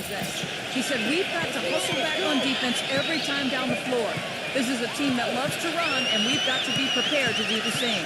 this. He said, we've got to hustle back on defense every time down the floor. This is a team that loves to run, and we've got to be prepared to do the same.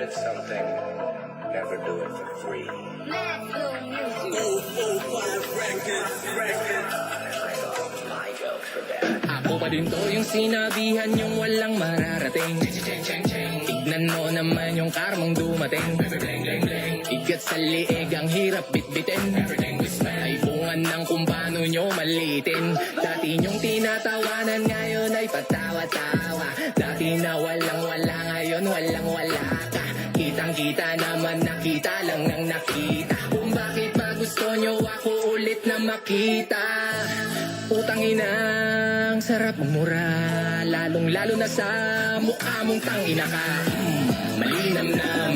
wanted something, never do it for free. Ako pa din to yung sinabihan yung walang mararating. Tignan mo naman yung karmang dumating. Igat sa liig ang hirap bitbitin. Ay bungan ng kung paano nyo malitin. Dati nyong tinatawanan ngayon ay patawa-tawa. Dati na walang-wala ngayon walang-wala ka. Kitang-kita naman nakita lang ng nakita. Kung bakit ba gusto nyo ako ulit na makita. Utang inang sarap mura, lalong-lalo na sa mukha mong tangina ka. Malinamnam,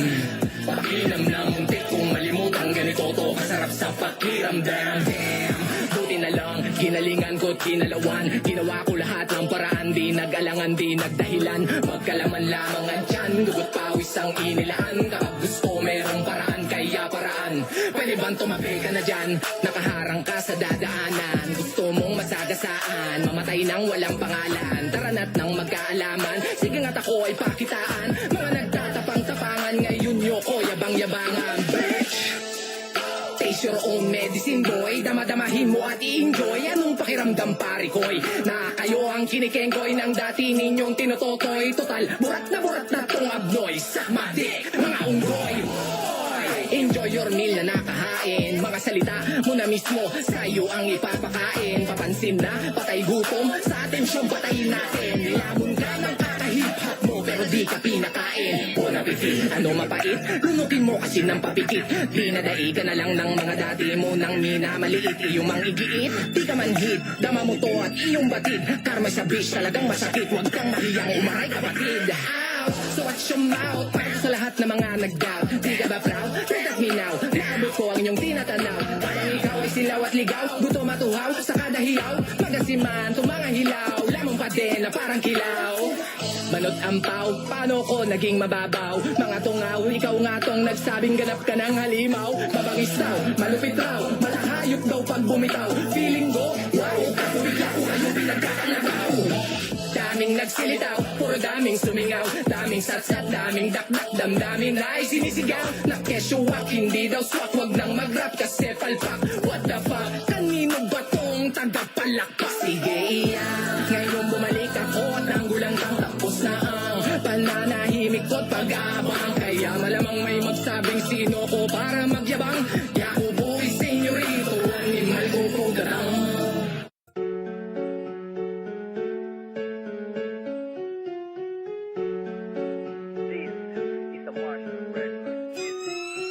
pakinamnam, muntik kong malimutan ganito to kasarap sa pakiramdam. Damn, buti na lang, ginalingan ko't kinalawan. Ginawa ko lahat ng paraan, di nag-alangan, di nagdahilan. Magkalaman lamang ang tiyan, dugot pawis ang inilaan. Kapag gusto merong paraan, kaya paraan. Pwede bang tumabi ka na dyan, nakaharang ka sa dadaanan. Gusto mong masagasaan, mamatay nang walang pangalan. Tara na't nang magkaalaman, sige nga't ako ay pakitaan. Mga nagtatapang-tapangan, ngayon nyo ko yabang-yabangan. Bitch! Taste your own medicine, boy. Damadamahin mo at i-enjoy. Anong pakiramdam, pare ko'y? Na kayo ang kinikengkoy ng dati ninyong tinutotoy. Total, burat na tong abnoy. Sakma dik, mga unggoy. Enjoy your meal na nakahain. Mga salita mo na mismo, sa'yo ang ipapakain. Papansin na, patay gutom, sa atensyong patayin natin. Nilamon ka ng kakahip-hop mo, pero di ka pinakain. Bon appetit, ano mapait? Lunukin mo kasi ng papikit. Dinadai ka na lang ng mga dati mo nang minamaliit. Iyong mang igiit, di ka manhid. Dama mo to at iyong batid. Karma sa bitch, talagang masakit. Huwag kang mahiyang umaray kapatid. So watch your mouth, para sa lahat ng mga nag-doubt. Di ka ba proud? Look at me now. Naabot ko ang inyong tinatanaw. Parang ikaw ay silaw at ligaw. Gutom at uhaw sa kada hiyaw. Magasiman, tumanga hilaw. Lamang pa din na parang kilaw. Manot ampaw, paano ko naging mababaw? Mga tungaw, ikaw nga tong nagsabing ganap ka ng halimaw. Mabangis daw, malupit raw, malahayop daw pag bumitaw. Feeling ko, wow, kapurila ko kayo pinagkakalagaw. Daming nagsilitaw, puro daming sumingaw. Daming satsat, daming dakdak, damdamin na ay sinisigaw. Nakeshuwak, hindi daw swak, wag nang mag-rap kasi palpak. What the fuck, kanino ba tong tagapalakpak? Sige iyak, ngayon bumalik ako at nanggulang kang tapos na ang pananahimik ko't pag-aabang. Kaya malamang may magsabing sino ko para magyabang. Yakubo'y senyorito, animal ko program.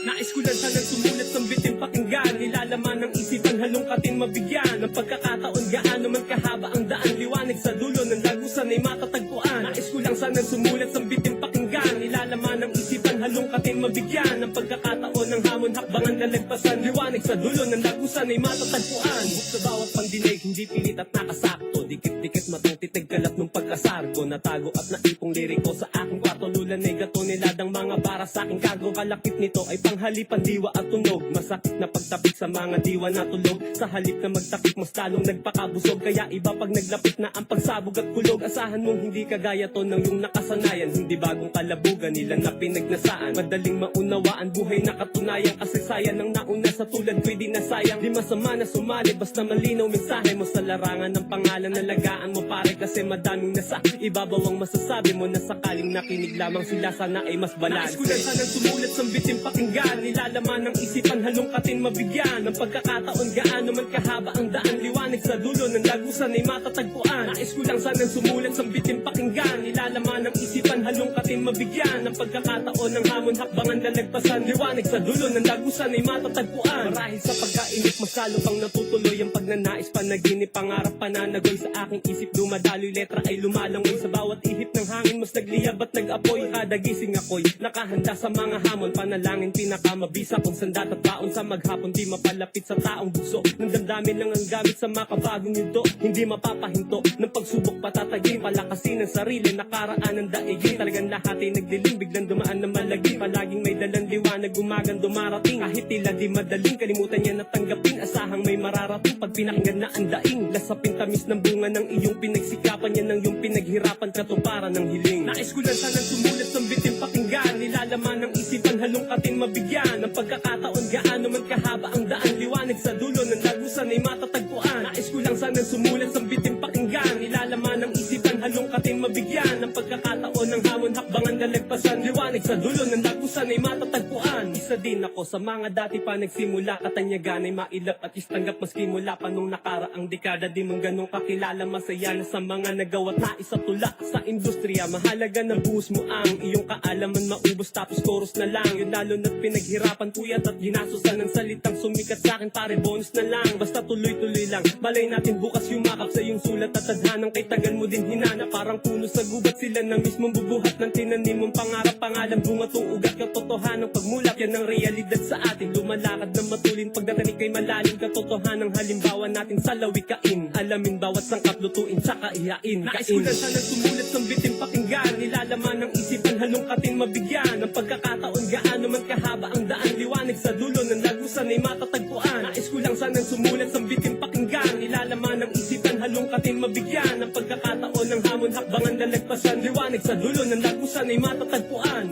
Nais ko lang sanang sumulat ng bitin pakinggan. Nilalaman ng isipan halongkatin mabigyan. Ng pagkakataon gaano man kahaba ang daan. Liwanag sa dulo ng lagusan ay matatagpuan. Nais ko lang sanang sumulat ng bitin pakinggan. Nilalaman ng isipan halongkatin mabigyan. Ng pagkakataon ng hamon hakbangan lalagpasan. Liwanag sa dulo ng lagusan ay matatagpuan. Buk sa bawat pandinig hindi pilit at nakasakto. Dikit-dikit matang titig kalap ng pagkasargo. Natago at naipong liriko sa aking kwarto. Lulan ay gato niladang mga para sa aking kago. Kalakip nito ay panghalipan diwa at tunog. Masakit na pagtapik sa mga diwa na tulog. Sa halip na magtapik mas talong nagpakabusog. Kaya iba pag naglapit na ang pagsabog at kulog. Asahan mong hindi kagaya to ng yung nakasanayan. Hindi bagong kalabugan nila na pinagnasaan. Madaling maunawaan buhay na katunayan. Kasaysayan ng nauna sa tulad ko'y di nasayang. Di masama na sumali basta malinaw mensahe mo sa larangan ng pangalan na lagaan mo pare. Kasi madaming nasa ibabaw ang masasabi mo na sakaling nakinig lamang sila sana ay mas balan. Nais ko lang sanang sumulat sa bitin pakinggan. Nilalaman ng isipan halongkatin mabigyan. Ng pagkakataon gaano man kahaba ang daan. Liwanag sa dulo ng lagusan ay matatagpuan. Nais ko lang sanang sumulat sa bitin pakinggan. Nilalaman ng isipan halongkatin mabigyan. Ng pagkakataon ng hamon hakbangan lalagpasan. Liwanag sa dulo ng lagusan ay matatagpuan. Marahil sa pagkainip masalo pang natutuloy ang pagnanais panaginip. Pangarap pananagoy sa aking isip dumadaloy. Letra ay lumalangoy sa bawat ihip ng hangin. Mas nagliyab at nag-apoy. Kada gising ako'y nakahanda sa mga hamon. Panalangin pinakamabisa kung sandat at baon sa maghapon. Di mapalapit sa taong buso. Nang damdamin lang ang gamit sa makabagong yudo. Hindi mapapahinto ng pagsubok patatagin. Palakasin ang sarili nakaraan ng daigin. Talagang lahat ay nagdilim. Biglang dumaan na malagim. Palaging may dalang liwanag umagang dumarating. Kahit tila di madaling kalimutan niya natanggapin. Asahang may mararating pag pinakinggan na ang daing. Lasapin tamis ng bunga ng iyong pinagsikapan. Yan ang iyong pinaghirapan katuparan ng hiling. Nais ko lang sanang sumulat ng bitin pakinggan. Nilalaman ng ng pagkakataon. Gaano man kahaba ang daan, liwanag sa dulo ng lagusan ay matatagpuan. Nais ko lang sanang sumulat, sambitin pakinggan, ilalaman ng isipan, halongkatin mabigyan ng pagkakataon ng hamon, hakbangan nalagpasan. Liwanag sa dulo ng lagusan ay matatagpuan. Isa din ako sa mga dati pa nagsimula, katanyagan ay mailap at istanggap maski mula pa nung nakaraang dekada. Di man ganun kakilala, masaya na sa mga nagawa't nais sa tula sa industriya. Mahalaga na buhos mo ang iyong kaalaman, maubos tapos chorus na lang. Yun lalo na't pinaghirapan puyat at ginasusan ng salitang sumikat sa akin, pare bonus na lang. Basta tuloy-tuloy lang, malay natin bukas yumakap sa iyong sulat at tadhanang kay tagal mo din hinana. Parang puno sa gubat, sila na mismong bubuhat ng tinanim mong pangarap, pangalan, bunga tong ugat, katotohanang pagmulat. Yan ang realidad sa atin, lumalakad ng matulin, pagdatanig kay malalim, katotohanang halimbawa natin sa lawikain. Alamin bawat sangkap, lutuin, saka ihain. Nais ko lang sanang sumulat, sambitin pakinggan, nilalaman ng isipan, halongkatin mabigyan ng pagkakataon. Gaano man kahaba ang daan, liwanag sa dulo ng lagusan ay matatagpuan. Nais ko lang sanang sumulat, sambitin pakinggan, nilalaman ng isipan, halongkatin mabigyan ng pagkakataon ng hamon, hakbangan nalagpasan. Liwanag sa dulo ng lagusan ay matatagpuan.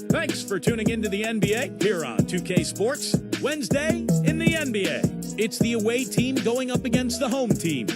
Thanks for tuning into the NBA here on 2K Sports. Wednesday in the NBA. It's the away team going up against the home team.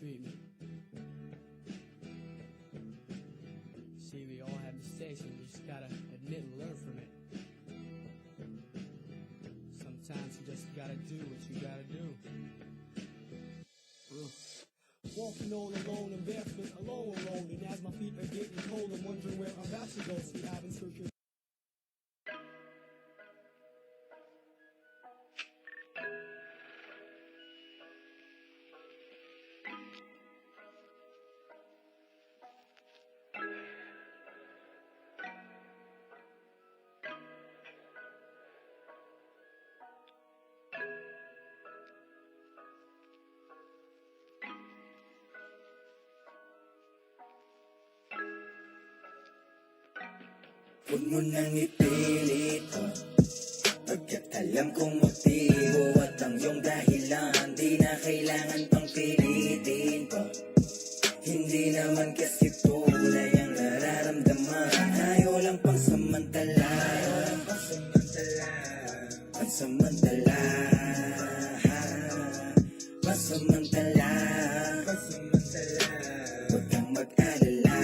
treatment. See, we all have mistakes and you just gotta admit and learn from it. Sometimes you just gotta do what you gotta do. Walking on alone and barefoot, alone. And as my feet are getting cold, I'm wondering where I'm about to go. See, I've been searching. Huwag mo nang ipilit pagkat alam kong motibo at ang iyong dahilan. Di na kailangan pang pilitin pa. Hindi naman kasi tunay ang nararamdaman. Ayaw lang pang samantala. Pansamantala. Pansamantala. Huwag kang mag-alala.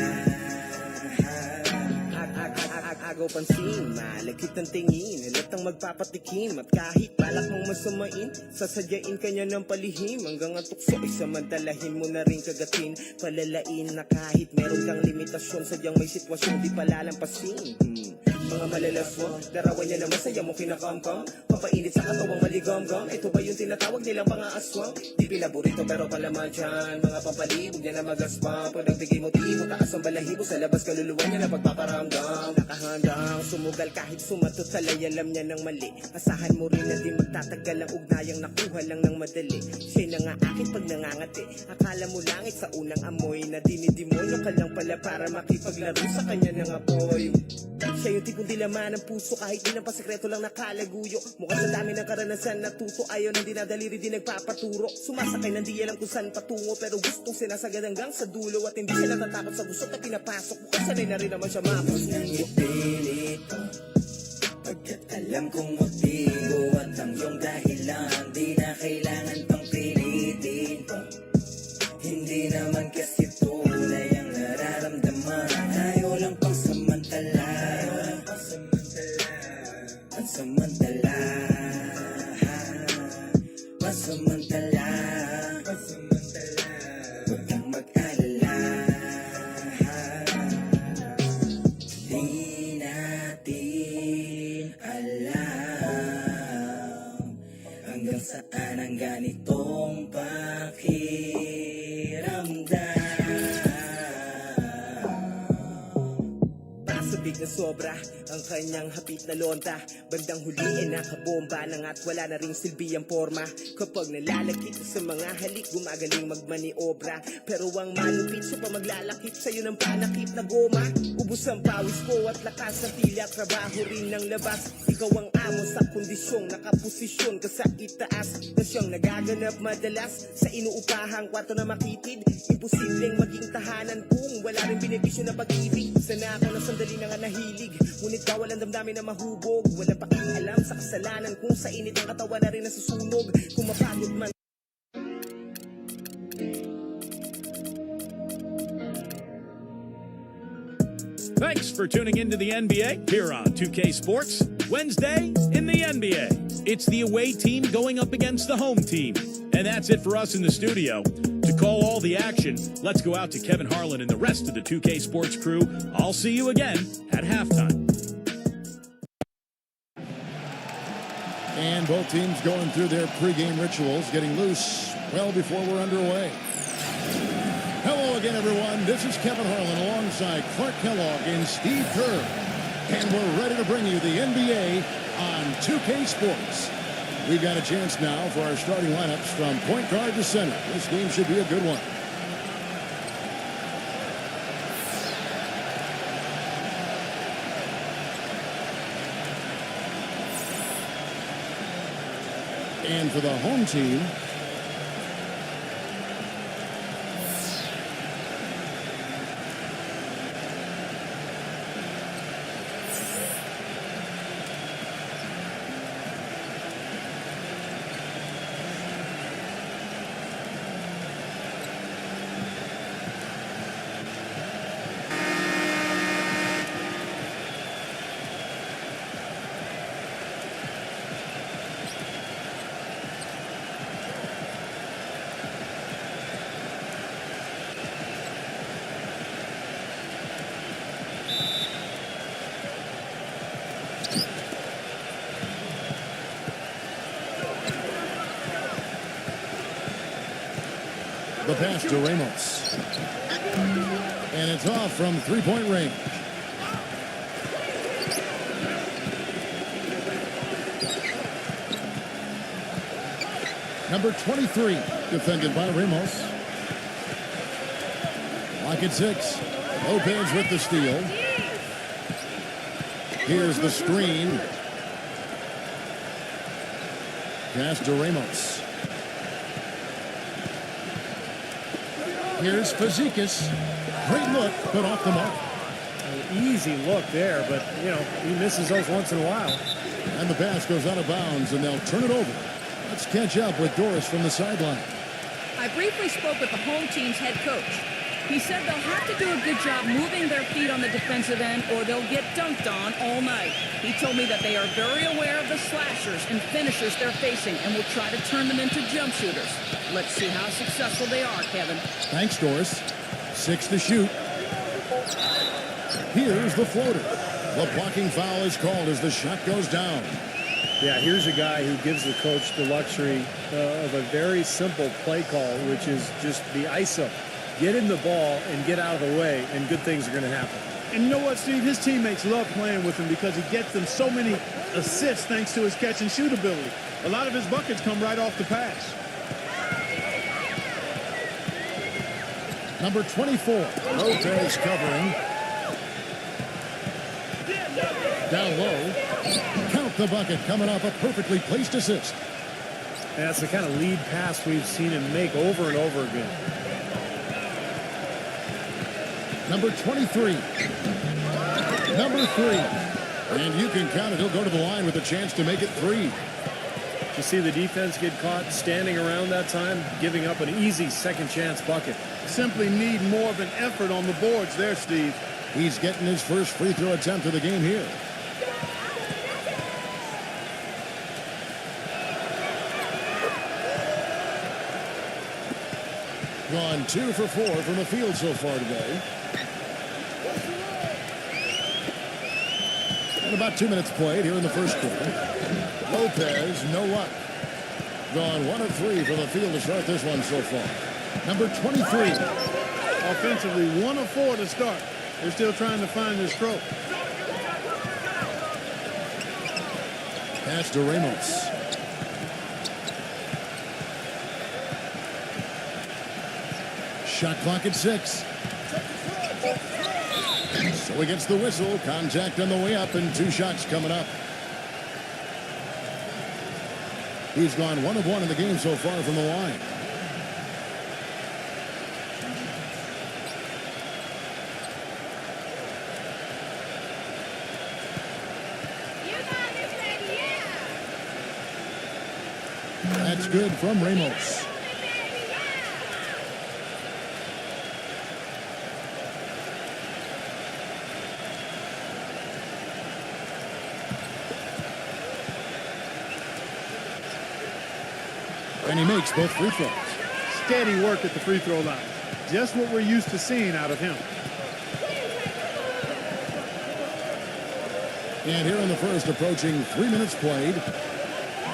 Agaw pansin, malagkit ng tingin, halatang magpapatikim. At kahit balak mong masamain, sasadyain kanya ng palihim. Hanggang ang tukso ay samantalahin mo na rin kagatin. Palalain na kahit meron kang limitasyon, sadyang may sitwasyon di palalampasin. Mga malalaswa, larawan niya na masaya mo kinakamkam. Papainit sa katawang maligamgam. Ito ba yung tinatawag nilang pangaaswang? Di pinaborito pero palaman dyan. Mga pampalibog niya na magaspam. Pag nagbigay motibo, taas ang balahibo. Sa labas kaluluwa niya na pagpaparamdam. Nakahandang sumugal kahit sumatot sa lay. Alam niya ng mali. Asahan mo rin na di magtatagal ang ugnayang nakuha lang ng madali. Siya'y nangaakit pag nangangati. Akala mo langit sa unang amoy na dinidemonyo ka lang pala para makipaglaro sa kanya ng apoy. Siya yung tipong dilaman ng puso kahit di ng pasekreto lang nakalaguyo. Mukhang sa dami ng karanasan natuto, ayaw nang dinadaliri di nagpapaturo. Sumasakay nang di alam kung saan patungo pero gustong sinasagad hanggang sa dulo. At hindi siya natatakot sa gusto na pinapasok. Mukhang sanay na rin naman siya mapos nang ipilit pagkat alam kong motibo at ang iyong dahilan. Di na kailangan pang pilitin pa. Hindi naman kasi tunay ang nararamdaman. Ayaw lang pang samantala. Pansamantala. Pansamantala. Huwag kang mag-alala. Di natin alam hanggang saan ang ganitong pakiramdam. Pasabig na sobra ang kanyang hapit na lonta. Bandang huli nakabomba na nga't wala na ring silbi ang forma. Kapag nalalakit sa mga halik, gumagaling magmaniobra. Pero ang malupit so pa maglalakip sa'yo ng panakip na goma. Ubus ang pawis ko at lakas ng tila, trabaho rin ng labas. Ikaw ang amo sa kondisyong nakaposisyon ka sa itaas na siyang nagaganap madalas sa inuupahang kwarto na makitid. Imposibleng maging tahanan kung wala rin benepisyo na pag-ibig. Sana ako na sandali na nga nahilig, ngunit bawal ang damdamin na mahubog. Walang pakialam sa kasalanan kung sa init ang katawan na rin nasusunog. Kung mapagod man. Thanks for tuning into the NBA here on 2K Sports. Wednesday in the NBA. It's the away team going up against the home team. And that's it for us in the studio. To call all the action, let's go out to Kevin Harlan and the rest of the 2K Sports crew. I'll see you again at halftime. And both teams going through their pregame rituals, getting loose well before we're underway. Hello again, everyone. This is Kevin Harlan alongside Clark Kellogg and Steve Kerr. And we're ready to bring you the NBA on 2K Sports. We've got a chance now for our starting lineups from point guard to center. This game should be a good one. And for the home team, pass to Ramos. And it's off from three-point range. Number 23, defended by Ramos. Lock at 6. Lopez with the steal. Here's the screen. Pass to Ramos. Here's Fazekas. Great look, but off the mark. An easy look there, but, you know, he misses those once in a while. And the pass goes out of bounds, and they'll turn it over. Let's catch up with Doris from the sideline. I briefly spoke with the home team's head coach. He said they'll have to do a good job moving their feet on the defensive end or they'll get dunked on all night. He told me that they are very aware of the slashers and finishers they're facing and will try to turn them into jump shooters. Let's see how successful they are, Kevin. Thanks, Doris. 6 to shoot. Here's the floater. The blocking foul is called as the shot goes down. Yeah, here's a guy who gives the coach the luxury of a very simple play call, which is just the ISO. Get in the ball and get out of the way, and good things are going to happen. And you know what, Steve? His teammates love playing with him because he gets them so many assists thanks to his catch and shoot ability. A lot of his buckets come right off the pass. Number 24, Lopez covering. Down low. Count the bucket coming off a perfectly placed assist. And that's the kind of lead pass we've seen him make over and over again. Number 23. Number 3. And you can count it. He'll go to the line with a chance to make it 3. You see the defense get caught standing around that time, giving up an easy second chance bucket. Simply need more of an effort on the boards there, Steve. He's getting his first free throw attempt of the game here. Gone 2 for 4 from the field so far today. And about 2 minutes played here in the first quarter. Lopez, no luck. Gone 1 of 3 from the field to start this one so far. Number 23. Offensively, 1 of 4 to start. They're still trying to find their stroke. Pass to Ramos. Shot clock at 6. So he gets the whistle. Contact on the way up and 2 shots coming up. He's gone 1 of 1 in the game so far from the line. That's good from Ramos. And he makes both free throws. Steady work at the free throw line. Just what we're used to seeing out of him. And here in the first, approaching 3 minutes played.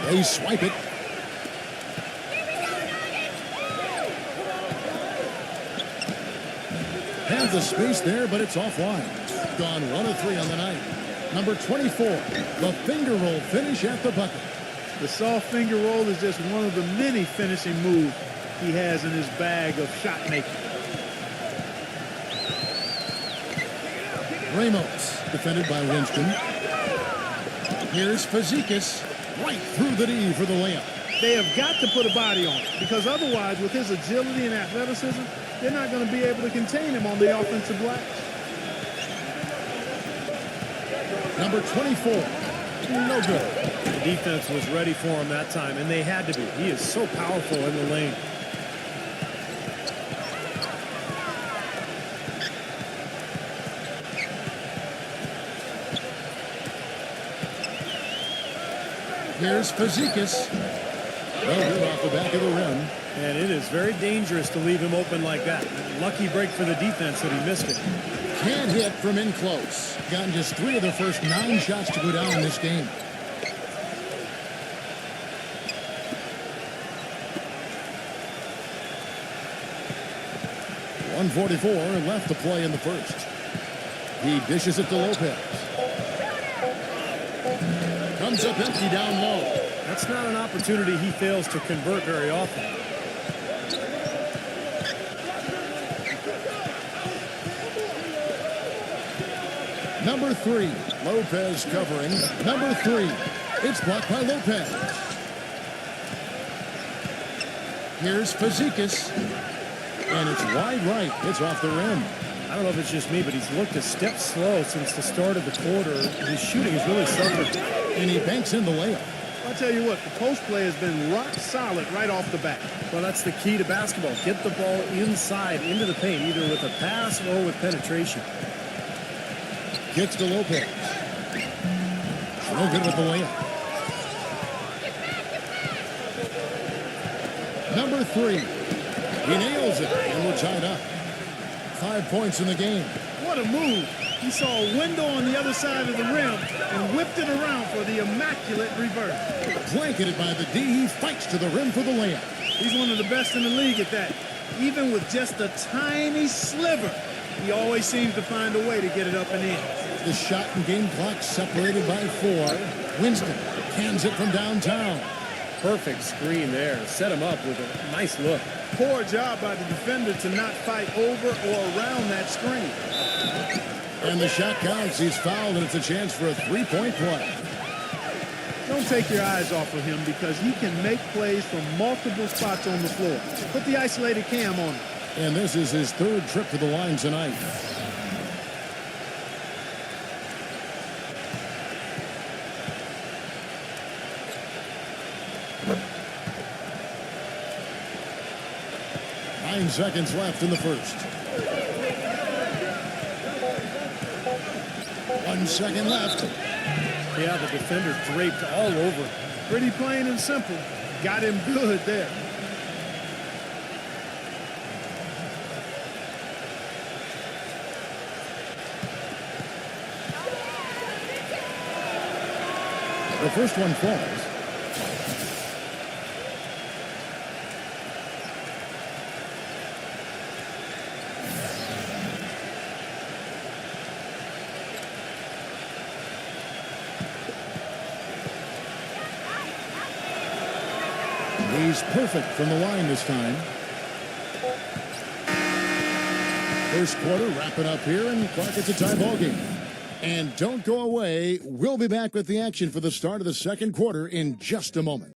They swipe it. Have the space there, but it's offline. Gone 1 of 3 on the night. Number 24, the finger roll finish at the bucket. The soft finger roll is just one of the many finishing moves he has in his bag of shot making. Ramos, defended by Winston. Here's Fazekas, right through the D for the layup. They have got to put a body on it, because otherwise, with his agility and athleticism, they're not going to be able to contain him on the offensive glass. Number 24, no good. The defense was ready for him that time, and they had to be. He is so powerful in the lane. Here's Fazekas. Well, good off the back of the rim. And it is very dangerous to leave him open like that. Lucky break for the defense that he missed it. Can't hit from in close. Gotten just 3 of the first 9 shots to go down in this game. 1:44 left to play in the first. He dishes it to Lopez. Comes up empty down low. That's not an opportunity he fails to convert very often. Number 3, Lopez covering. Number 3, it's blocked by Lopez. Here's Fazekas, and it's wide right. It's off the rim. I don't know if it's just me, but he's looked a step slow since the start of the quarter. His shooting has really suffered. And he banks in the layup. I'll tell you what, the post play has been rock solid right off the bat. Well, that's the key to basketball. Get the ball inside, into the paint, either with a pass or with penetration. Gets to Lopez. No good with the layup. Number 3. He nails it, and we're tied up. 5 points in the game. What a move. He saw a window on the other side of the rim and whipped it around for the immaculate reverse. Blanketed by the D, he fights to the rim for the layup. He's one of the best in the league at that. Even with just a tiny sliver, he always seems to find a way to get it up and in. The shot and game clock separated by 4. Winston cans it from downtown. Perfect screen there. Set him up with a nice look. Poor job by the defender to not fight over or around that screen. And the shot counts. He's fouled, and it's a chance for a three-point play. Don't take your eyes off of him because he can make plays from multiple spots on the floor. Put the isolated cam on him. And this is his 3rd trip to the line tonight. Nine seconds left in the first. 1 second left. Yeah, the defender draped all over. Pretty plain and simple. Got him good there. The first one falls. He's perfect from the line this time. First quarter wrapping up here, and Clark, it's a tie ball game. And don't go away. We'll be back with the action for the start of the second quarter in just a moment.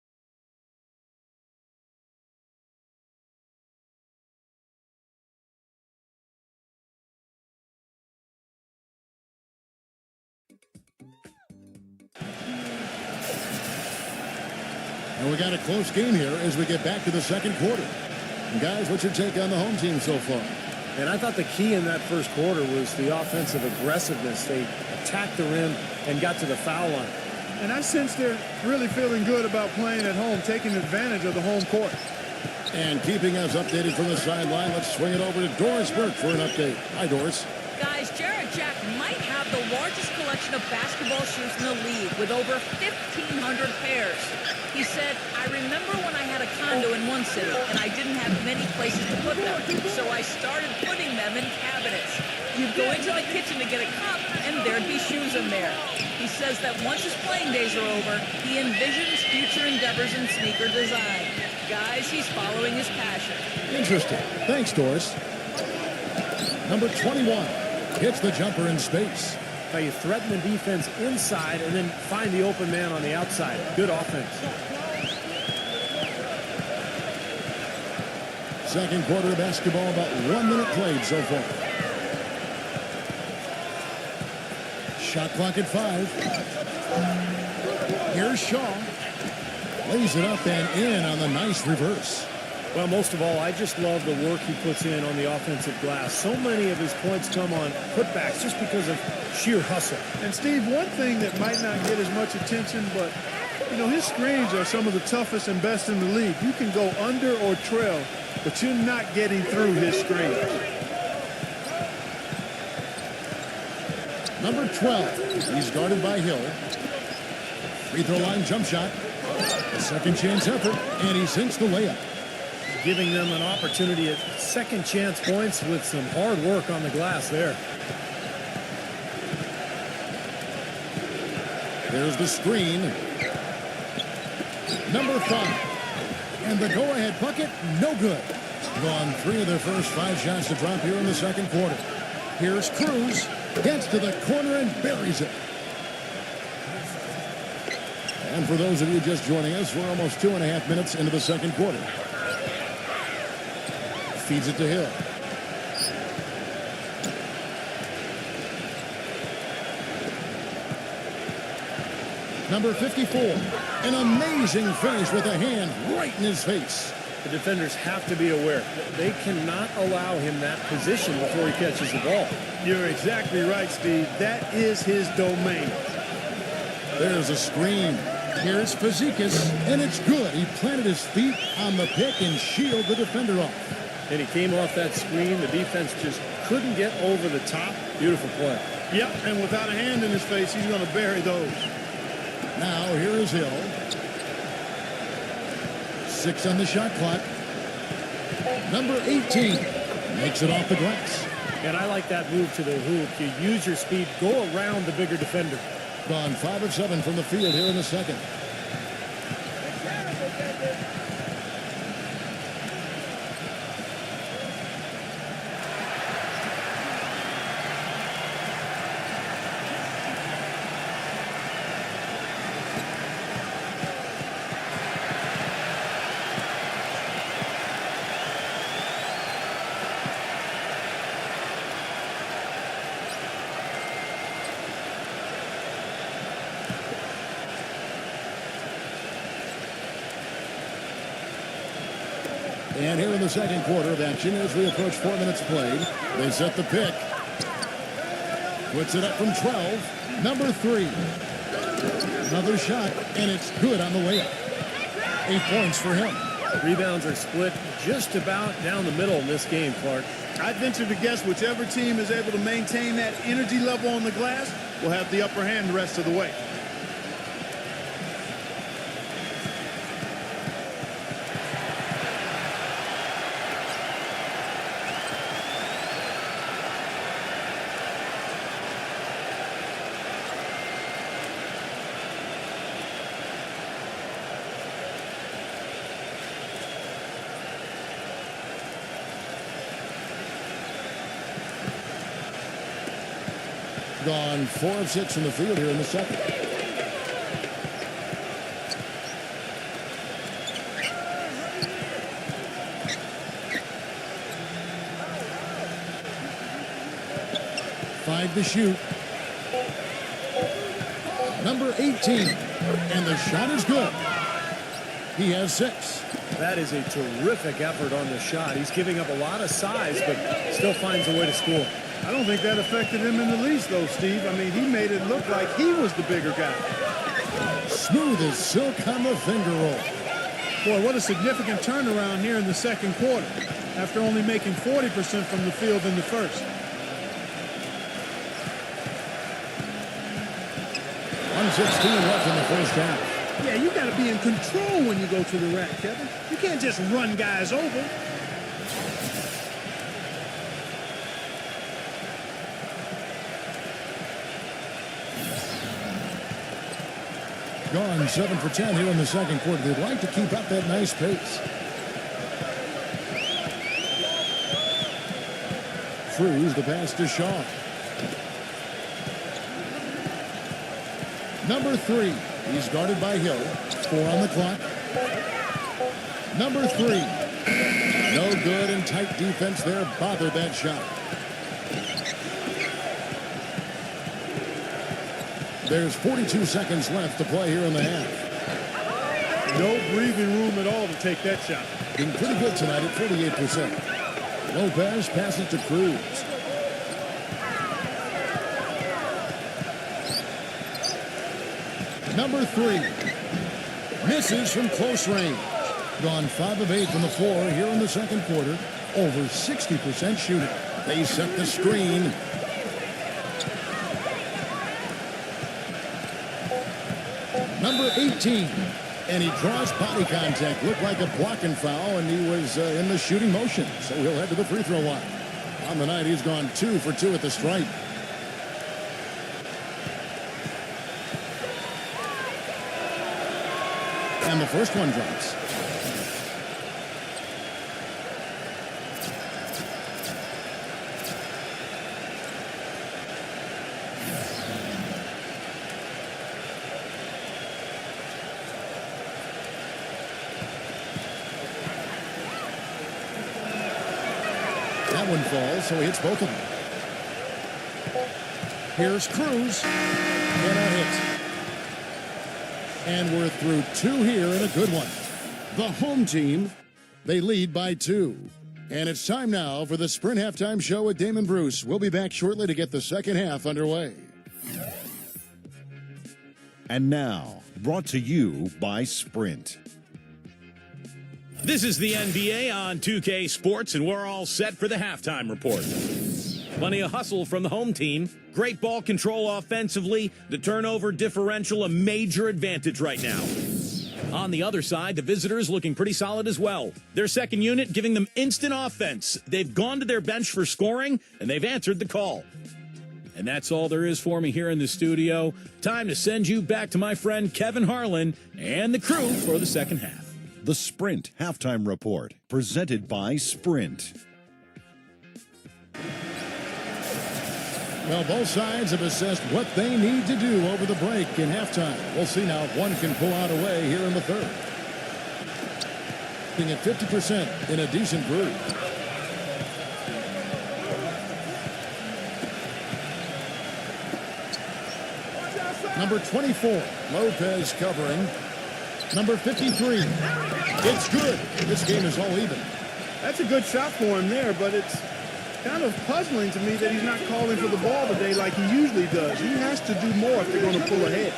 And we got a close game here as we get back to the second quarter. And guys, what's your take on the home team so far? And I thought the key in that first quarter was the offensive aggressiveness. They attacked the rim and got to the foul line. And I sense they're really feeling good about playing at home, taking advantage of the home court. And keeping us updated from the sideline, let's swing it over to Doris Burke for an update. Hi, Doris. Guys, Jared Jack might have the largest collection of basketball shoes in the league with over 1,500 pairs. He said, I remember when I had a condo in one city and I didn't have many places to put them, so I started putting them in cabinets. You'd go into the kitchen to get a cup and there'd be shoes in there. He says that once his playing days are over, he envisions future endeavors in sneaker design. Guys, he's following his passion. Interesting. Thanks, Doris. Number 21 hits the jumper in space. Now you threaten the defense inside and then find the open man on the outside. Good offense. Second quarter of basketball, about 1 minute played so far. Shot clock at 5. Here's Shaw. Lays it up and in on the nice reverse. Well, most of all, I just love the work he puts in on the offensive glass. So many of his points come on putbacks just because of sheer hustle. And Steve, one thing that might not get as much attention, but you know, his screens are some of the toughest and best in the league. You can go under or trail, but you're not getting through his screens. Number 12, he's guarded by Hill. Free throw line jump shot. A second chance effort, and he sinks the layup. giving them an opportunity at second chance points with some hard work on the glass there. There's the screen. Number 5. And the go-ahead bucket, no good. Gone 3 of their first 5 shots to drop here in the second quarter. Here's Cruz. Gets to the corner and buries it. And for those of you just joining us, we're almost 2.5 minutes into the second quarter. Feeds it to Hill. Number 54. An amazing finish with a hand right in his face. The defenders have to be aware. They cannot allow him that position before he catches the ball. You're exactly right, Steve. That is his domain. There's a screen. Here's Fazekas, and it's good. He planted his feet on the pick and shielded the defender off. And he came off that screen. The defense just couldn't get over the top. Beautiful play. Yep, and without a hand in his face, he's going to bury those. Now here is Hill. 6 on the shot clock. Number 18 makes it off the glass. And I like that move to the hoop. You use your speed, go around the bigger defender. Gone 5 of 7 from the field here in the second. And here in the second quarter of action, as we approach 4 minutes played, they set the pick. Puts it up from 12. Number 3. Another shot, and it's good on the layup. 8 points for him. Rebounds are split just about down the middle in this game, Clark. I'd venture to guess whichever team is able to maintain that energy level on the glass will have the upper hand the rest of the way. Gone 4 of 6 from the field here in the second. Five to shoot. Number 18. And the shot is good. He has 6. That is a terrific effort on the shot. He's giving up a lot of size, but still finds a way to score. I don't think that affected him in the least, though, Steve. I mean, he made it look like he was the bigger guy. Smooth as silk on the finger roll. Boy, what a significant turnaround here in the second quarter after only making 40% from the field in the first. 1:16 left in the first half. Yeah, you got to be in control when you go to the rack, Kevin. You can't just run guys over. Gone 7 for 10 here in the second quarter. They'd like to keep up that nice pace. Cruz the pass to Shaw. Number 3. He's guarded by Hill. 4 on the clock. Number 3. No good, and tight defense there bothered that shot. There's 42 seconds left to play here in the half. No breathing room at all to take that shot. Being pretty good tonight at 48%. Lopez passes to Cruz. Number 3. Misses from close range. Gone 5 of 8 from the floor here in the second quarter. Over 60% shooting. They set the screen. Number 18 And he draws body contact. Looked like a blocking foul, and he was in the shooting motion. So he'll head to the free throw line. On the night, he's gone 2 for 2 at the stripe. And the first one drops. That one falls, so he hits both of them. Here's Cruz. And a hit. And we're through 2 here and a good one. The home team, they lead by 2. And it's time now for the Sprint Halftime Show with Damon Bruce. We'll be back shortly to get the second half underway. And now, brought to you by Sprint. This is the NBA on 2K Sports, and we're all set for the halftime report. Plenty of hustle from the home team. Great ball control offensively. The turnover differential a major advantage right now. On the other side, the visitors looking pretty solid as well. Their second unit giving them instant offense. They've gone to their bench for scoring, and they've answered the call. And that's all there is for me here in the studio. Time to send you back to my friend Kevin Harlan and the crew for the second half. The Sprint Halftime Report, presented by Sprint. Well, both sides have assessed what they need to do over the break in halftime. We'll see now if one can pull out away here in the third. Being at 50% in a decent groove. Number 24, Lopez covering. Number 53, it's good. This game is all even. That's a good shot for him there, but it's kind of puzzling to me that he's not calling for the ball today like he usually does. He has to do more if they're going to pull ahead.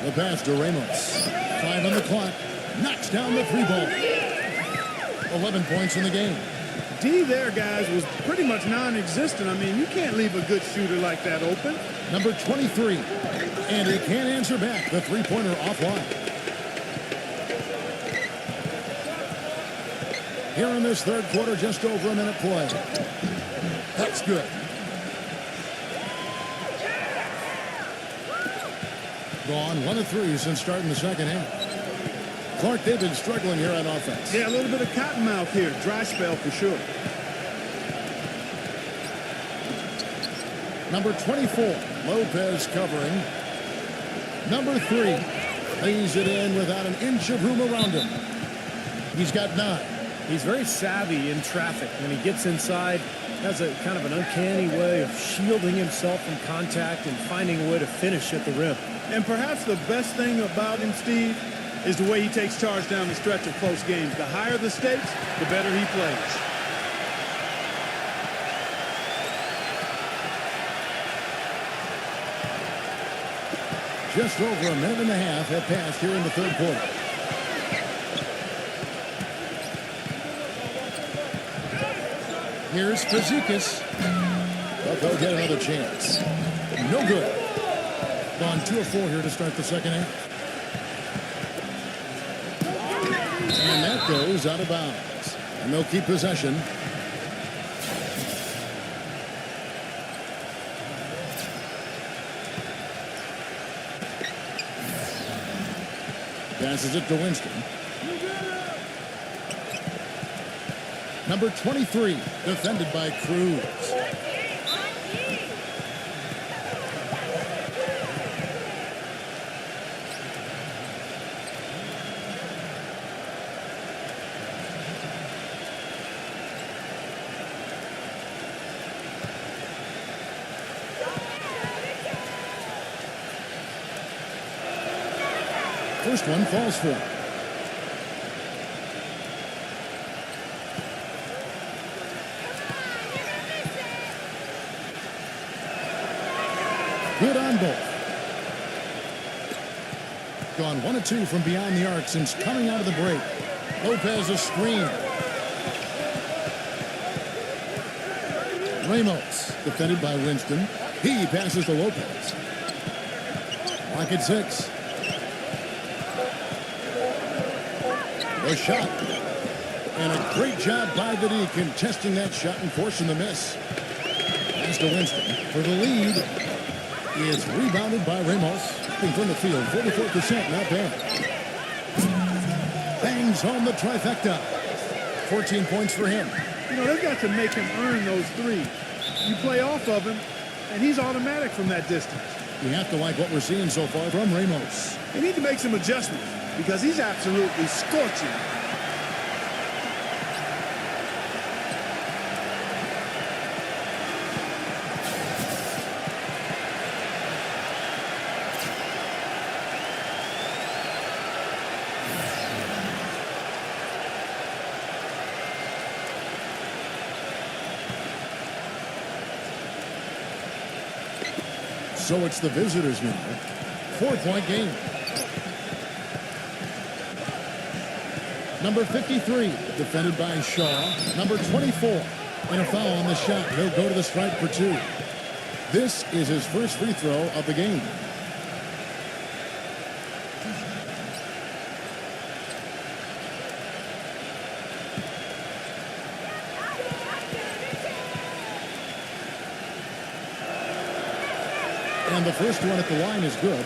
The pass to Ramos. 5 on the clock. Knocks down the 3 ball. 11 points in the game. D there, guys, was pretty much non-existent. I mean, you can't leave a good shooter like that open. Number 23. And he can't answer back. The three-pointer offline. Here in this third quarter, just over a minute play. That's good. Gone 1 of 3 since starting the second half. Clark, they've been struggling here on offense. Yeah, a little bit of cottonmouth here. Dry spell for sure. Number 24, Lopez covering. Number 3, lays it in without an inch of room around him. He's got 9. He's very savvy in traffic. When he gets inside, has a kind of an uncanny way of shielding himself from contact and finding a way to finish at the rim. And perhaps the best thing about him, Steve, is the way he takes charge down the stretch of close games. The higher the stakes, the better he plays. Just over a minute and a half have passed here in the third quarter. Here's Fazekas. But they'll get another chance. No good. Gone 2 of 4 here to start the second half. And that goes out of bounds. And they'll keep possession. Passes it to Winston. Number 23, defended by Cruz. First one falls for him. Good on both. Gone 1 of 2 from beyond the arc since coming out of the break. Lopez a screen. Ramos, defended by Winston. He passes to Lopez. Lock at 6. The shot. And a great job by the D contesting that shot and forcing the miss. Pass to Winston for the lead. It's rebounded by Ramos. From the field, 44%, not bad. Bangs home the trifecta. 14 points for him. You know, they've got to make him earn those threes. You play off of him, and he's automatic from that distance. You have to like what we're seeing so far from Ramos. They need to make some adjustments because he's absolutely scorching. So it's the visitors now. 4-point game. Number 53, defended by Shaw. Number 24, and a foul on the shot. He'll go to the stripe for 2. This is his first free throw of the game. And the first one at the line is good.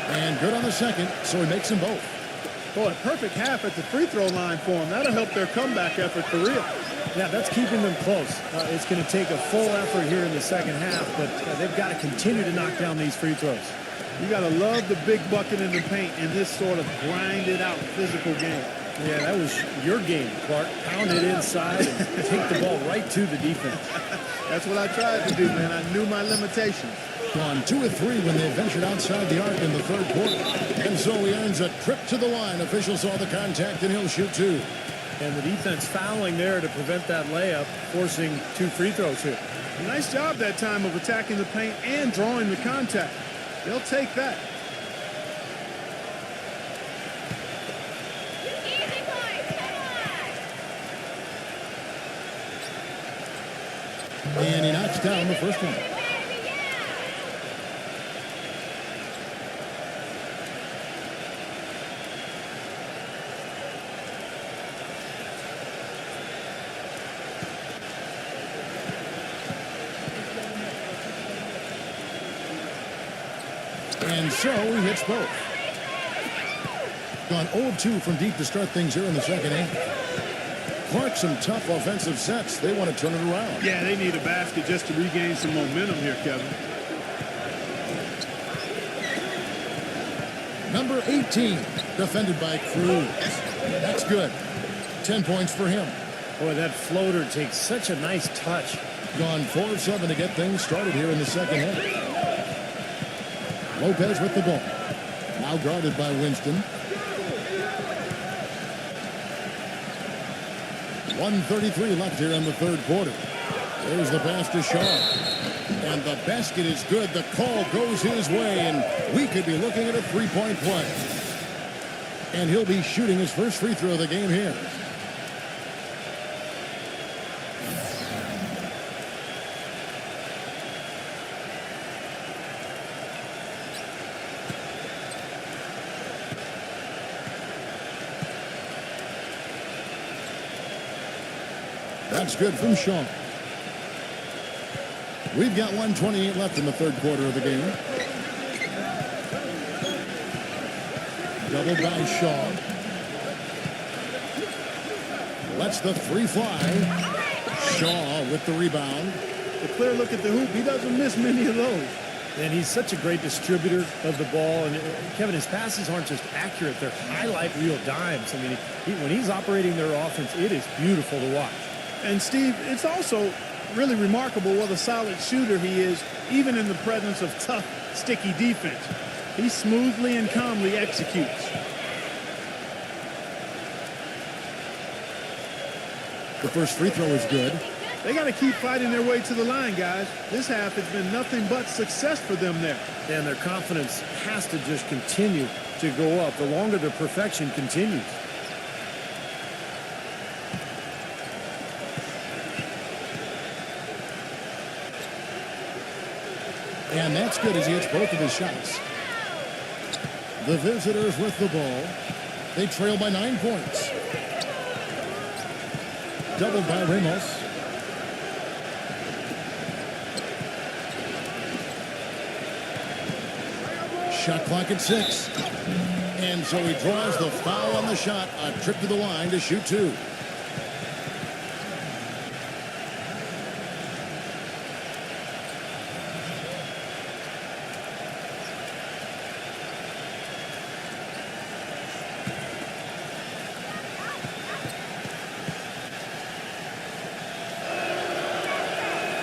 And good on the second, so he makes them both. Boy, a perfect half at the free throw line for him. That'll help their comeback effort for real. Yeah, that's keeping them close. It's going to take a full effort here in the second half, but they've got to continue to knock down these free throws. You got to love the big bucket in the paint in this sort of grinded out physical game. Yeah, that was your game, Clark. Pound it inside and take the ball right to the defense. That's what I tried to do, man. I knew my limitations. Gone 2 of 3 when they ventured outside the arc in the third quarter. And so he earns a trip to the line. Officials saw the contact, and he'll shoot 2. And the defense fouling there to prevent that layup, forcing 2 free throws here. Nice job that time of attacking the paint and drawing the contact. They'll take that. And he knocks down the first one. And so he hits both. Gone 0-2 from deep to start things here in the second half. Clark, some tough offensive sets. They want to turn it around. Yeah, they need a basket just to regain some momentum here, Kevin. Number 18, defended by Cruz. That's good. 10 points for him. Boy, that floater takes such a nice touch. Gone 4 of 7 to get things started here in the second half. Lopez with the ball. Now guarded by Winston. 1:33 left here in the third quarter. There's the pass to Shaw. And the basket is good. The call goes his way, and we could be looking at a 3-point play. And he'll be shooting his first free throw of the game here. That's good from Shaw. We've got 1:28 left in the third quarter of the game. Doubled by Shaw. Lets the 3 fly. Shaw with the rebound. A clear look at the hoop. He doesn't miss many of those. And he's such a great distributor of the ball. And Kevin, his passes aren't just accurate. They're highlight reel dimes. I mean, when he's operating their offense, it is beautiful to watch. And, Steve, it's also really remarkable what a solid shooter he is, even in the presence of tough, sticky defense. He smoothly and calmly executes. The first free throw is good. They got to keep fighting their way to the line, guys. This half has been nothing but success for them there. And their confidence has to just continue to go up the longer the perfection continues. And that's good as he hits both of his shots. The visitors with the ball. They trail by 9 points. Doubled by Ramos. Shot clock at 6. And so he draws the foul on the shot. A trip to the line to shoot 2.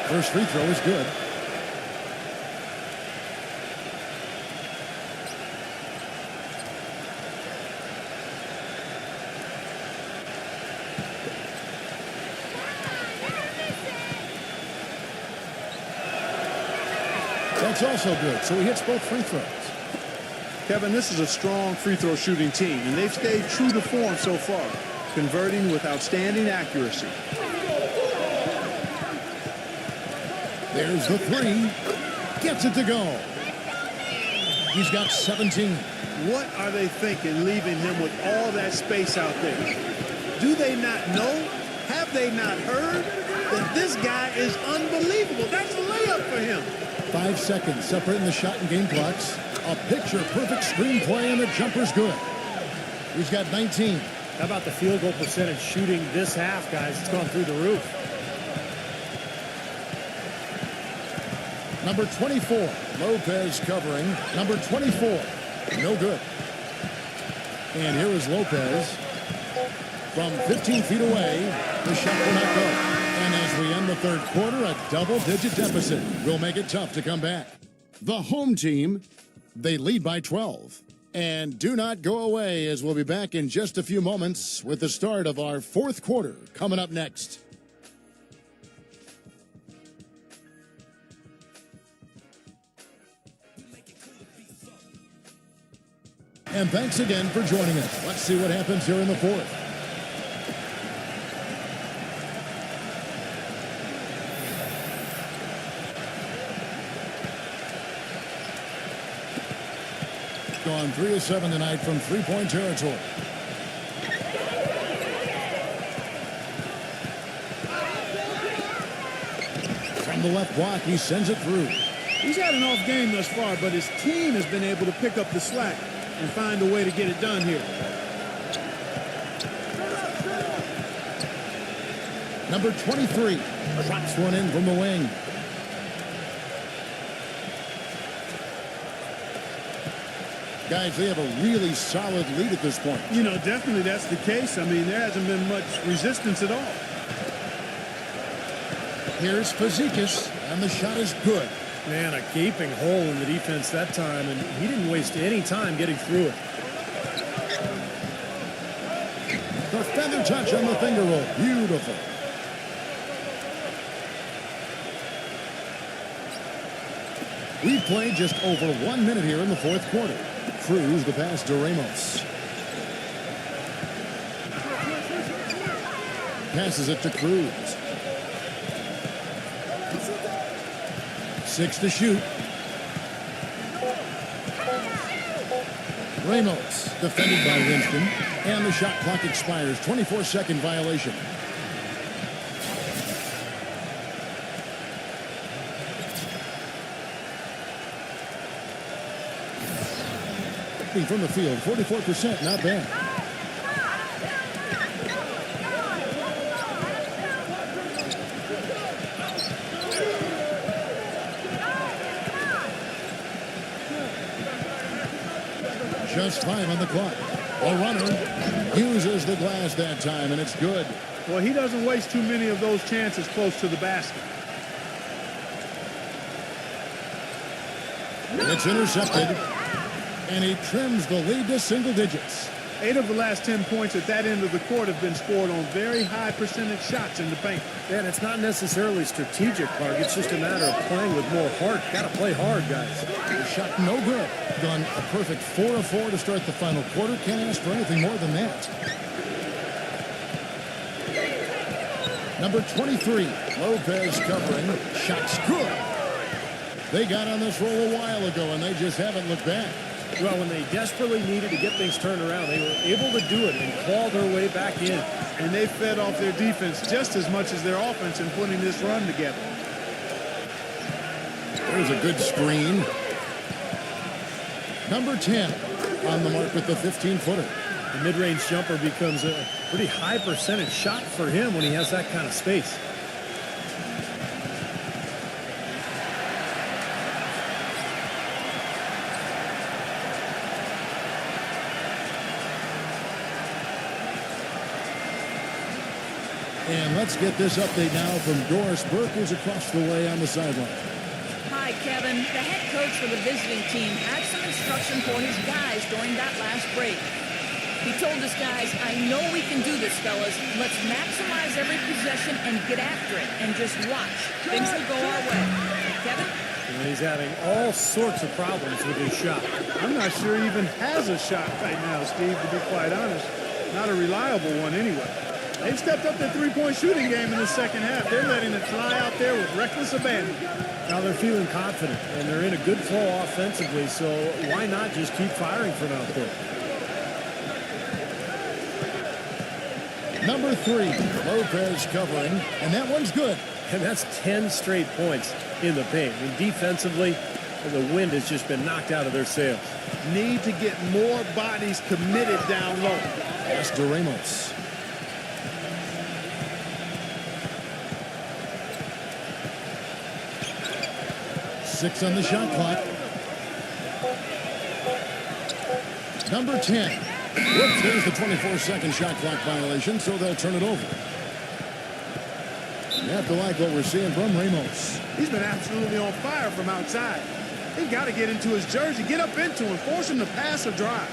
First free throw is good. That's also good, so he hits both free throws. Kevin, this is a strong free throw shooting team, and they've stayed true to form so far, converting with outstanding accuracy. There's the 3. Gets it to go. He's got 17. What are they thinking leaving him with all that space out there? Do they not know? Have they not heard that this guy is unbelievable? That's a layup for him. 5 seconds separating the shot and game clocks. A picture-perfect screenplay, and the jumper's good. He's got 19. How about the field goal percentage shooting this half, guys? It's gone through the roof. Number 24, Lopez covering. Number 24, no good. And here is Lopez from 15 feet away. The shot will not go. And as we end the third quarter, a double-digit deficit will make it tough to come back. The home team, they lead by 12. And do not go away, as we'll be back in just a few moments with the start of our fourth quarter coming up next. And thanks again for joining us. Let's see what happens here in the fourth. Gone 3 of 7 tonight from three-point territory. From the left block, he sends it through. He's had an off game thus far, but his team has been able to pick up the slack and find a way to get it done here. Number 23 drops one in from the wing. Guys, they have a really solid lead at this point. You know, definitely that's the case. I mean, there hasn't been much resistance at all. Here's Fazekas, and the shot is good. Man, a gaping hole in the defense that time, and he didn't waste any time getting through it. The feather touch on the finger roll. Beautiful. We've played just over 1 minute here in the fourth quarter. Cruz the pass to Ramos. Passes it to Cruz. 6 to shoot. Ramos defended by Winston, and the shot clock expires. 24-second violation. From the field, 44%, not bad. Just 5 on the clock. A runner uses the glass that time, and it's good. Well, he doesn't waste too many of those chances close to the basket. It's intercepted, and he trims the lead to single digits. 8 of the last 10 points at that end of the court have been scored on very high percentage shots in the paint. Yeah, and it's not necessarily strategic, Clark. It's just a matter of playing with more heart. Got to play hard, guys. The shot no good. Gone a perfect 4 of 4 to start the final quarter. Can't ask for anything more than that. Number 23, Lopez covering. Shot's good. They got on this roll a while ago, and they just haven't looked back. Well, when they desperately needed to get things turned around, they were able to do it and claw their way back in. And they fed off their defense just as much as their offense in putting this run together. There's a good screen. Number 10 on the mark with the 15-footer. The mid-range jumper becomes a pretty high percentage shot for him when he has that kind of space. And let's get this update now from Doris Burke, who's across the way on the sideline. Hi, Kevin. The head coach for the visiting team had some instruction for his guys during that last break. He told his guys, I know we can do this, fellas. Let's maximize every possession and get after it and just watch. Things will go our way. Kevin? And he's having all sorts of problems with his shot. I'm not sure he even has a shot right now, Steve, to be quite honest. Not a reliable one anyway. They've stepped up their three-point shooting game in the second half. They're letting it fly out there with reckless abandon. Now they're feeling confident, and they're in a good flow offensively, so why not just keep firing from out there? Number 3, Lopez covering, and that one's good. And that's 10 straight points in the paint. And defensively, the wind has just been knocked out of their sails. Need to get more bodies committed down low. Pass to Ramos. Six on the shot clock. Number 10. Whoops, there's the 24-second shot clock violation, so they'll turn it over. You have to like what we're seeing from Ramos. He's been absolutely on fire from outside. They've got to get into his jersey, get up into him, force him to pass or drive.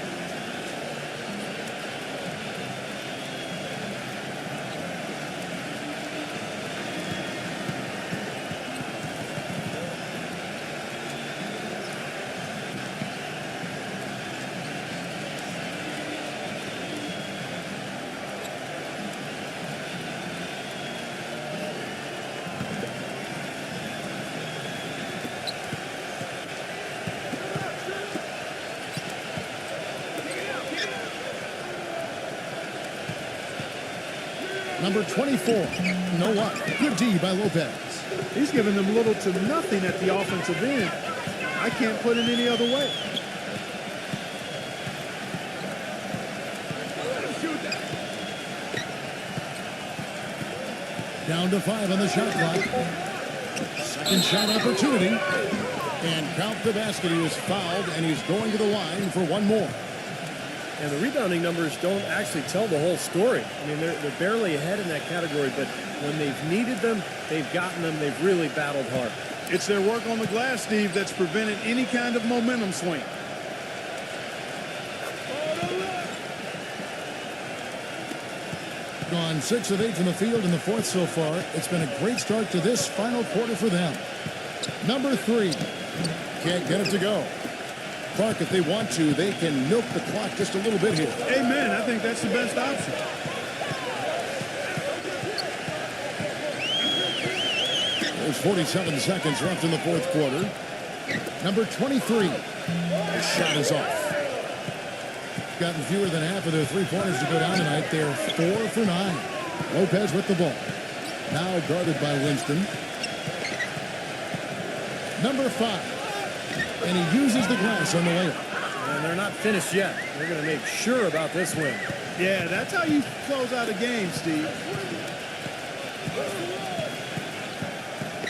Number 24, no what? Good D by Lopez. He's giving them little to nothing at the offensive end. I can't put it any other way. Down to 5 on the shot clock. Second shot opportunity. And count the basket. He was fouled, and he's going to the line for one more. And the rebounding numbers don't actually tell the whole story. I mean, they're barely ahead in that category, but when they've needed them, they've gotten them. They've really battled hard. It's their work on the glass, Steve, that's prevented any kind of momentum swing. Gone 6 of 8 from the field in the fourth so far. It's been a great start to this final quarter for them. Number 3. Can't get it to go. Clark, if they want to, they can milk the clock just a little bit here. Amen. I think that's the best option. There's 47 seconds left in the fourth quarter. Number 23. The shot is off. Gotten fewer than half of their three-pointers to go down tonight. They're 4 for 9. Lopez with the ball. Now guarded by Winston. Number 5. And he uses the glass on the layup. And they're not finished yet. They're going to make sure about this win. Yeah, that's how you close out a game, Steve.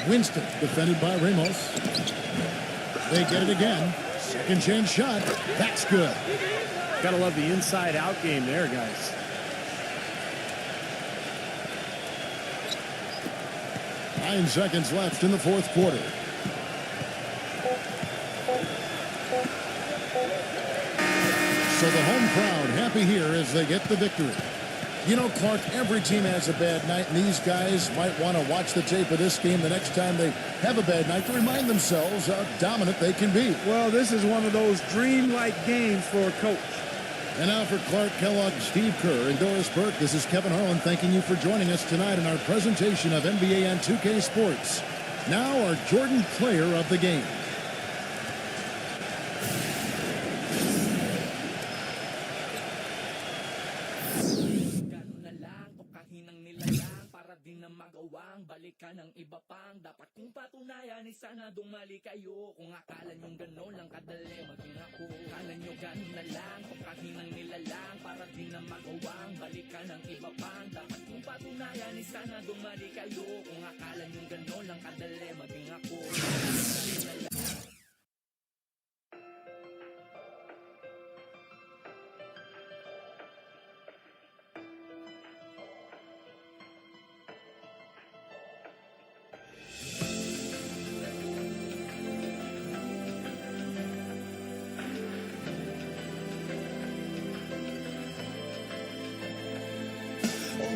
Winston defended by Ramos. They get it again. Second chance shot. That's good. Got to love the inside-out game there, guys. Nine seconds left in the fourth quarter. So the home crowd happy here as they get the victory. You know, Clark, every team has a bad night, and these guys might want to watch the tape of this game the next time they have a bad night to remind themselves how dominant they can be. Well, this is one of those dreamlike games for a coach. And now for Clark Kellogg, Steve Kerr, and Doris Burke, this is Kevin Harlan thanking you for joining us tonight in our presentation of NBA and 2K Sports. Now our Jordan Player of the Game. Balikan ng iba pang dapat kong patunayan sana dumali kayo kung akala nyong gano'n lang kadali maging ako akala nyo gano'n na lang kung kahinang nilalang para di na magawang balikan ng iba pang dapat kong patunayan sana dumali kayo kung akala nyong gano'n lang kadali maging ako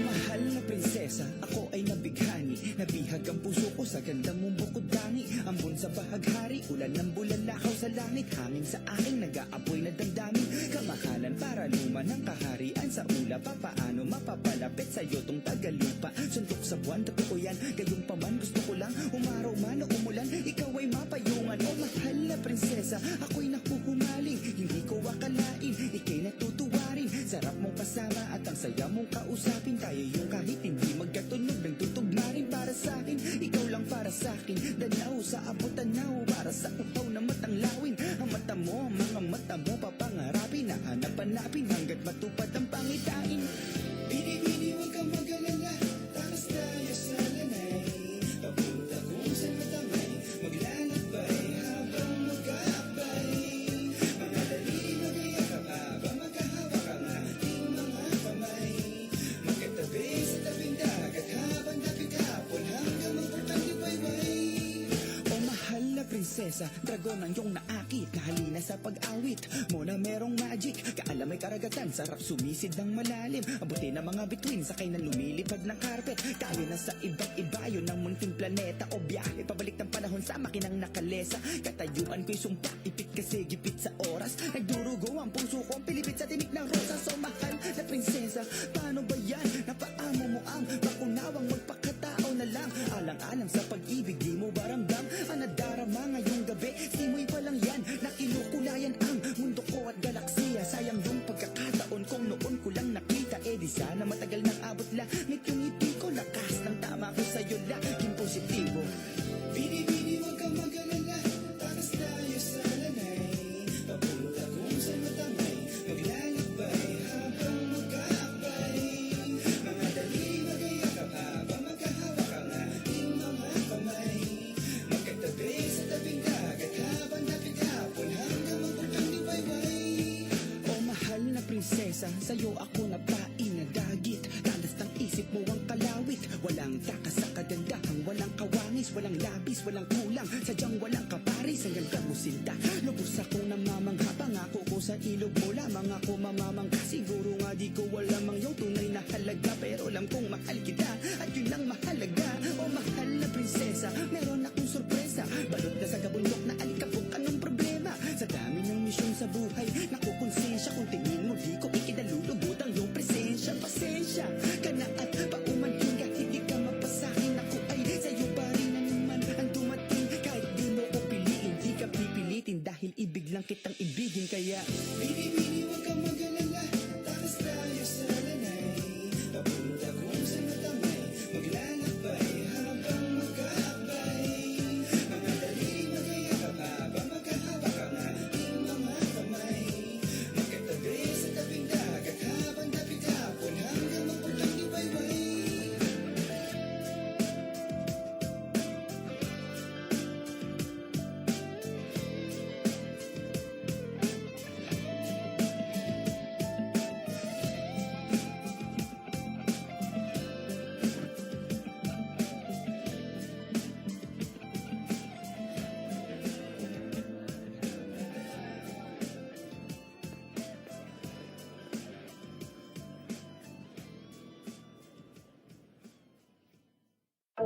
Mahal na prinsesa, ako ay nabighani. Nabihag ang puso ko sa ganda mong bukod dani. Ambon sa bahaghari, ulan ng bulalakaw sa langit. Hangin sa aking nag-aapoy na damdamin. Kamahalan para luma ng kaharian sa ulap. Paano mapapalapit sa'yo tong tagalupa? Suntok sa buwan, totoo yan. Gayong paman gusto ko lang, umaraw man o umulan, ikaw ay mapayungan. O mahal na prinsesa, ako'y nakuhumaling. Hindi ko akalain, ikay natutuwa rin. Sarap mong kasama at ang saya mong kausapin. Tayo yung kahit hindi magkatunog, nagtutugma rin para sa'kin. Ikaw lang para sa'kin, danaw sa abot tanaw. Para sa upaw na matang lawin. Ang mata mo, mga mata mo, papangarapin. Nahanap-hanapin hanggat matupad ang pangitain. Bini-bini, huwag kang mag-alala. Takas tayo sa lanay. Papunta kung saan matamay. Maglalakbay habang mag-aakbay. Mga daliri mag-iakap habang magkahawak ang ating mga kamay. Magkatabi sa tabing dagat habang dapit hapon hanggang magputang liwayway. O mahal na prinsesa, dragon ang iyong naakit. Nahalina sa pag-awit mo na merong magic. Kaalam may karagatan, sarap sumisid ng malalim. Abutin ang mga bituin, sakay na lumilipad ng carpet. Tayo na sa iba't iba, yun ang munting planeta. O biyahe, pabalik ng panahon sa makinang nakalesa. Katayuan ko'y sumpa, ipit kasi gipit sa oras. Nagdurugo ang puso ko, pilipit sa tinik ng rosa. So mahal na prinsesa, paano ba yan? Napaamo mo ang bakunawang magpakatao na lang. Alang-alang sa pag-ibig, di mo baramdam ang nadarama ngayong gabi. Simoy pa lang yan, nakinukulayan ang mundo ko at galaksiya. Sayang yung pagkakataon kung noon ko lang nakita. Di sana matagal nang abot langit yung ngiti ko. Lakas ng tama ko sa'yo laging positibo. Bini-bini, huwag kang mag-alala. Takas tayo sa lanay. Papunta kung saan matamay. Maglalakbay habang mag-aakbay. Mga daliri mag-iakap habang magkahawak ang ating mga kamay. Magkatabi sa tabing dagat habang dapit hapon hanggang magputang liwayway. O mahal na prinsesa, sa'yo ako napain na dagit. Talas ng isip mo ang kalawit. Walang takas sa kagandahang, walang kawangis, walang labis, walang kulang. Sadyang walang kaparis hanggang kamusinta. Lubos akong namamangha, pangako ko sa ilog mo lamang ako mamamangka. Siguro nga di ko alam ang iyong tunay na halaga, pero alam kong mahal kita at yun lang mahalaga. O mahal na prinsesa, meron akong sorpresa. Balot na sa gabundok na alikabok, anong problema? Sa dami ng misyon sa buhay, nakukonsensya. Kung tingin mo di ko ikinalulubot ang iyong presensya. Pasensya ka na at paumanhin kahit di ka mapasakin. Ako ay sa'yo pa rin na naman ang dumating. Kahit di mo ko piliin, di ka pipilitin. Dahil ibig lang kitang ibigin. Kaya bini-bini, huwag kang mag-alala. Takas tayo sa lanay. Papunta kung saan matamay. Maglalakbay habang mag-aakbay. Mga daliri mag-iakap habang magkahawak ang ating mga kamay. Magkatabi sa tabing dagat habang dapit hapon hanggang magputang liwayway.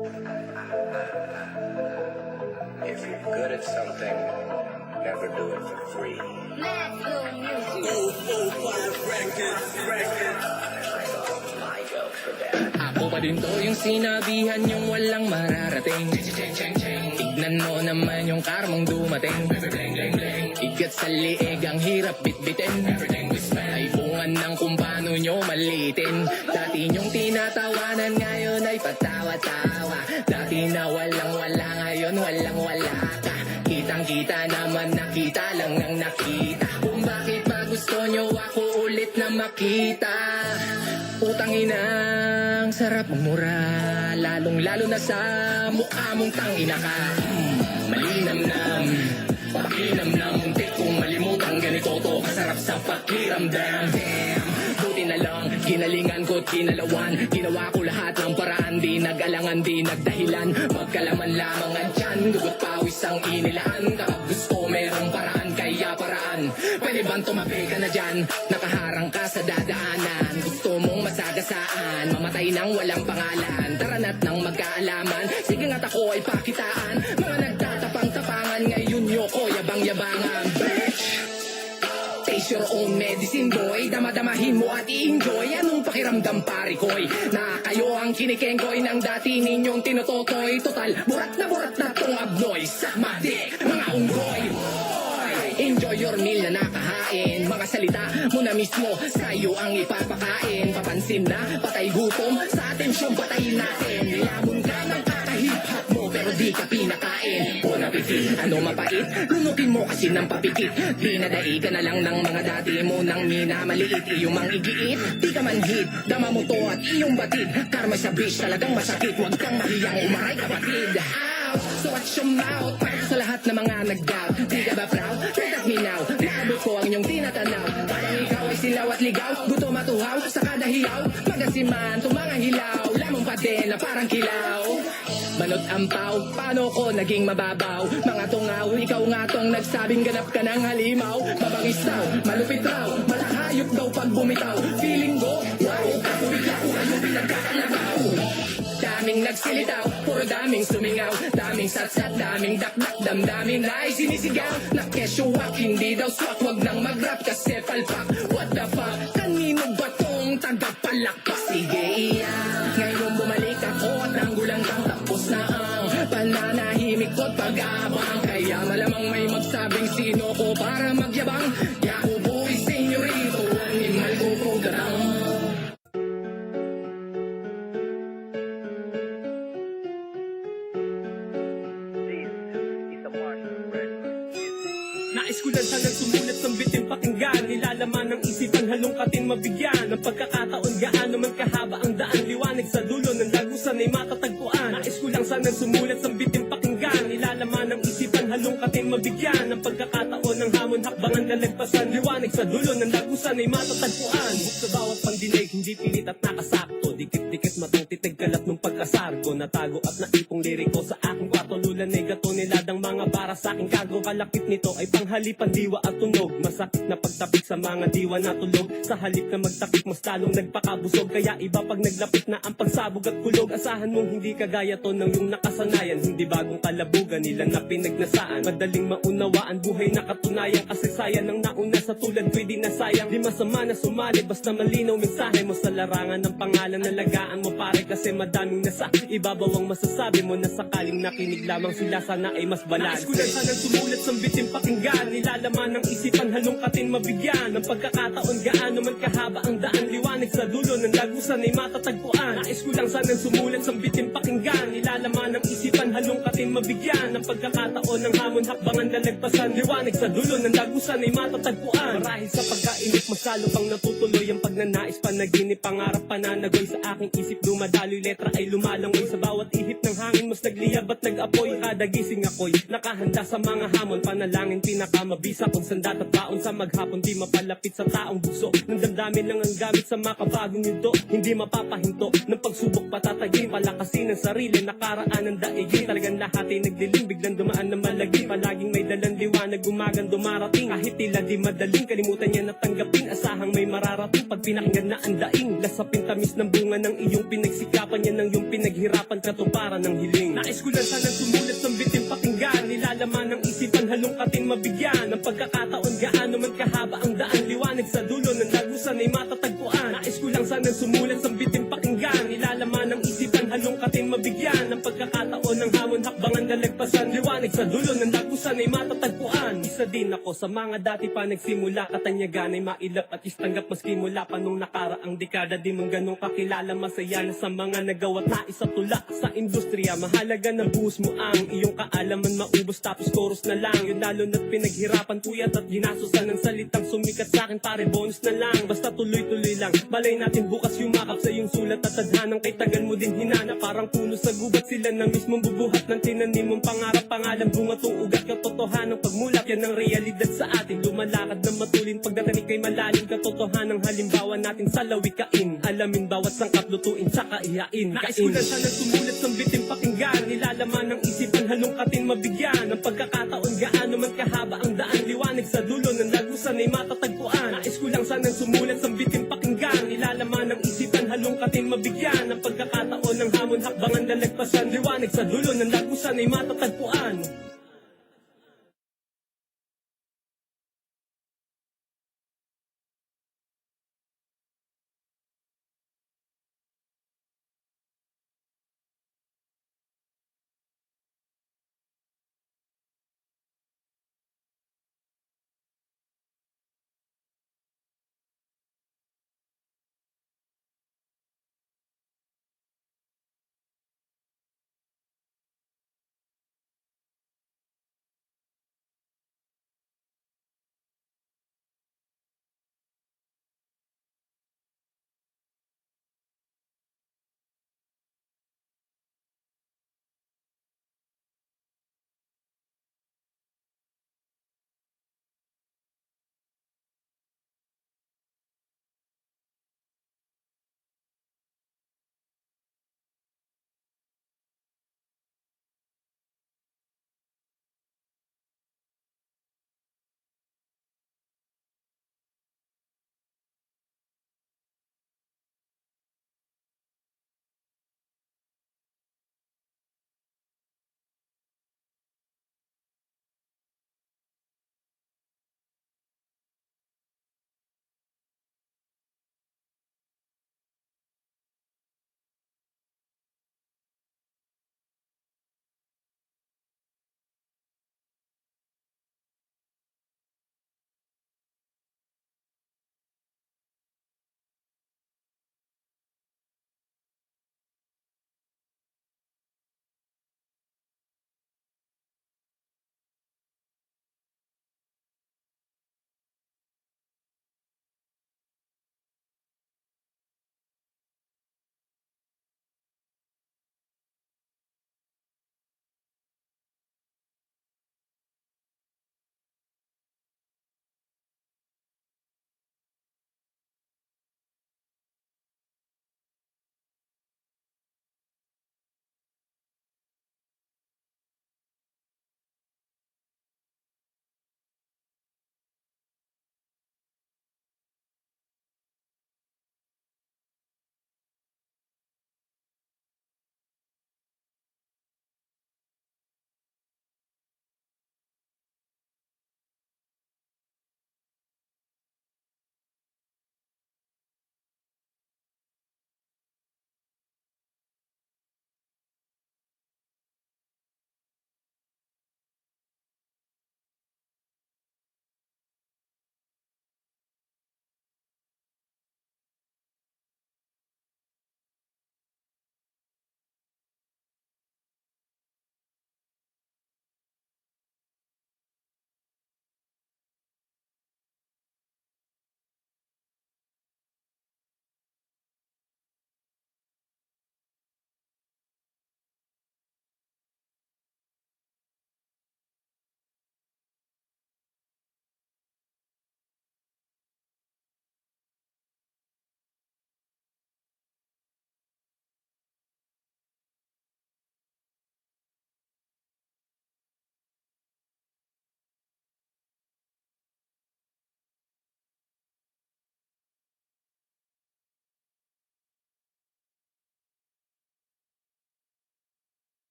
If you're good at something, never do it for free. My jokes for that. Ako pa din to yung sinabihan yung walang mararating. Tignan mo naman yung karmang dumating. Igat sa liig ang hirap bitbitin. Ay bungan ng kung paano nyo malitin. Dati nyong tinatawanan ngayon ay patawa-tawa. Dati na walang-wala ngayon walang-wala ka. Kitang-kita naman nakita lang ng nakita. Kung bakit ba gusto nyo ako ulit na makita. Utang inang sarap magmura. Lalong-lalo na sa mukha mong tangina ka. Malinamnam, pakinamnam. Muntik kong malimutan ganito to. Kasarap sa pakiramdam. Damn, buti na lang ginalingan ko't kinalawan. Ginawa ko lahat ng paraan. Di nag-alangan, di nagdahilan. Magkalaman lamang ang tiyan. Dugot pawis ang inilaan. Kapag gusto merong paraan, kaya paraan. Pwede bang tumabi ka na dyan? Nakaharang ka sa dadaanan. Gusto mong masagasaan, mamatay nang walang pangalan. Tara na't nang magkaalaman. Sige nga't ako ay pakitaan. Mga nagtatapang-tapangan, ngayon nyo ko yabang-yabangan. Bitch! Taste your own medicine, boy. Damadamahin mo at i-enjoy. Anong pakiramdam, pare ko'y? Na kayo ang kinikengkoy ng dati ninyong tinutotoy. Total, burat na tong abnoy. Sakma dik, mga unggoy. Enjoy your meal na nakahain. Mga salita mo na mismo sa'yo ang ipapakain. Papansin na patay gutom, sa atensyon patayin natin. Nilamon ka ng kakahip-hop mo pero di ka pinakain. Bon appetit, ano mapait? Lunukin mo kasi ng papikit. Dinadai ka na lang ng mga dati mo nang minamaliit. Iyong mang igiit, di ka manhid. Dama mo to at iyong batid. Karma sa bitch talagang masakit. Huwag kang mahiyang umaray kapatid. So watch your mouth. Para sa lahat ng mga nag-doubt. Di ka ba proud? Look at me now. Naabot ko ang iyong tinatanaw. Parang ikaw ay silaw at ligaw. Gutom at uhaw sa kada hilaw. Magasiman, tumangang hilaw. Lamang pa din na parang kilaw. Manot ampaw, paano ko naging mababaw? Mga tungaw, ikaw nga tong nagsabing ganap ka ng halimaw. Mabangis daw, malupit raw, malahayop daw pag bumitaw. Feeling ko, wow, kapubigla ko kayo pinagkakalabaw. Daming nagsilitaw, puro daming sumingaw. Daming satsat, daming dakdak, damdamin na ay sinisigaw. Nakesyo-wak, hindi daw swak, wag nang mag-rap kasi palpak. What the fuck, kanino ba tong tagapalakpak? Sige iyan, ngayon bumalik ako at nanggulang kang tapos na ang pananahimik ko't pag-aabang. Kaya malamang may magsabing sino ko para magyabang. Yaku boy, senyorito, animal ko program. Nais ko lang sanang sumulat ng bitin pakinggan. Nilalaman ng isipan halongkatin mabigyan. Ng pagkakataon gaano man kahaba ang daan. Liwanag sa dulo ng lagusan ay matatagpuan. Nais ko lang sanang sumulat ng bitin pakinggan. Nilalaman ng isipan halongkatin mabigyan. Ng pagkakataon ng hamon hakbangan lalagpasan. Liwanag sa dulo ng lagusan ay matatagpuan. Buk sa bawat pandinig hindi pilit at nakasakto. Dikit-dikit matang titig kalat ng pagkasargo. Natago at naipong liriko sa aking kwarto. Lulan ay gato niladang mga para sa aking kago. Kalakip nito ay panghalipan diwa at tunog. Masakit na pagtapik sa mga diwa na tulog. Sa halip na magtapik mas talong nagpakabusog. Kaya iba pag naglapit na ang pagsabog at kulog. Asahan mong hindi kagaya to ng yung nakasanayan. Hindi bagong kalabugan nila na pinagnasaan. Madaling maunawaan buhay na katunayan. Kasaysayan ng nauna sa tulad ko'y di nasayang. Di masama na sumali basta malinaw mensahe mo. Sa larangan ng pangalan na lagaan mo pare. Kasi madaming nasa ibabaw ang masasabi mo. Na sakaling nakinig lamang sila sana ay mas balag. Nais ko lang sanang sumulat sa bitin pakinggan. Nilalaman ng isipan halongkatin mabigyan. Ng pagkakataon gaano man kahaba ang daan. Liwanag sa dulo ng lagusan ay matatagpuan. Nais ko lang sanang sumulat sa bitin pakinggan. Nilalaman ng isipan halongkatin mabigyan. Ng pagkakataon ng hamon hakbangan lalagpasan. Liwanag sa dulo ng lagusan ay matatagpuan. Marahil sa pagkainit masalo pang natutuloy ang pagnanais panaginip. Pangarap pananagoy sa aking isip dumadaloy. Letra ay lumalangoy sa bawat ihip ng hangin. mas nagliyab at nag-apoy. Kada gising ako'y nakahanda sa mga hamon. Panalangin pinakamabisa kung sandat at baon sa maghapon. Di mapalapit sa taong buso ng damdamin lang ang gamit sa makabagong yudo. Hindi mapapahinto ng pagsubok patatagin. Palakasin ang sarili, nakaraan ng daigin. Talagang lahat ay nagdilim, biglang dumaan na malagim. Palaging may dalang liwanag, gumagang dumarating. Kahit tila di madaling, kalimutan niya na tanggapin. Asahang may mararating pag pinakinggan na ang daing. Lasapin tamis ng bunga ng iyong pinagsikapan. Yan ang iyong pinaghirapan, katuparan ng hiling. Nais ko lang sanang sumulat ng bitin pakinggan. Nilalaman ng isipan, halongkating mabigyan. Ang pagkakataon, gaano man kahaba ang daan. Liwanag sa dulo ng lagusan ay matatagpuan. Nais ko lang sanang sumulat ng bitin pakinggan. Nilalaman ng isipan, halongkating mabigyan. Ang pagkakataon ng hamon, hakbangan lalagpasan. Liwanag sa dulo ng lagusan ay matatagpuan. Isa din ako sa mga dati pa nagsimula. Katanyagan ay mailap at istanggap maski mula pa nung nakaraang dekada. Di man ganun kakilala, masaya na sa mga nagawa't nais at tula sa industriya. Mahalaga na buhos mo ang iyong kaalaman, maubos tapos chorus na lang. Yun lalo na't pinaghirapan puyat at ginasusan ng salitang sumikat sa akin, pare bonus na lang. Basta tuloy-tuloy lang, malay natin bukas yumakap sa iyong sulat at tadhanang kay tagal mo din hinana. Parang puno sa gubat, sila na mismong bubuhat ng tinanim mong pangarap, pangalan, bunga tong ugat. Katotohanan pagmulat, yan ang realidad sa atin. Lumalakad na matulin, pagdatanig kay malalim. Katotohanan halimbawa natin sa lawikain. Alamin bawat sangkap, lutuin, saka ihain. Nais ko lang sanang sumulat ng bitin pakinggan. Nilalaman ng isipan, halongkating mabigyan. Ang pagkakataon, gaano man kahaba ang daan. Liwanag sa dulo ng lagusan ay matatagpuan. Nais ko lang sanang sumulat ng bitin pakinggan. Nilalaman ng isipan, halongkating mabigyan. Ang pagkakataon ng hamon, hakbangan lalagpasan. Liwanag sa dulo ng lagusan ay matatagpuan.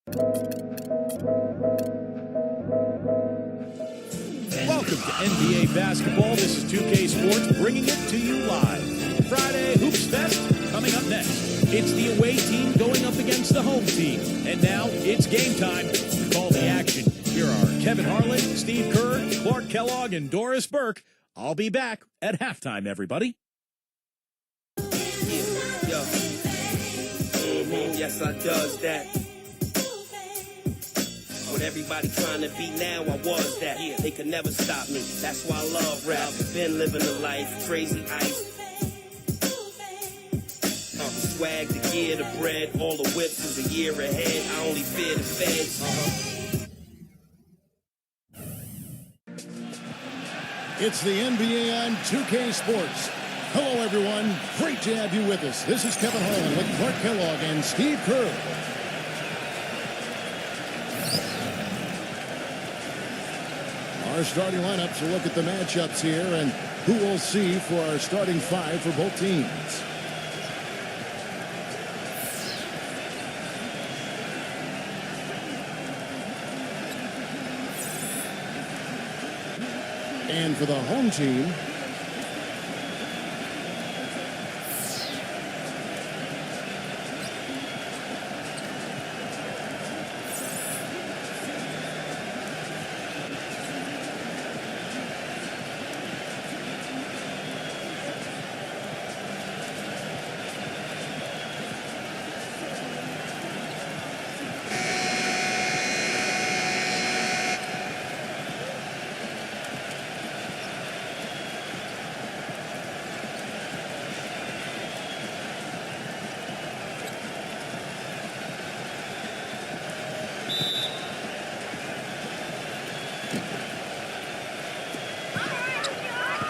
Welcome to NBA basketball. This is 2K Sports bringing it to you live. Friday Hoops Fest coming up next. It's the away team going up against the home team. And now it's game time to call the action. Here are Kevin Harlan, Steve Kerr, Clark Kellogg, and Doris Burke. I'll be back at halftime, everybody. Yes, I does that. What everybody trying to be now, I was that. They could never stop me. That's why I love rap. Been living the life, crazy ice. The swag, the gear, the bread, all the whips is a year ahead. I only fear the feds. It's the NBA on 2K Sports. Hello, everyone. Great to have you with us. This is Kevin Harlan with Clark Kellogg and Steve Kerr. Our starting lineups will look at the matchups here and who we'll see for our starting five for both teams. And for the home team,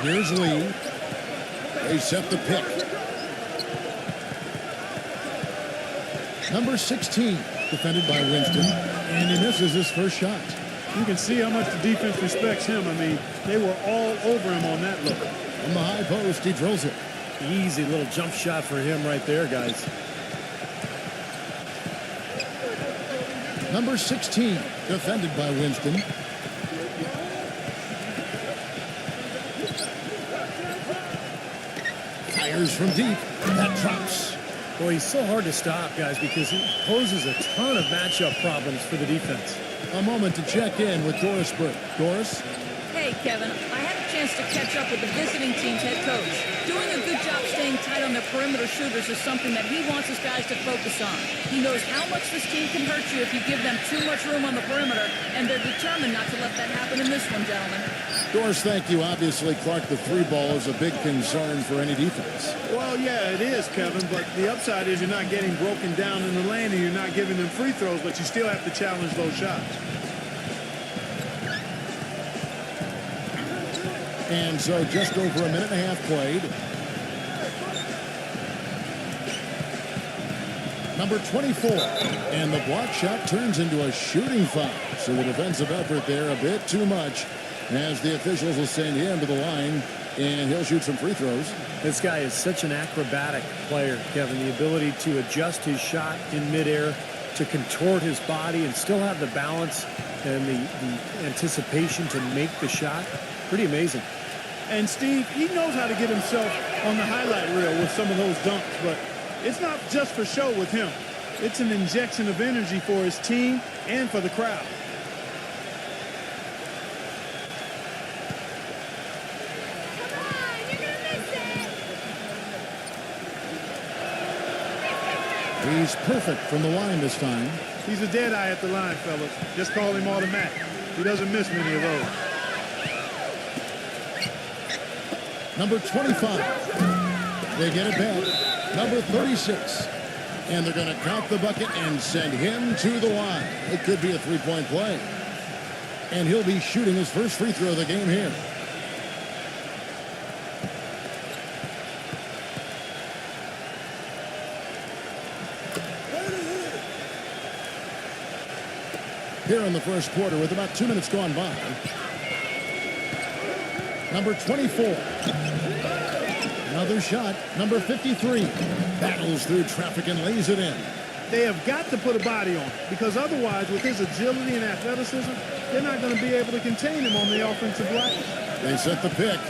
here's Lee. They set the pick. Number 16, defended by Winston. And he misses his first shot. You can see how much the defense respects him. I mean, they were all over him on that look. From the high post, he drills it. Easy little jump shot for him right there, guys. Number 16, defended by Winston. Fires from deep. That drops. Boy, he's so hard to stop, guys, because he poses a ton of matchup problems for the defense. A moment to check in with Doris Burke. Doris? Hey, Kevin, I had a chance to catch up with the visiting team's head coach. Doing a good job staying tight on their perimeter shooters is something that he wants his guys to focus on. He knows how much this team can hurt you if you give them too much room on the perimeter, and they're determined not to let that happen in this one, gentlemen. Doris, thank you. Obviously, Clark, the three ball is a big concern for any defense. Well, yeah, it is, Kevin, but the upside is you're not getting broken down in the lane and you're not giving them free throws, but you still have to challenge those shots. And so just over a minute and a half played. Number 24. And the block shot turns into a shooting foul. So the defensive effort there a bit too much, as the officials will send him to the line, and he'll shoot some free throws. This guy is such an acrobatic player, Kevin. The ability to adjust his shot in midair, to contort his body and still have the balance and the anticipation to make the shot. Pretty amazing. And Steve, he knows how to get himself on the highlight reel with some of those dunks, but it's not just for show with him. It's an injection of energy for his team and for the crowd. He's perfect from the line this time. He's a dead eye at the line, fellas. Just call him automatic. He doesn't miss many of those. Number 25. They get it back. Number 36. And they're going to count the bucket and send him to the line. It could be a three-point play. And he'll be shooting his first free throw of the game here. Here in the first quarter with about 2 minutes gone by. Number 24. Another shot. Number 53. Battles through traffic and lays it in. They have got to put a body on him, because otherwise, with his agility and athleticism, they're not going to be able to contain him on the offensive line. They set the pick.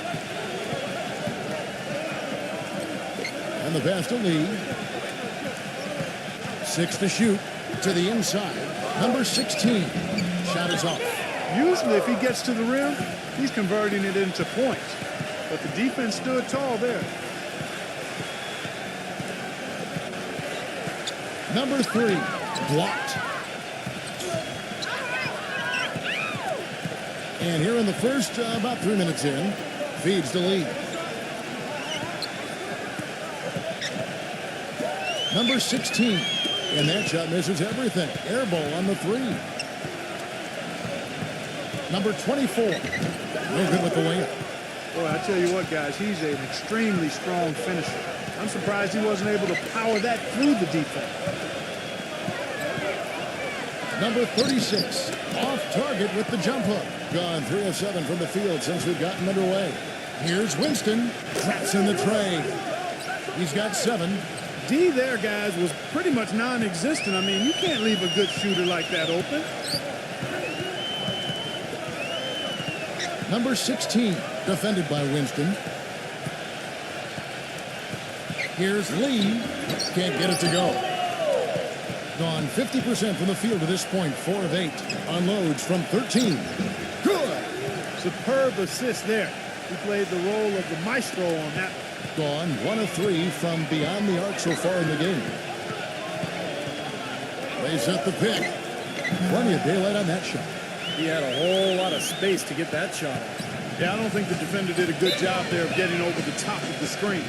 And the pass to Lee. 6 to shoot. To the inside. Number 16. Shot is off. Usually, if he gets to the rim, he's converting it into points. But the defense stood tall there. Number 3. Blocked. And here in the first, about 3 minutes in, feeds the lead. Number 16. And that shot misses everything. Air ball on the 3. Number 24. No good with the layup. Boy, I tell you what, guys, he's an extremely strong finisher. I'm surprised he wasn't able to power that through the defense. Number 36. Off target with the jump hook. Gone 3 of 7 from the field since we've gotten underway. Here's Winston. Traps in the tray. He's got 7. D there, guys, was pretty much non-existent. I mean, you can't leave a good shooter like that open. Number 16, defended by Winston. Here's Lee. Can't get it to go. Gone 50% from the field to this point, 4 of 8. Unloads from 13. Good. Superb assist there. He played the role of the maestro on that. Gone 1 of 3 from beyond the arc so far in the game. They set the pick. Plenty of daylight on that shot. He had a whole lot of space to get that shot off. Yeah, I don't think the defender did a good job there of getting over the top of the screen.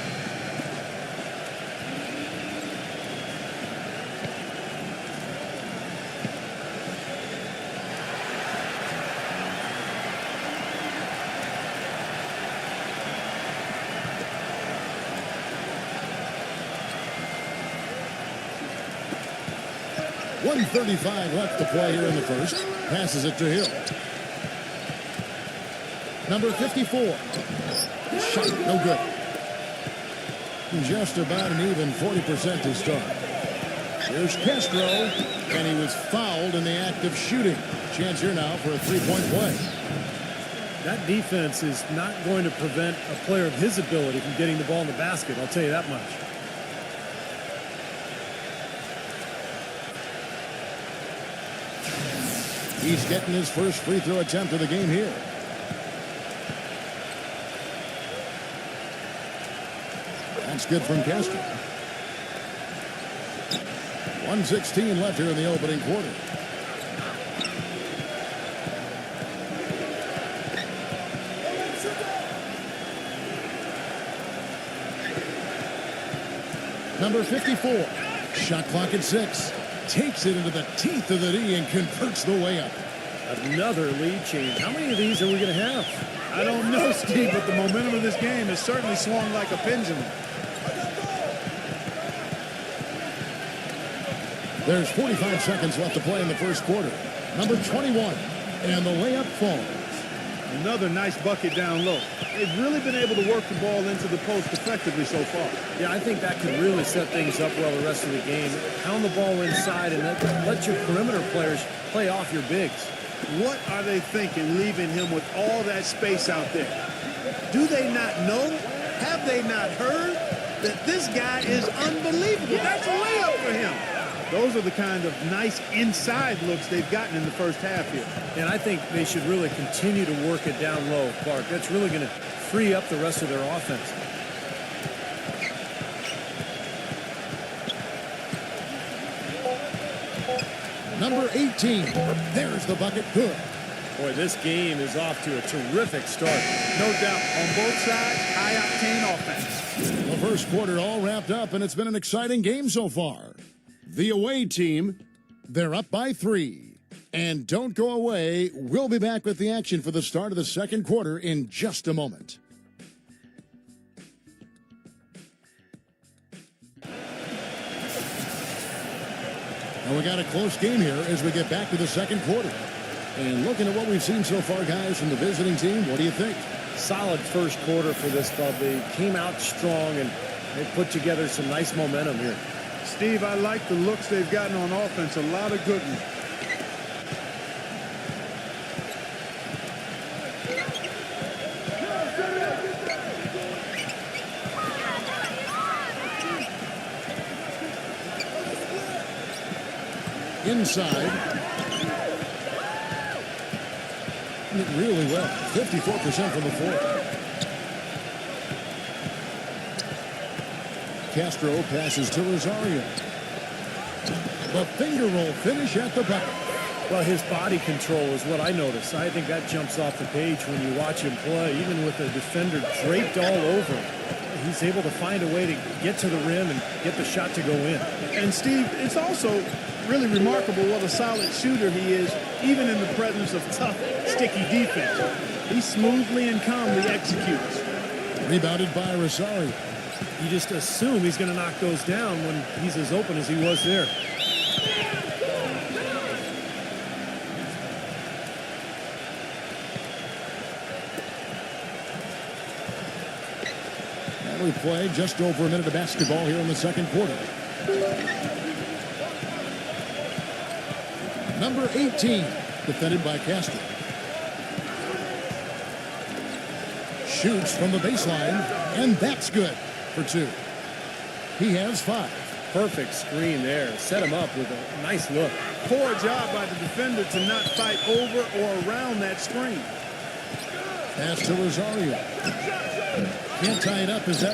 .135 left to play here in the first. Passes it to Hill. Number 54. Shot, no good. Just about an even 40% to start. Here's Castro, and he was fouled in the act of shooting. Chance here now for a three-point play. That defense is not going to prevent a player of his ability from getting the ball in the basket, I'll tell you that much. He's getting his first free throw attempt of the game here. That's good from Castro. 1:16 left here in the opening quarter. Number 54. Shot clock at 6. Takes it into the teeth of the D and converts the layup. Another lead change. How many of these are we going to have? I don't know, Steve, but the momentum of this game has certainly swung like a pendulum. There's 45 seconds left to play in the first quarter. Number 21, and the layup falls. Another nice bucket down low. They've really been able to work the ball into the post effectively so far. Yeah, I think that could really set things up well the rest of the game. Pound the ball inside and let your perimeter players play off your bigs. What are they thinking, leaving him with all that space out there? Do they not know? Have they not heard that this guy is unbelievable? That's a layup for him. Those are the kind of nice inside looks they've gotten in the first half here. And I think they should really continue to work it down low, Clark. That's really going to free up the rest of their offense. Number 18. There's the bucket. Good. Boy, this game is off to a terrific start. No doubt. On both sides, high-octane offense. The first quarter all wrapped up, and it's been an exciting game so far. The away team, they're up by 3. And don't go away. We'll be back with the action for the start of the second quarter in just a moment. And we got a close game here as we get back to the second quarter. And looking at what we've seen so far, guys, from the visiting team, what do you think? Solid first quarter for this club. They came out strong, and they put together some nice momentum here. Steve, I like the looks they've gotten on offense. A lot of good ones. Inside. Did really well. 54% from the floor. Castro passes to Rosario. The finger roll finish at the bucket. Well, his body control is what I notice. I think that jumps off the page when you watch him play. Even with the defender draped all over him, he's able to find a way to get to the rim and get the shot to go in. And Steve, it's also really remarkable what a solid shooter he is, even in the presence of tough, sticky defense. He smoothly and calmly executes. Rebounded by Rosario. You just assume he's going to knock those down when he's as open as he was there. We play just over a minute of basketball here in the second quarter. Number 18, defended by Castro. Shoots from the baseline, and that's good for two. He has 5. Perfect screen there. Set him up with a nice look. Poor job by the defender to not fight over or around that screen. Pass to Rosario. Can't tie it up as that.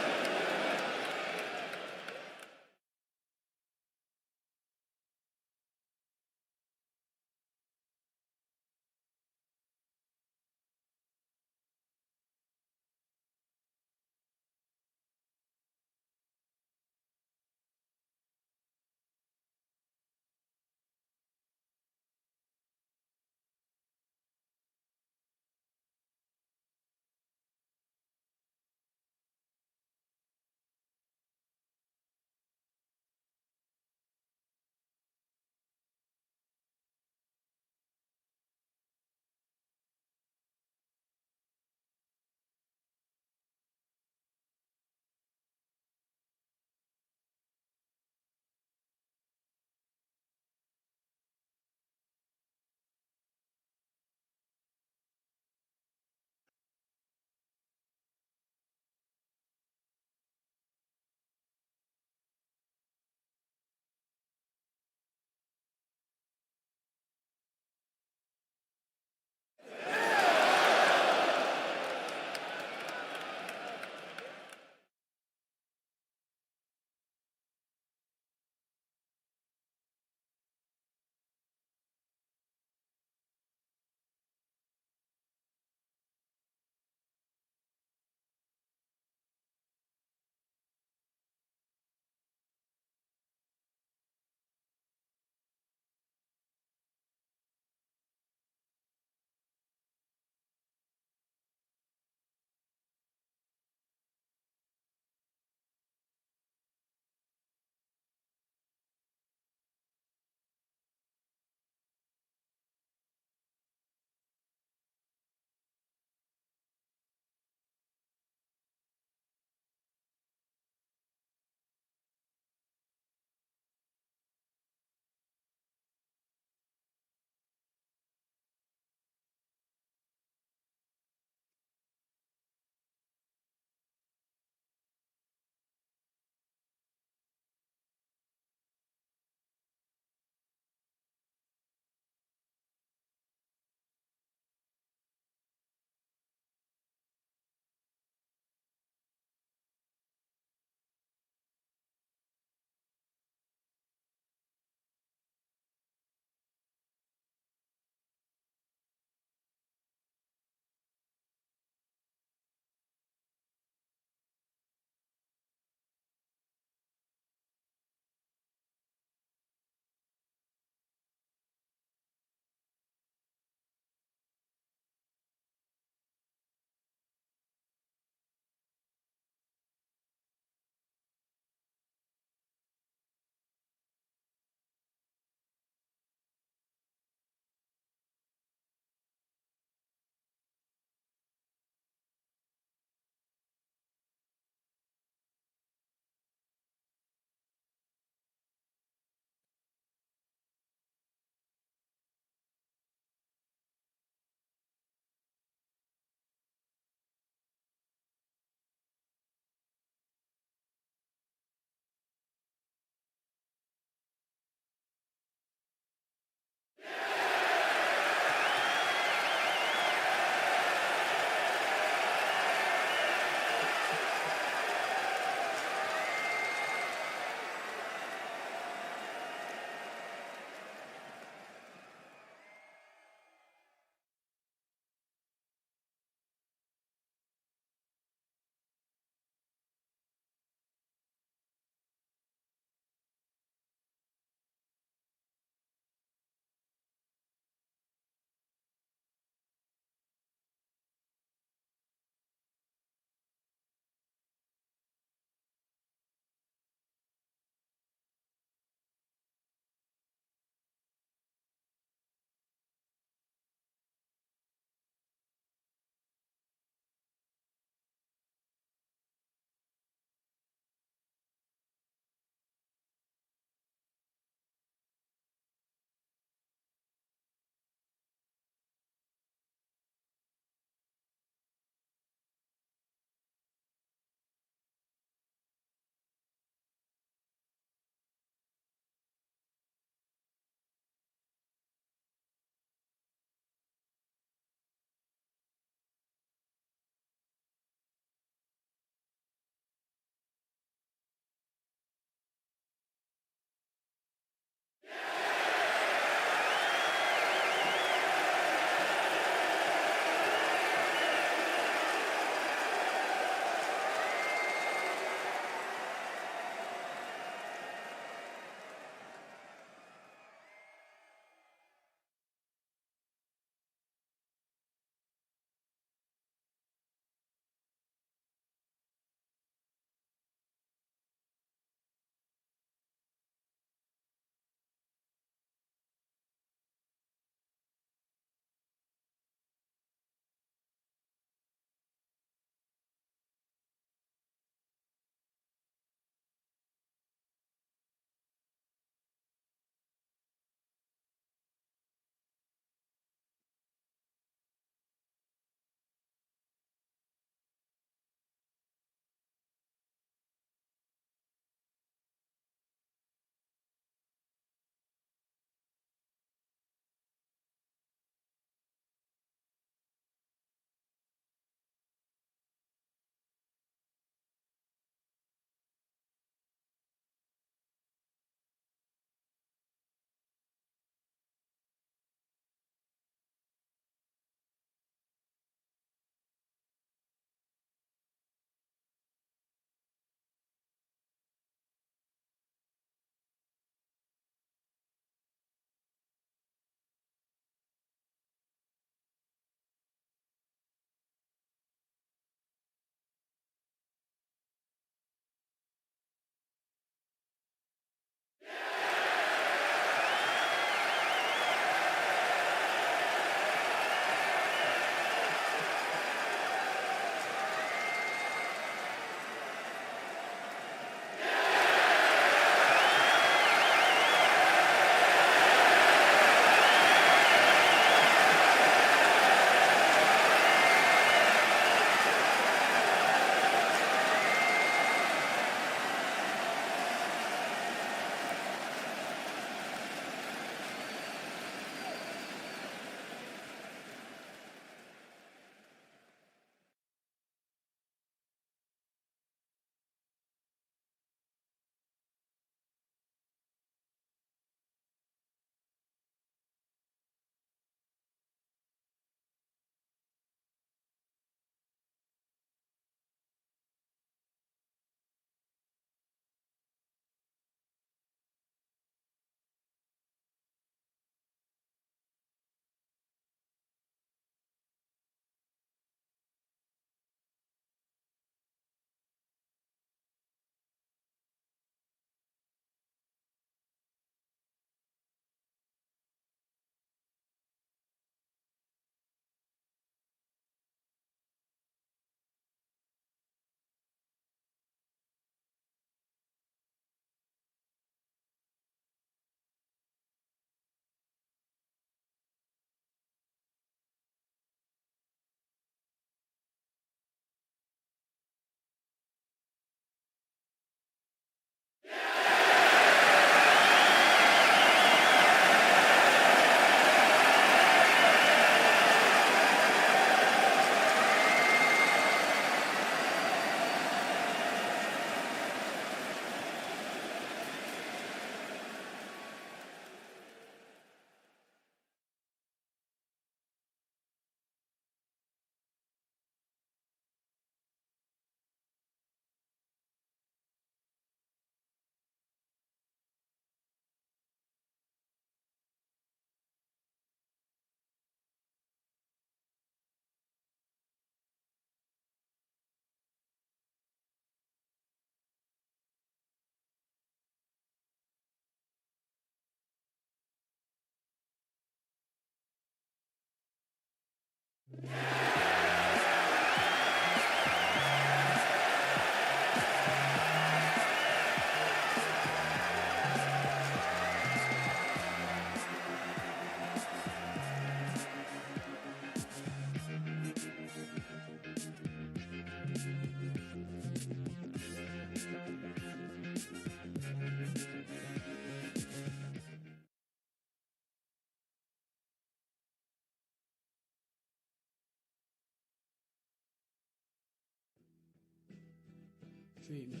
treatment.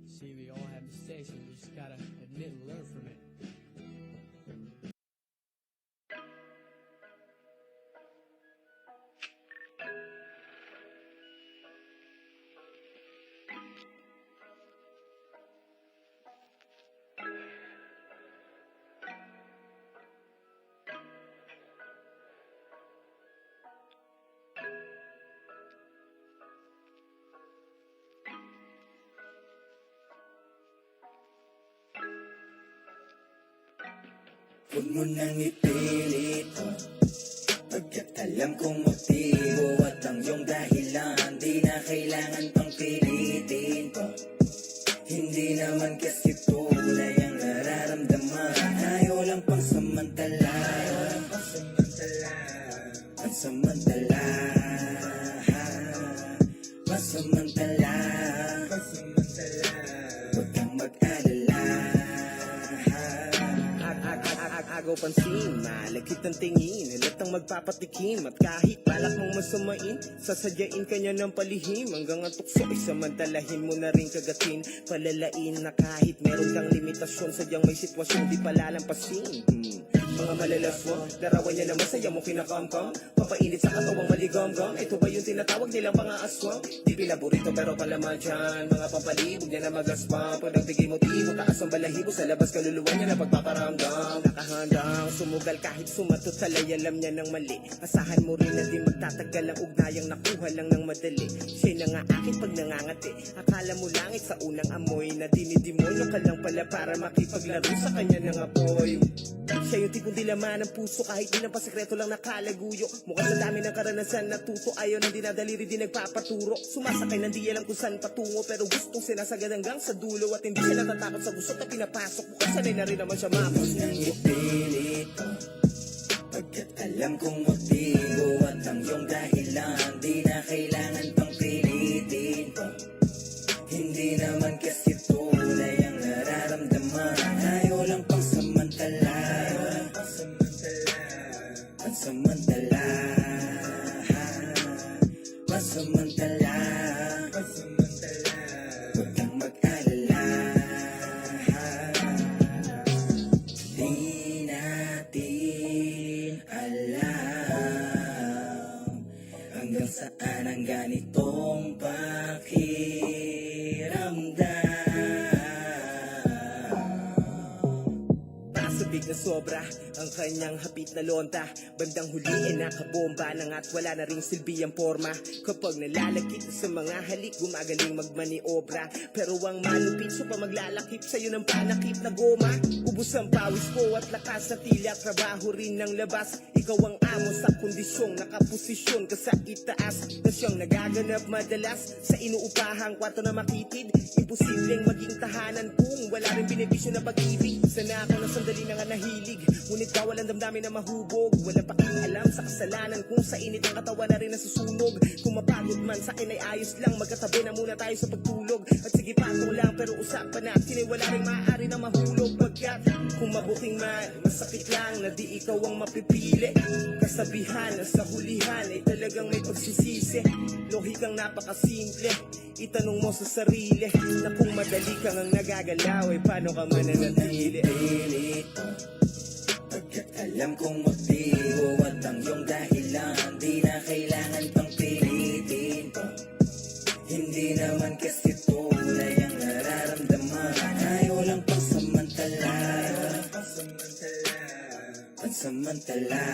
See, we all have mistakes, and you just gotta admit and learn from it. Huwag mo nang ipilit pagkat alam kong motibo at ang iyong dahilan. Di na kailangan pang pilitin pa. Hindi naman kasi tunay ang nararamdaman. Tayo lang pang samantala. Pansamantala. Pansamantala. Huwag kang mag-alala. Agaw pansin, malagkit ng tingin, halatang magpapatikim. At kahit balak mong masamain, sasadyain kanya ng palihim. Hanggang ang tukso ay samantalahin mo na rin kagatin. Palalain na kahit meron kang limitasyon, sadyang may sitwasyon di palalampasin. Mga malalaswa, larawan niya na masaya mo kinakamkam. Papainit sa katawang maligam-gam. Ito ba yung tinatawag nilang pangaaswang? Di pinaborito pero palaman dyan. Mga pampalibog niya na magaspang. Pag nagbigay motibo, taas ang balahibo. Sa labas kaluluwa niya na pagpaparamdam. Nakahandang sumugal kahit sumatot talay. Alam niya ng mali. Asahan mo rin na di magtatagal ang ugnayang nakuha lang ng madali. Siya'y nangaakit pag nangangati. Akala mo langit sa unang amoy na dinidemonyo ka lang pala para makipaglaro sa kanya ng apoy. Siya yung tipong dilaman ng puso kahit di ng pasikreto lang nakalaguyo. Mukhang sa dami ng karanasan natuto. Ayaw nang dinadaliri di nagpapaturo. Sumasakay nang di alam kung saan patungo. Pero gustong sinasagad hanggang sa dulo. At hindi siya natatakot sa gusto na pinapasok. Mukhang sanay na rin naman siya mapos. Nang ipilit pagkat alam kong motibo at ang iyong dahilan. Di na kailangan pang pilitin pa. Hindi naman kasi tunay ang nararamdaman. Tayo lang pang samantala. Pansamantala. Pansamantala. Huwag kang mag-alala. Di natin alam hanggang saan ang ganitong pakiramdam. Pasabik na sobra ang kanyang hapit na lonta. Bandang huli ay nakabomba na nga't wala na ring silbi ang forma. Kapag nalalakit sa mga halik, gumagaling magmaniobra. Pero ang malupit so pa maglalakip sa'yo ng panakip na goma. Ubus ang pawis ko at lakas na tila. Trabaho rin ng labas. Ikaw ang amo sa kondisyong nakaposisyon ka sa itaas. Na siyang nagaganap madalas sa inuupahang kwarto na makitid. Imposibleng maging tahanan kung wala rin binibisyo na pag-ibig. Sana ako na sandali na nga nahilig. Ngunit bawal ang damdamin na mahubog. Walang pakialam sa kasalanan kung sa init ang katawan na rin nasusunog. Kung mapagod man sa akin ay ayos lang. Magkatabi na muna tayo sa pagtulog. At sige patong lang pero usapan natin ay wala rin maaari na mahulog. Pagkat kung mabuting man, masakit lang na di ikaw ang mapipili. Kasabihan na sa hulihan ay talagang may pagsisisi. Lohikang napakasimple. Itanong mo sa sarili na kung madali kang ang nagagalaw ay paano ka mananatili. Pagkat alam kong motibo at ang iyong dahilan. Di na kailangan pang pilitin pa. Hindi naman kasi tunay ang nararamdaman. Tayo lang pang samantala. Pansamantala.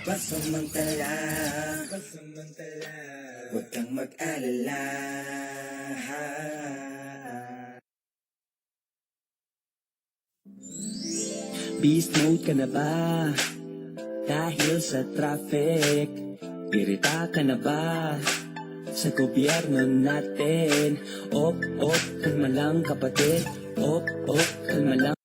Pansamantala. Huwag kang mag-alala. Beast mode ka na ba? Dahil sa traffic. Irita ka na ba? Sa gobyerno natin. Kalma lang kapatid. Kalma lang.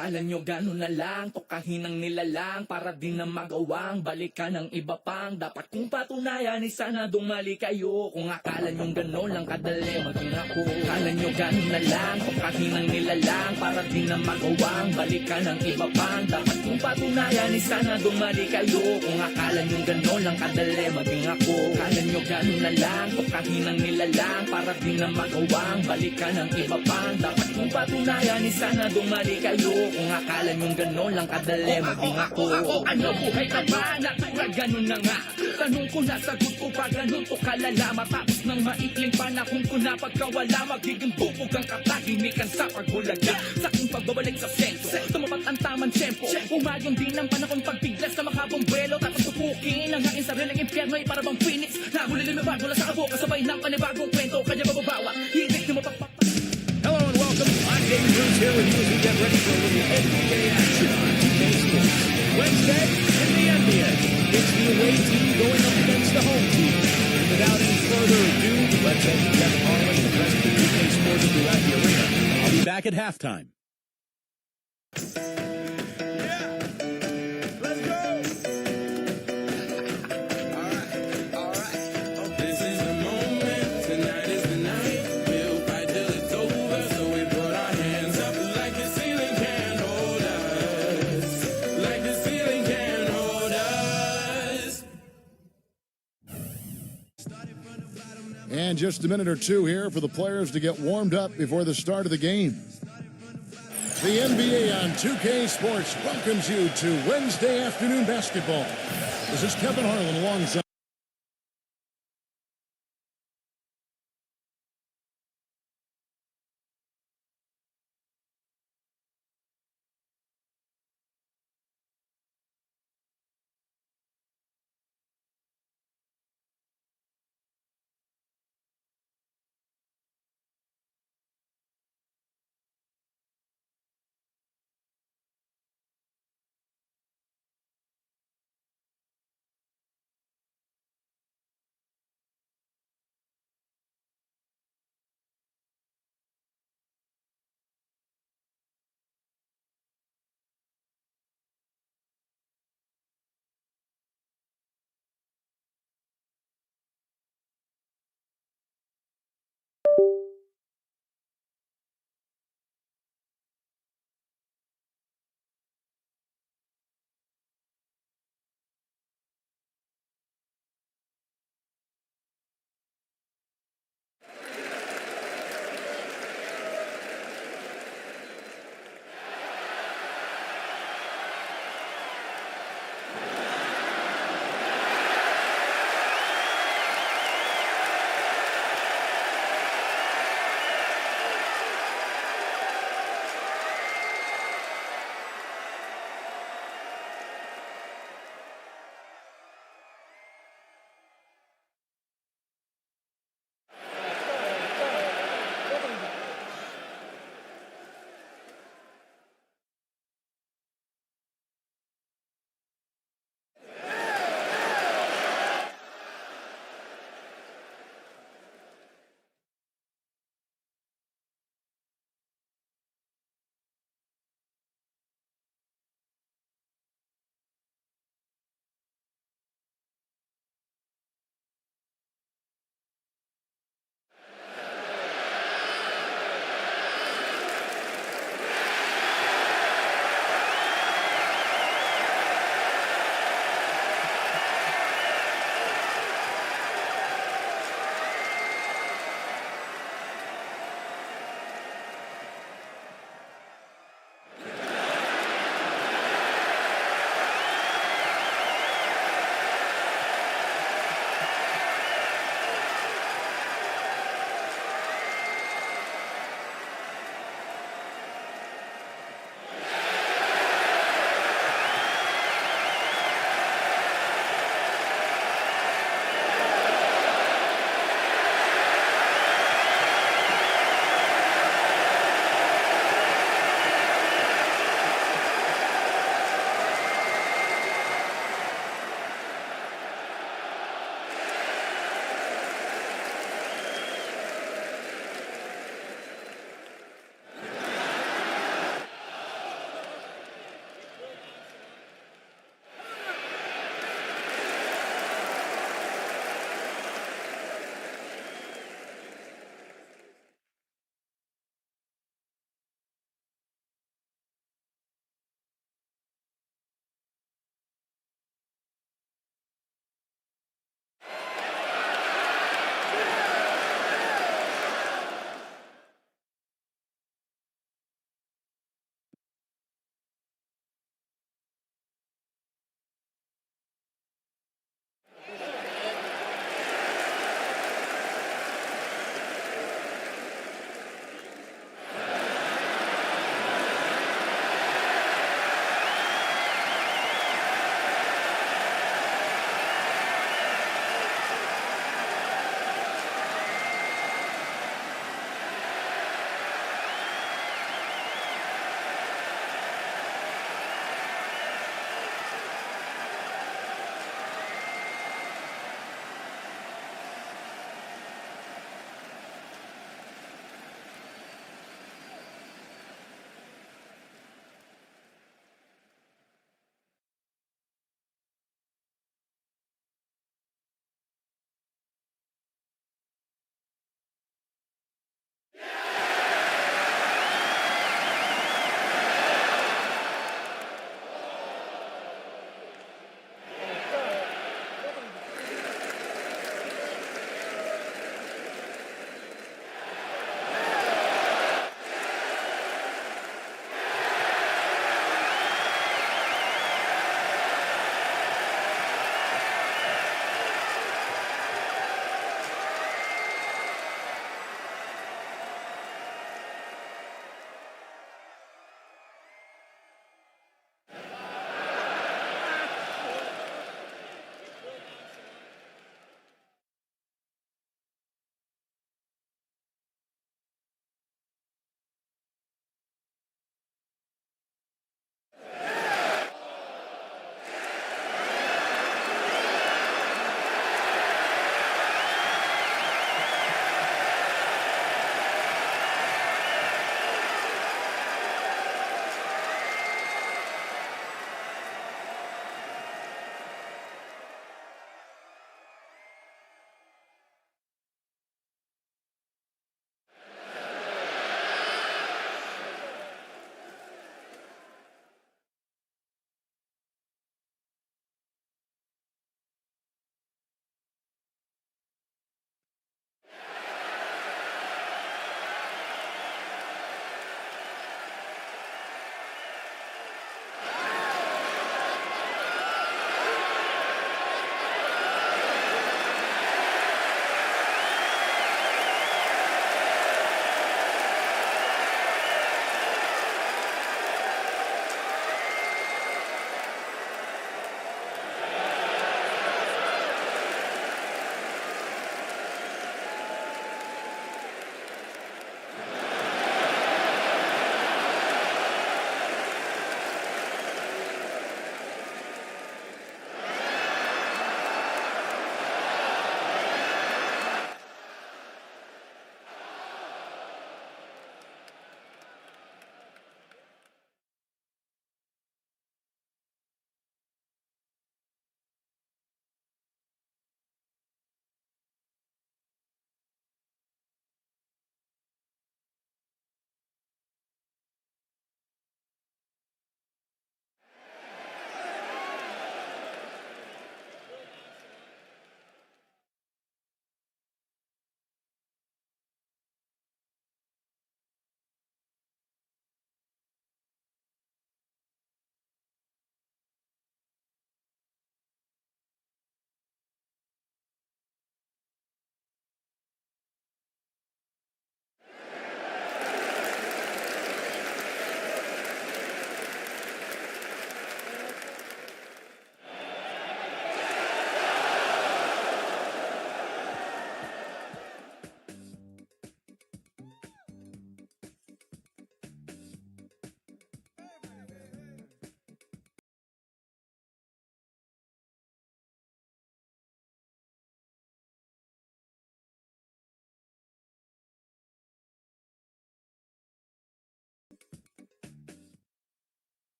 Akala nyo gano'n na lang, tukahin ng nilalang para din na magawang balikan ng iba pang dapat kong patunayan, sana dumali kayo. Kung akala nyo gano'n lang kadali maging ako. Akala nyo gano'n na lang, tukahin ng nilalang para din na magawang balikan ng iba pang dapat kong patunayan, sana dumali kayo. Kung akala nyo gano'n lang kadali maging ako. Akala nyo gano'n na lang, tukahin ng nilalang para din na magawang balikan ng iba pang dapat kong patunayan, sana dumali kayo. Kung akala nyo gano'n lang kadali maging ako. Ano buhay ka ba? Natural gano'n na nga. Tanong ko na, sagot ko pa gano'n to kalala. Matapos ng maikling panahon ko na pagkawala, magiging bubog ang katahimikan sa paghulaga. Sa aking pagbabalik sa sentro, tumapat ang tamang tempo. Umayon din ang panahon pagbiglas na makabong buwelo. Tapos tupukin ang aking sariling impyerno ay para bang phoenix. Nahuli lumibag mula sa abo kasabay ng panibagong kwento. Kaya mababawa, hirik na mapapap. Hello and welcome. I'm Dave Bruce here with you as we get ready for a little NBA action on 2K Sports. Wednesday in the NBA, it's the away team going up against the home team. And without any further ado, let's head to Kevin Harlan and the rest of the 2K Sports throughout the arena. I'll be back at halftime. And just a minute or two here for the players to get warmed up before the start of the game. The NBA on 2K Sports welcomes you to Wednesday afternoon basketball. This is Kevin Harlan alongside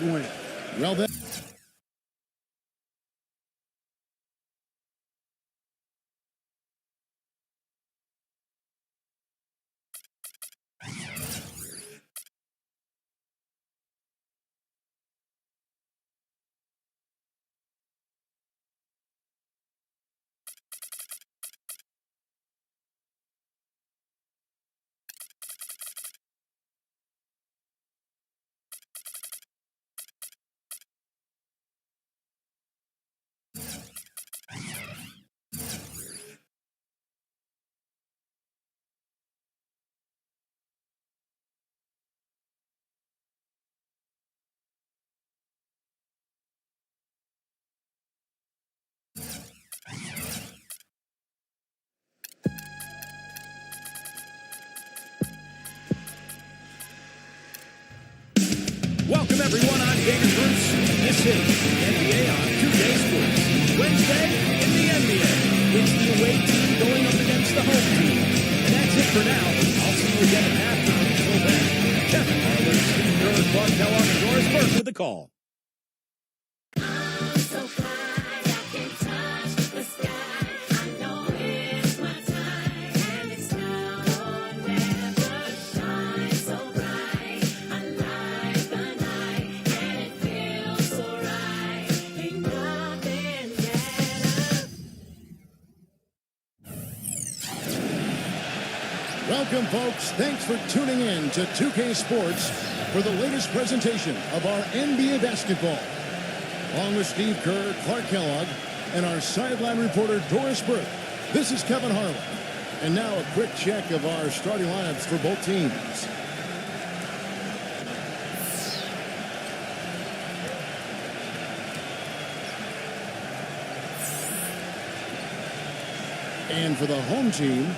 win. Well, then. Welcome everyone, I'm David Bruce. This is NBA on 2K Sports. Wednesday in the NBA. It's the away team going up against the home team. And that's it for now. I'll see you again at halftime. Until then, Kevin Harlan, Steve Kerr, Clark Kellogg, and Doris Burke with the call. Welcome, folks. Thanks for tuning in to 2K Sports for the latest presentation of our NBA basketball. Along with Steve Kerr, Clark Kellogg, and our sideline reporter, Doris Burke, this is Kevin Harlan. And now a quick check of our starting lineups for both teams. And for the home team,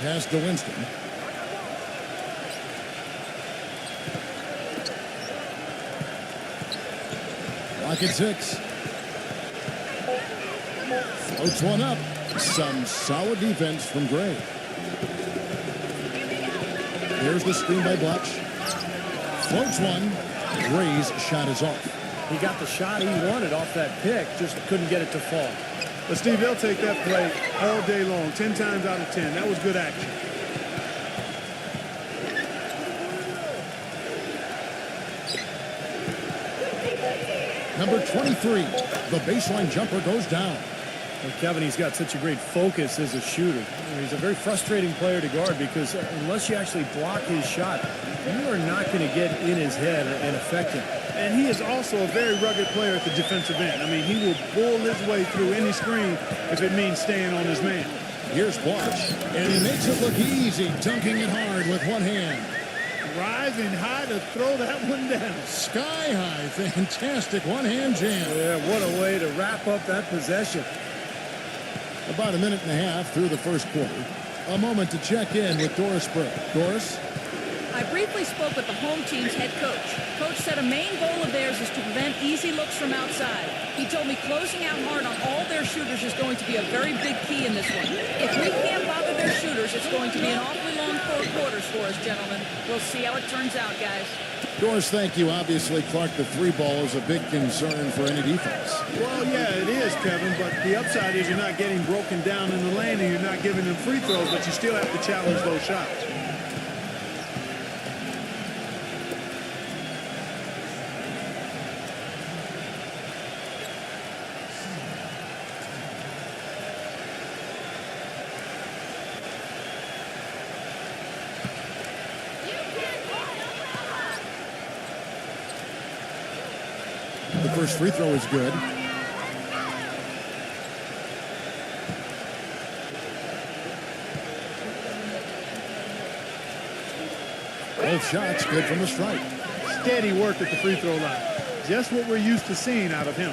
pass to Winston. Lock at 6. Floats one up. Some solid defense from Gray. There's the screen by Butch. Floats one. Gray's shot is off. He got the shot he wanted off that pick, just couldn't get it to fall. But Steve, they'll take that play all day long, 10 times out of 10. That was good action. Number 23, the baseline jumper goes down. Well, Kevin, he's got such a great focus as a shooter. He's a very frustrating player to guard because unless you actually block his shot, you are not going to get in his head and affect him. And he is also a very rugged player at the defensive end. I mean, he will bull his way through any screen if it means staying on his man. Here's Butch, and he makes it look easy, dunking it hard with one hand. Rising high to throw that one down. Sky high, fantastic one-hand jam. Yeah, what a way to wrap up that possession. About a minute and a half through the first quarter. A moment to check in with Doris Burke. Doris? I briefly spoke with the home team's head coach. Coach said a main goal of theirs is to prevent easy looks from outside. He told me closing out hard on all their shooters is going to be a very big key in this one. If we can't bother their shooters, it's going to be an awfully long 4 quarters for us, gentlemen. We'll see how it turns out, guys. Doris, thank you. Obviously, Clark, the 3 ball is a big concern for any defense. Well, yeah, it is, Kevin, but the upside is you're not getting broken down in the lane and you're not giving them free throws, but you still have to challenge those shots. The first free throw is good. Both shots good from the stripe. Steady work at the free throw line. Just what we're used to seeing out of him.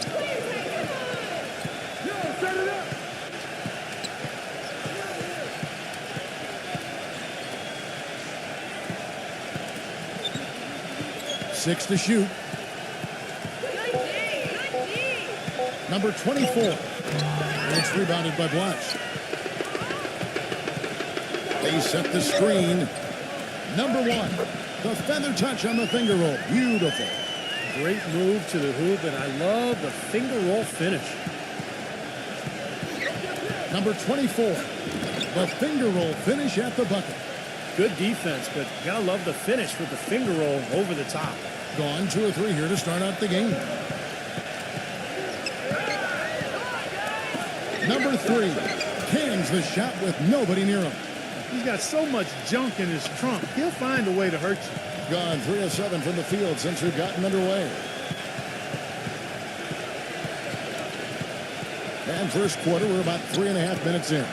Six to shoot. Number 24. And it's rebounded by Blanche. They set the screen. Number 1. The feather touch on the finger roll. Beautiful. Great move to the hoop, and I love the finger roll finish. Number 24. The finger roll finish at the bucket. Good defense, but you gotta love the finish with the finger roll over the top. Gone 2 or 3 here to start out the game. Number 3 cans the shot with nobody near him. He's got so much junk in his trunk. He'll find a way to hurt you. Gone 3 of 7 from the field since we've gotten underway. And first quarter, we're about 3.5 minutes in.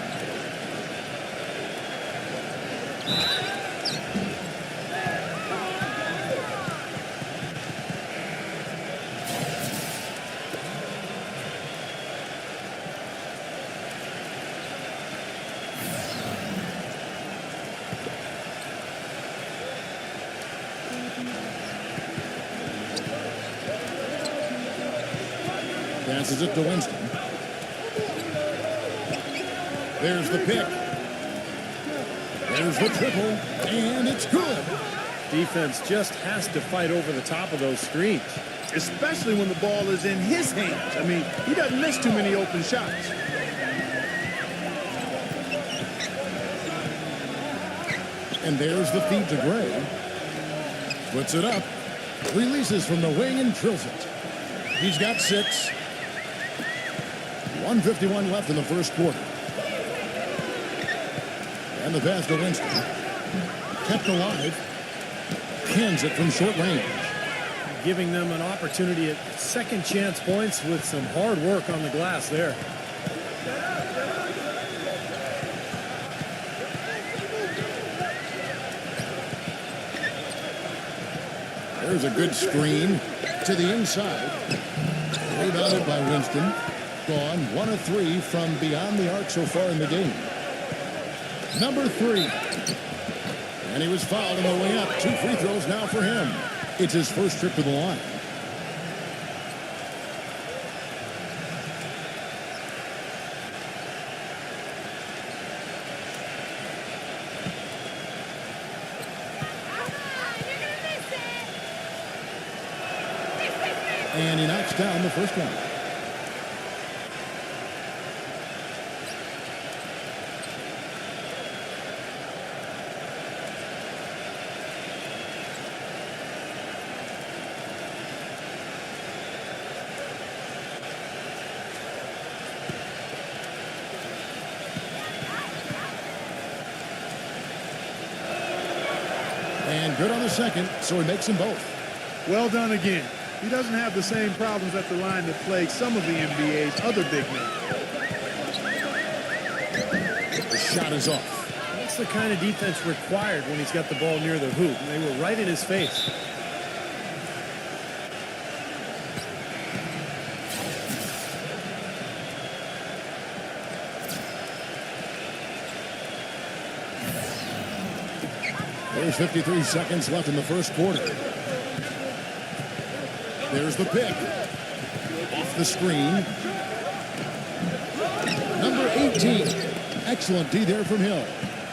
Passes it to Winston. There's the pick. There's the triple, and it's good. Defense just has to fight over the top of those screens. Especially when the ball is in his hands. I mean, he doesn't miss too many open shots. And there's the feed to Gray. Puts it up. Releases from the wing and drills it. He's got 6. 1:51 left in the first quarter. And the pass to Winston. Kept alive. Cans it from short range. Giving them an opportunity at second chance points with some hard work on the glass there. There's a good screen to the inside. Rebounded by Winston. Gone 1 of 3 from beyond the arc so far in the game. Number 3. And he was fouled on the way up. 2 free throws now for him. It's his first trip to the line. And he knocks down the first one. And good on the second, so he makes them both. Well done again. He doesn't have the same problems at the line that plague some of the NBA's other big men. The shot is off. That's the kind of defense required when he's got the ball near the hoop. They were right in his face. There's 53 seconds left in the first quarter. There's the pick. Off the screen. Number 18. Excellent D there from Hill.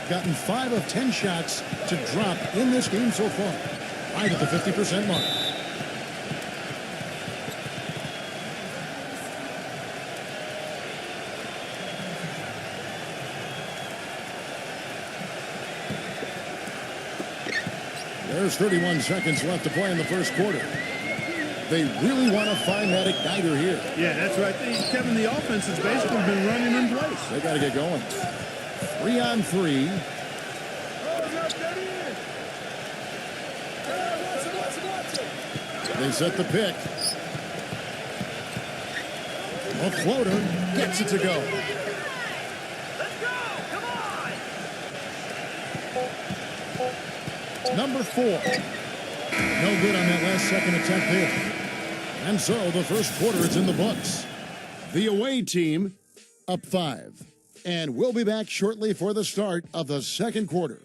Gotten 5 of 10 shots to drop in this game so far. Right at the 50% mark. There's 31 seconds left to play in the first quarter. They really want to find that igniter here. Yeah, that's right. Kevin, the offense has basically been running in place. They got to get going. 3 on 3. They set the pick. A floater gets it to go. Number 4. No good on that last second attempt there. And so the first quarter is in the books. The away team up 5. And we'll be back shortly for the start of the second quarter.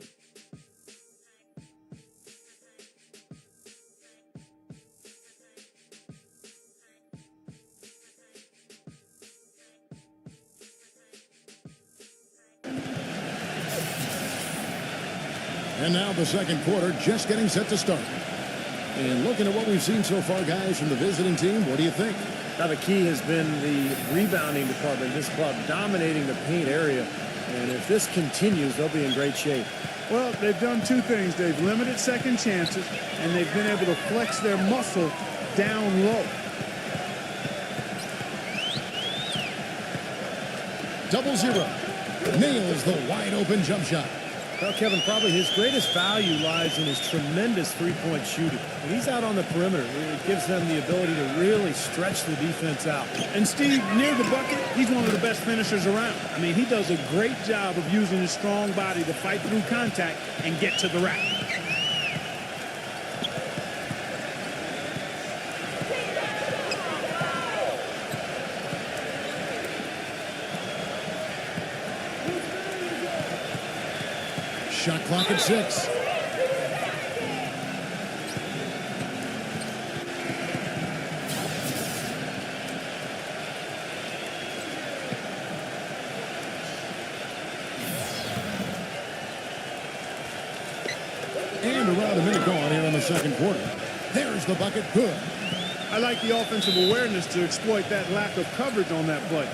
And now the second quarter just getting set to start. And looking at what we've seen so far, guys, from the visiting team, what do you think? Now the key has been the rebounding department. This club dominating the paint area. And if this continues, they'll be in great shape. Well, they've done two things. They've limited second chances, and they've been able to flex their muscle down low. Double zero. Nails the wide open jump shot. Well, Kevin, probably his greatest value lies in his tremendous three-point shooting. When he's out on the perimeter, it gives them the ability to really stretch the defense out. And Steve, near the bucket, he's one of the best finishers around. I mean, he does a great job of using his strong body to fight through contact and get to the rack. Shot clock at 6. And around a minute gone here in the second quarter. There's the bucket. Good. I like the offensive awareness to exploit that lack of coverage on that play.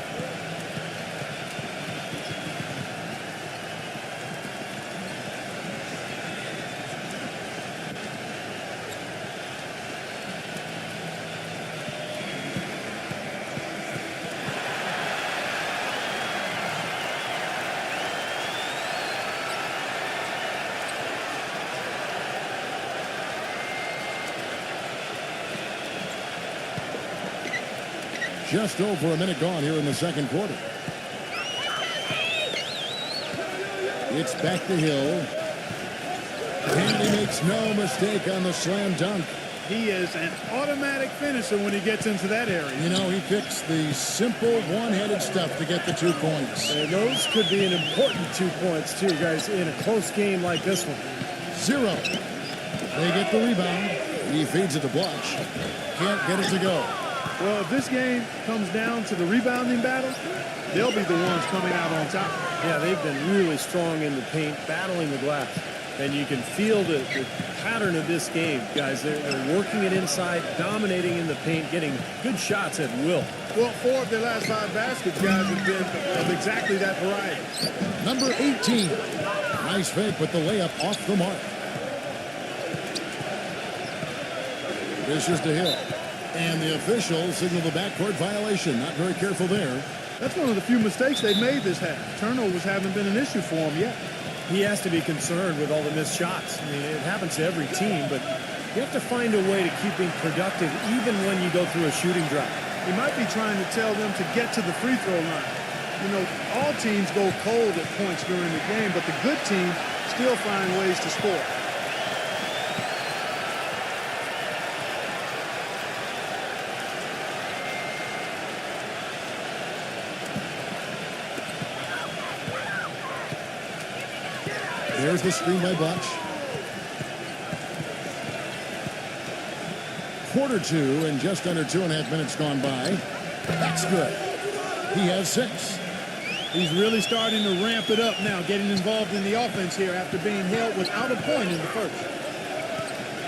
Just over a minute gone here in the second quarter. It's back to Hill. And he makes no mistake on the slam dunk. He is an automatic finisher when he gets into that area. You know, he picks the simple one-handed stuff to get the 2 points. And those could be an important 2 points, too, guys, in a close game like this one. 0. They get the rebound. He feeds it to Blush. Can't get it to go. Well, if this game comes down to the rebounding battle, they'll be the ones coming out on top. Yeah, they've been really strong in the paint, battling the glass. And you can feel the pattern of this game, guys. They're working it inside, dominating in the paint, getting good shots at will. Well, 4 of their last 5 baskets, guys, have been of exactly that variety. Number 18. Nice fake, but the layup off the mark. This is to Hill. And the officials signal the backcourt violation. Not very careful there. That's one of the few mistakes they've made this half. Turnovers haven't been an issue for him yet. He has to be concerned with all the missed shots. I mean, it happens to every team, but you have to find a way to keep being productive even when you go through a shooting drought. He might be trying to tell them to get to the free throw line. You know, all teams go cold at points during the game, but the good teams still find ways to score. There's the screen by Butch. Quarter 2 and just under 2.5 minutes gone by. That's good. He has 6. He's really starting to ramp it up now, getting involved in the offense here after being held without a point in the first.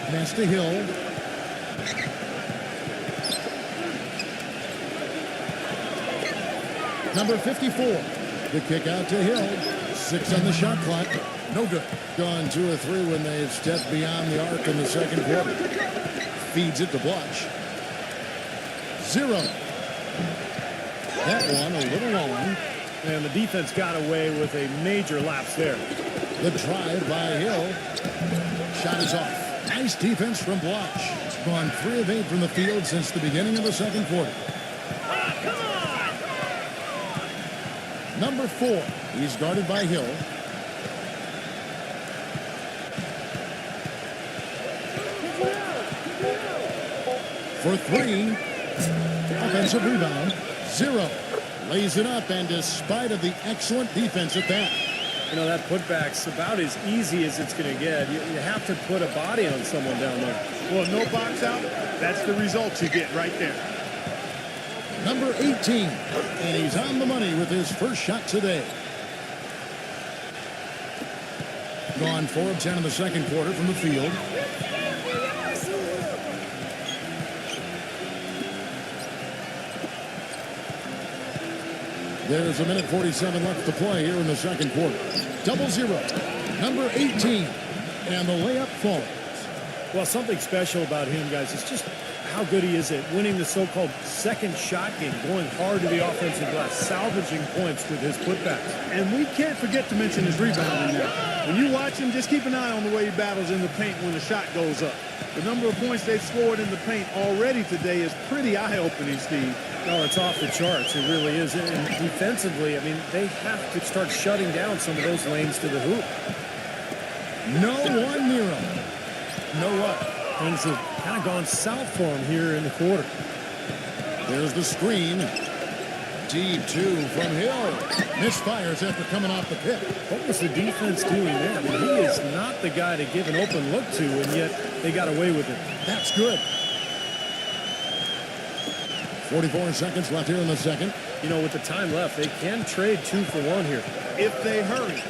Pass to Hill. Number 54. The kick out to Hill. 6 on the shot clock. No good. Gone 2 or 3 when they've stepped beyond the arc in the second quarter. Feeds it to Blush. 0. That one a little long. And the defense got away with a major lapse there. The drive by Hill. Shot is off. Nice defense from Blush. Gone 3 of 8 from the field since the beginning of the second quarter. Number 4. He's guarded by Hill. For 3. Offensive rebound. 0. Lays it up, and despite of the excellent defense at that. You know, that putback's about as easy as it's going to get. You have to put a body on someone down there. Well, no box out. That's the results you get right there. Number 18. And he's on the money with his first shot today. Gone 4 of 10 in the second quarter from the field. There's a minute 47 left to play here in the second quarter. 0-0. Number 18. And the layup falls. Well, something special about him, guys, is just how good he is at winning the so-called second shot game, going hard to the offensive glass, salvaging points with his putbacks. And we can't forget to mention his rebounding there. When you watch him, just keep an eye on the way he battles in the paint when the shot goes up. The number of points they've scored in the paint already today is pretty eye-opening, Steve. No, it's off the charts. It really is. And defensively, I mean, they have to start shutting down some of those lanes to the hoop. No one near him. You know what? Things have kind of gone south for him here in the quarter. There's the screen. Deep 2 from Hill. Misfires after coming off the pit. What was the defense doing there? I mean, he is not the guy to give an open look to, and yet they got away with it. That's good. 44 seconds left here in the second. You know, with the time left, they can trade 2 for 1 here. If they hurry.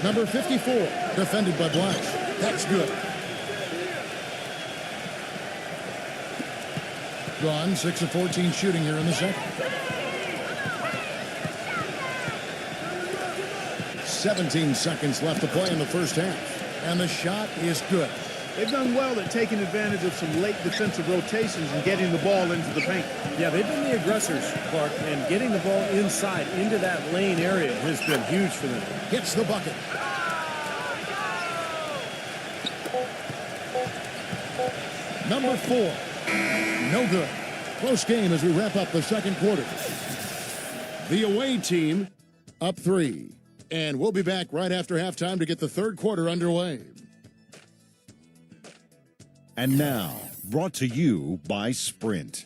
Number 54, defended by Blanche. That's good. Gone, 6 of 14 shooting here in the second. 17 seconds left to play in the first half. And the shot is good. They've done well at taking advantage of some late defensive rotations and getting the ball into the paint. Yeah, they've been the aggressors, Clark, and getting the ball inside into that lane area has been huge for them. Hits the bucket. Number 4. No good. Close game as we wrap up the second quarter. The away team up 3. And we'll be back right after halftime to get the third quarter underway. And now, brought to you by Sprint.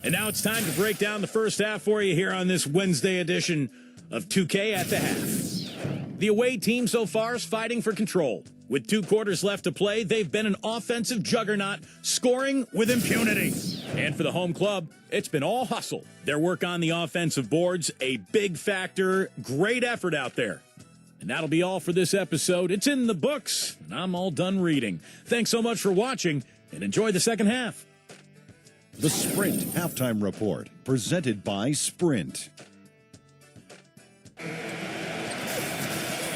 And now it's time to break down the first half for you here on this Wednesday edition of 2K at the half. The away team so far is fighting for control. With 2 quarters left to play, they've been an offensive juggernaut, scoring with impunity. And for the home club, it's been all hustle. Their work on the offensive boards, a big factor, great effort out there. And that'll be all for this episode. It's in the books, and I'm all done reading. Thanks so much for watching, and enjoy the second half. The Sprint Halftime Report, presented by Sprint.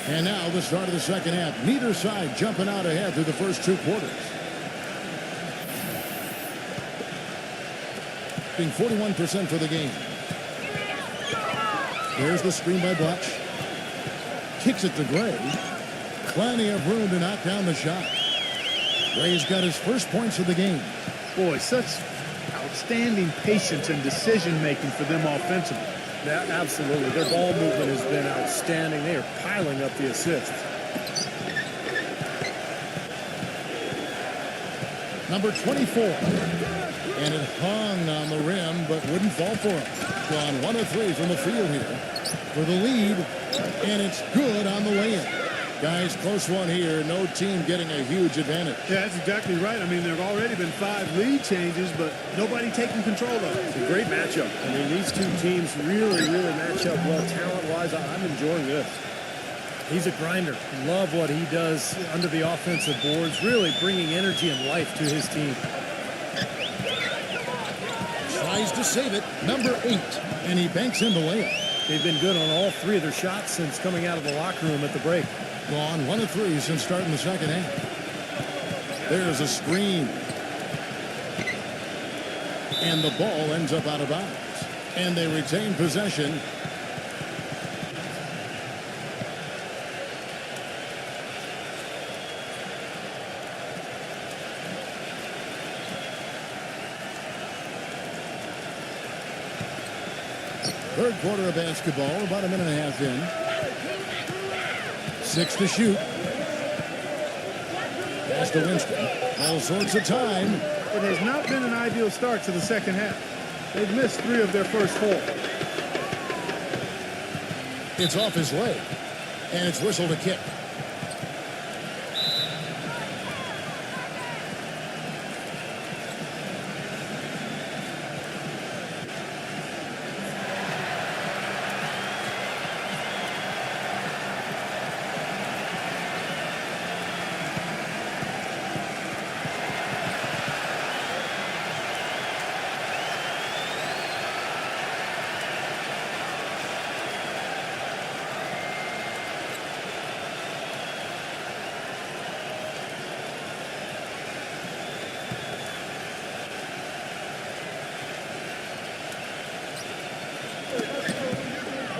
And now the start of the second half. Neither side jumping out ahead through the first 2 quarters. Being 41% for the game. There's the screen by Butch. Kicks it to Gray. Plenty of room to knock down the shot. Gray's got his first points of the game. Boy, such outstanding patience and decision-making for them offensively. Yeah, absolutely. Their ball movement has been outstanding. They are piling up the assists. Number 24. And it hung on the rim, but wouldn't fall for him. Gone 1 of 3 from the field here for the lead. And it's good on the lay-in. Guys, close one here. No team getting a huge advantage. Yeah, that's exactly right. I mean, there have already been 5 lead changes, but nobody taking control of it. It's a great matchup. I mean, these 2 teams really match up well talent-wise. I'm enjoying this. He's a grinder. Love what he does under the offensive boards, really bringing energy and life to his team. Tries to save it. Number 8. And he banks in the layup. They've been good on all 3 of their shots since coming out of the locker room at the break. Gone 1 of 3 since starting the second half. There's a screen. And the ball ends up out of bounds. And they retain possession. Third quarter of basketball, about a minute and a half in. 6 to shoot. Pass to Winston. All sorts of time. It has not been an ideal start to the second half. They've missed 3 of their first 4. It's off his leg, and it's whistled a kick.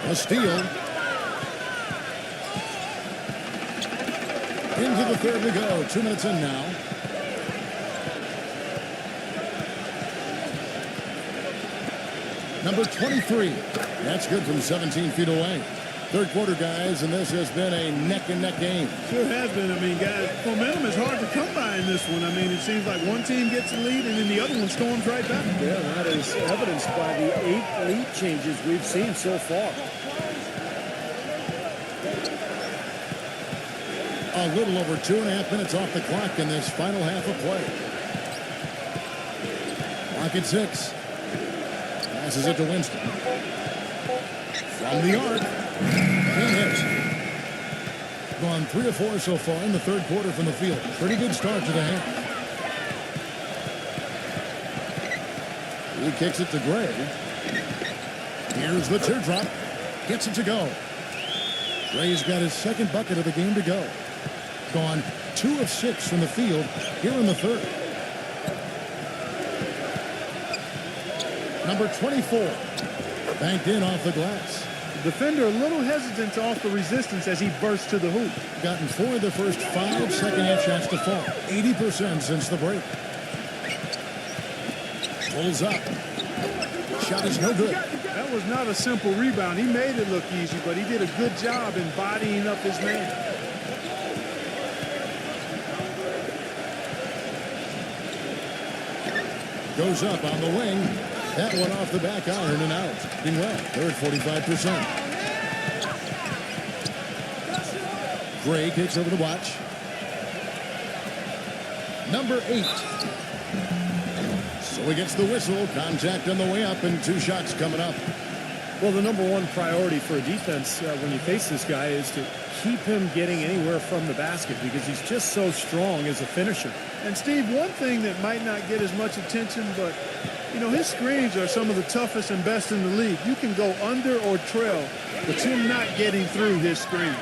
A steal. Into the third we go. 2 minutes in now. Number 23. That's good from 17 feet away. Third quarter, guys, and this has been a neck-and-neck game. Sure has been. I mean, guys, momentum is hard to come by in this one. I mean, it seems like one team gets the lead and then the other one storms right back. Yeah, that is evidenced by the 8 lead changes we've seen so far. A little over 2.5 minutes off the clock in this final half of play. Clock at 6. Passes it to Winston. From the arc. Can't hit. Gone 3 of 4 so far in the third quarter from the field. Pretty good start to the half. He kicks it to Gray. Here's the teardrop. Gets it to go. Gray's got his second bucket of the game to go. Gone 2 of 6 from the field here in the third. Number 24. Banked in off the glass. Defender a little hesitant to offer resistance as he bursts to the hoop. Gotten 4 of the first 5 second-half shots to fall. 80% since the break. Pulls up. Shot is no good. That was not a simple rebound. He made it look easy, but he did a good job in bodying up his man. Goes up on the wing. That one off the back iron and out. Doing well. They're at 45%. Gray kicks over the watch. Number 8. So he gets the whistle. Contact on the way up and 2 shots coming up. Well, the number one priority for a defense when you face this guy is to keep him getting anywhere from the basket because he's just so strong as a finisher. And Steve, one thing that might not get as much attention, but you know, his screens are some of the toughest and best in the league. You can go under or trail, but you're not getting through his screens.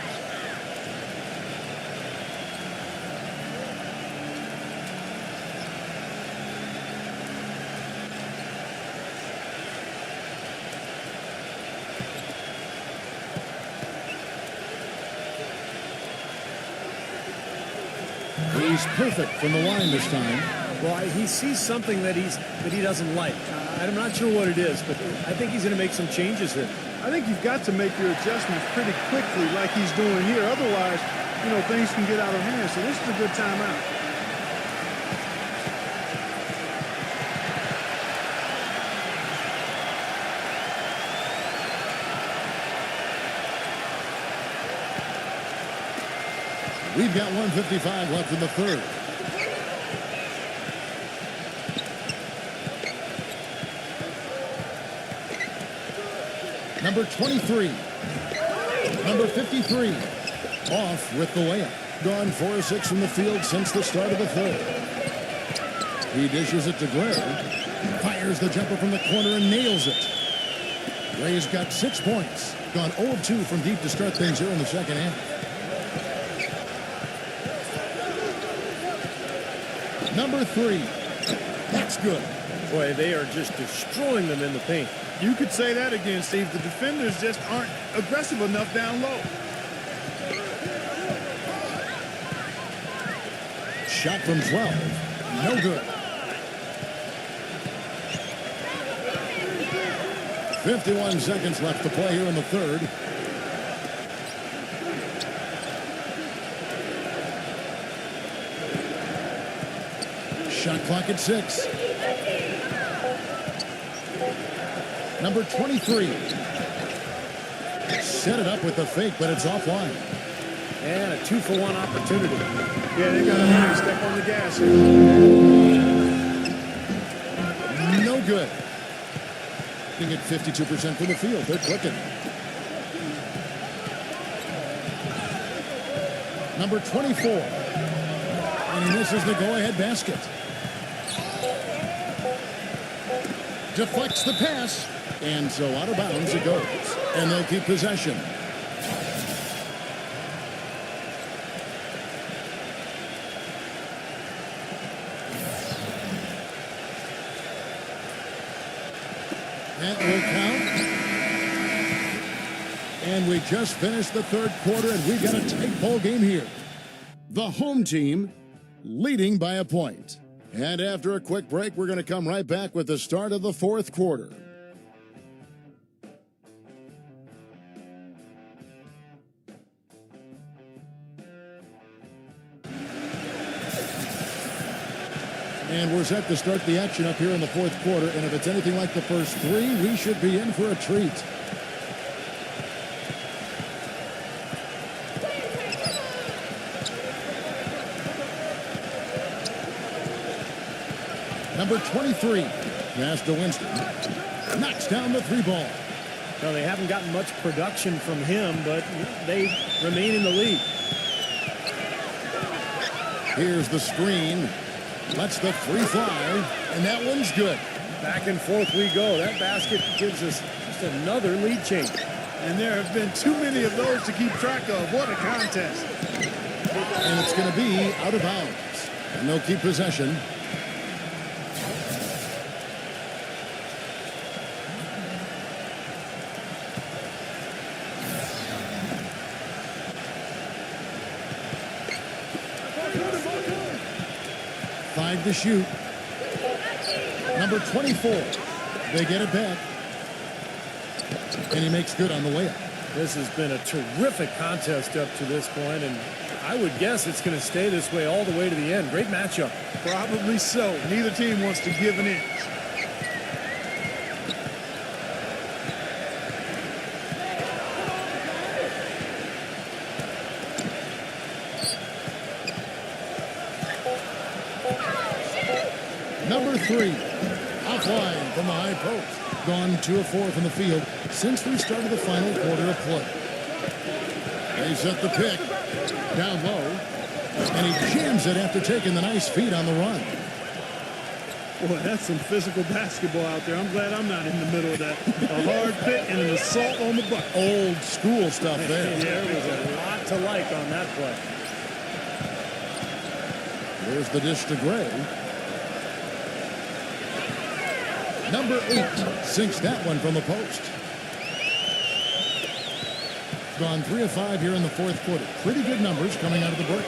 He's perfect from the line this time. Well, he sees something that he doesn't like. I'm not sure what it is, but I think he's going to make some changes here. I think you've got to make your adjustments pretty quickly like he's doing here. Otherwise, you know, things can get out of hand. So this is a good timeout. We've got 1:55 left in the third. Number 23. Number 53. Off with the layup. Gone 4 of 6 from the field since the start of the third. He dishes it to Gray. Fires the jumper from the corner and nails it. Gray's got 6 points. Gone 0 of 2 from deep to start things here in the second half. Number 3. That's good. Boy, they are just destroying them in the paint. You could say that again, Steve. The defenders just aren't aggressive enough down low. Shot from 12. No good. 51 seconds left to play here in the third. Shot clock at 6. Number 23. Set it up with the fake, but it's offline. And a 2-for-1 opportunity. Yeah, they got to hurry. Step on the gas here. No good. Being at 52% from the field. They're clicking. Number 24. And he misses the go-ahead basket. Deflects the pass. And so out of bounds it goes. And they'll keep possession. That will count. And we just finished the third quarter, and we've got a tight ball game here. The home team leading by a point. And after a quick break, we're going to come right back with the start of the fourth quarter. And we're set to start the action up here in the fourth quarter. And if it's anything like the first three, we should be in for a treat. Number 23, pass to Winston. Knocks down the three ball. Well, they haven't gotten much production from him, but they remain in the lead. Here's the screen. Lets the free fly, and that one's good. Back and forth we go. That basket gives us just another lead change. And there have been too many of those to keep track of. What a contest. And it's going to be out of bounds. And they'll keep possession. To shoot. Number 24. They get it back. And he makes good on the layup. This has been a terrific contest up to this point, and I would guess it's going to stay this way all the way to the end. Great matchup. Probably so. Neither team wants to give an inch. Number 3, offline from the high post. Gone 2 of 4 from the field since we started the final quarter of play. They set the pick down low, and he jams it after taking the nice feed on the run. Boy, that's some physical basketball out there. I'm glad I'm not in the middle of that. A hard pick and an assault on the bucket. Old school stuff there. There was a lot to like on that play. There's the dish to Gray. Number 8 sinks that one from the post. Gone 3 of 5 here in the fourth quarter. Pretty good numbers coming out of the break.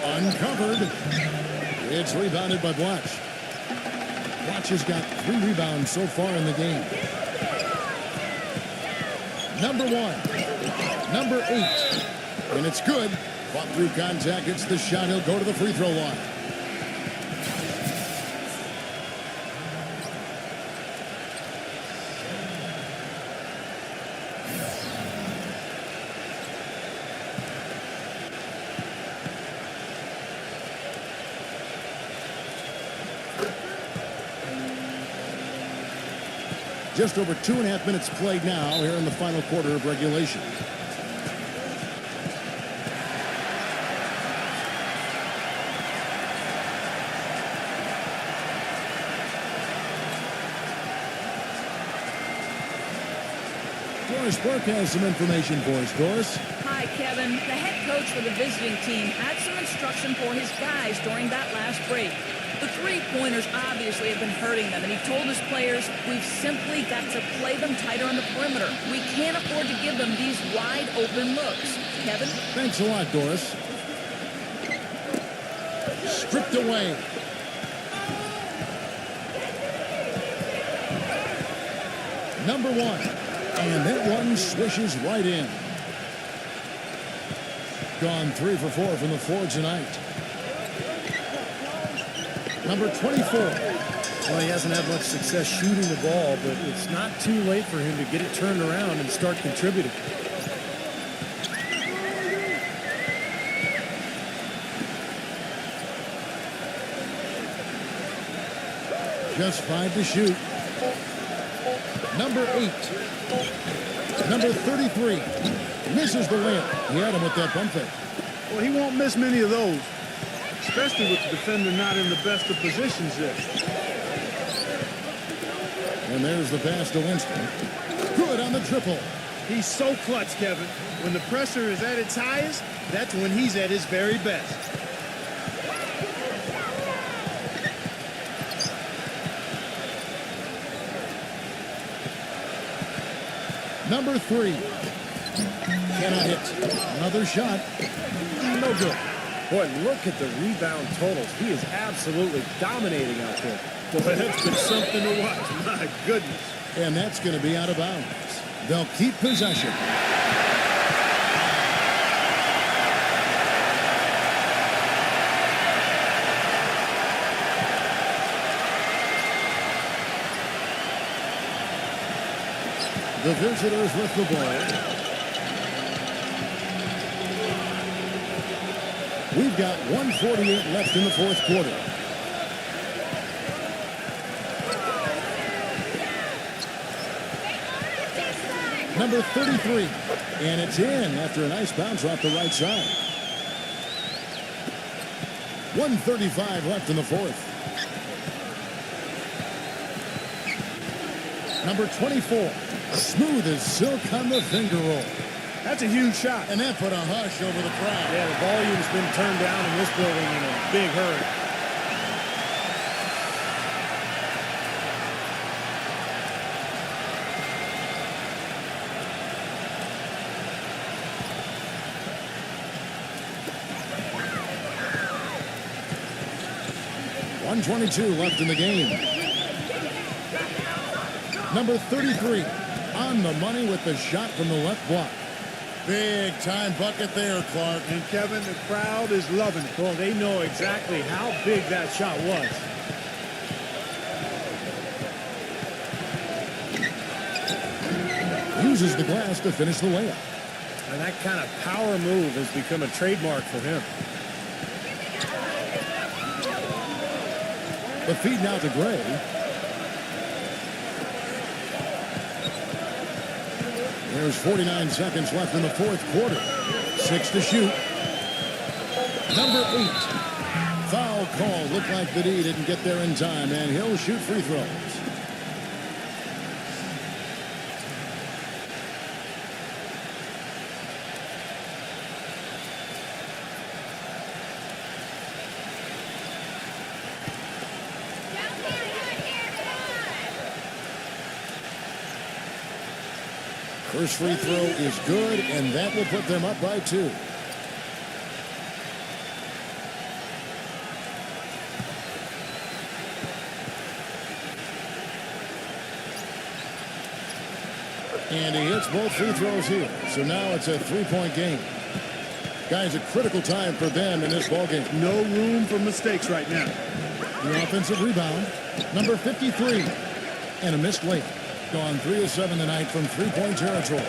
Uncovered. It's rebounded by Blatch. Blatch has got 3 rebounds so far in the game. Number 1. Number 8. And it's good. Fought through contact. It's the shot. He'll go to the free throw line. Just over 2.5 minutes played now here in the final quarter of regulation. Doris Burke has some information for us. Doris? Hi, Kevin. The head coach for the visiting team had some instruction for his guys during that last break. The three-pointers obviously have been hurting them, and he told his players, we've simply got to play them tighter on the perimeter. We can't afford to give them these wide-open looks. Kevin? Thanks a lot, Doris. Stripped away. number 1. And that one swishes right in. Gone 3 for 4 from the floor tonight. Number 24. Well, he hasn't had much success shooting the ball, but it's not too late for him to get it turned around and start contributing. Just 5 to shoot. Number 8. Number 33. Misses the layup. He had him with that bump fake. Well, he won't miss many of those, especially with the defender not in the best of positions there. And there's the pass to Winston. Good on the triple. He's so clutch, Kevin. When the pressure is at its highest, that's when he's at his very best. Number 3. Cannot hit. Another shot. No good. Boy, look at the rebound totals. He is absolutely dominating out there. Boy, that's been something to watch. My goodness. And that's going to be out of bounds. They'll keep possession. The visitors with the ball. We've got 1:48 left in the fourth quarter. Number 33. And it's in after a nice bounce off the right side. 1:35 left in the fourth. Number 24. Smooth as silk on the finger roll. That's a huge shot. And that put a hush over the crowd. Yeah, the volume's been turned down in this building in a big hurry. .122 left in the game. Number 33 on the money with the shot from the left block. Big time bucket there, Clark. And Kevin, the crowd is loving it. Well, they know exactly how big that shot was. Uses the glass to finish the layup. And that kind of power move has become a trademark for him. The feed now to Gray. There's 49 seconds left in the fourth quarter. 6 to shoot. Number 8. Foul call. Looked like the D didn't get there in time, and he'll shoot free throws. First free throw is good, and that will put them up by 2. And he hits both free throws here. So now it's a 3-point game. Guys, a critical time for them in this ballgame. No room for mistakes right now. The offensive rebound, number 53. And a missed layup. Gone 3 of 7 tonight from 3-point territory.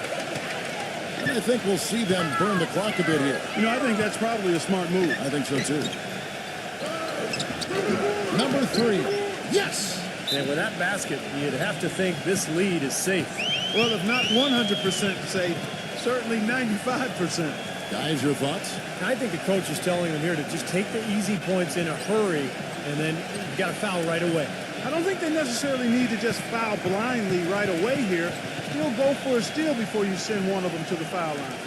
And I think we'll see them burn the clock a bit here. You know, I think that's probably a smart move. I think so, too. Number 3. Yes! And with that basket, you'd have to think this lead is safe. Well, if not 100% safe, certainly 95%. Guys, your thoughts? I think the coach is telling them here to just take the easy points in a hurry, and then you got to foul right away. I don't think they necessarily need to just foul blindly right away here. Still go for a steal before you send one of them to the foul line.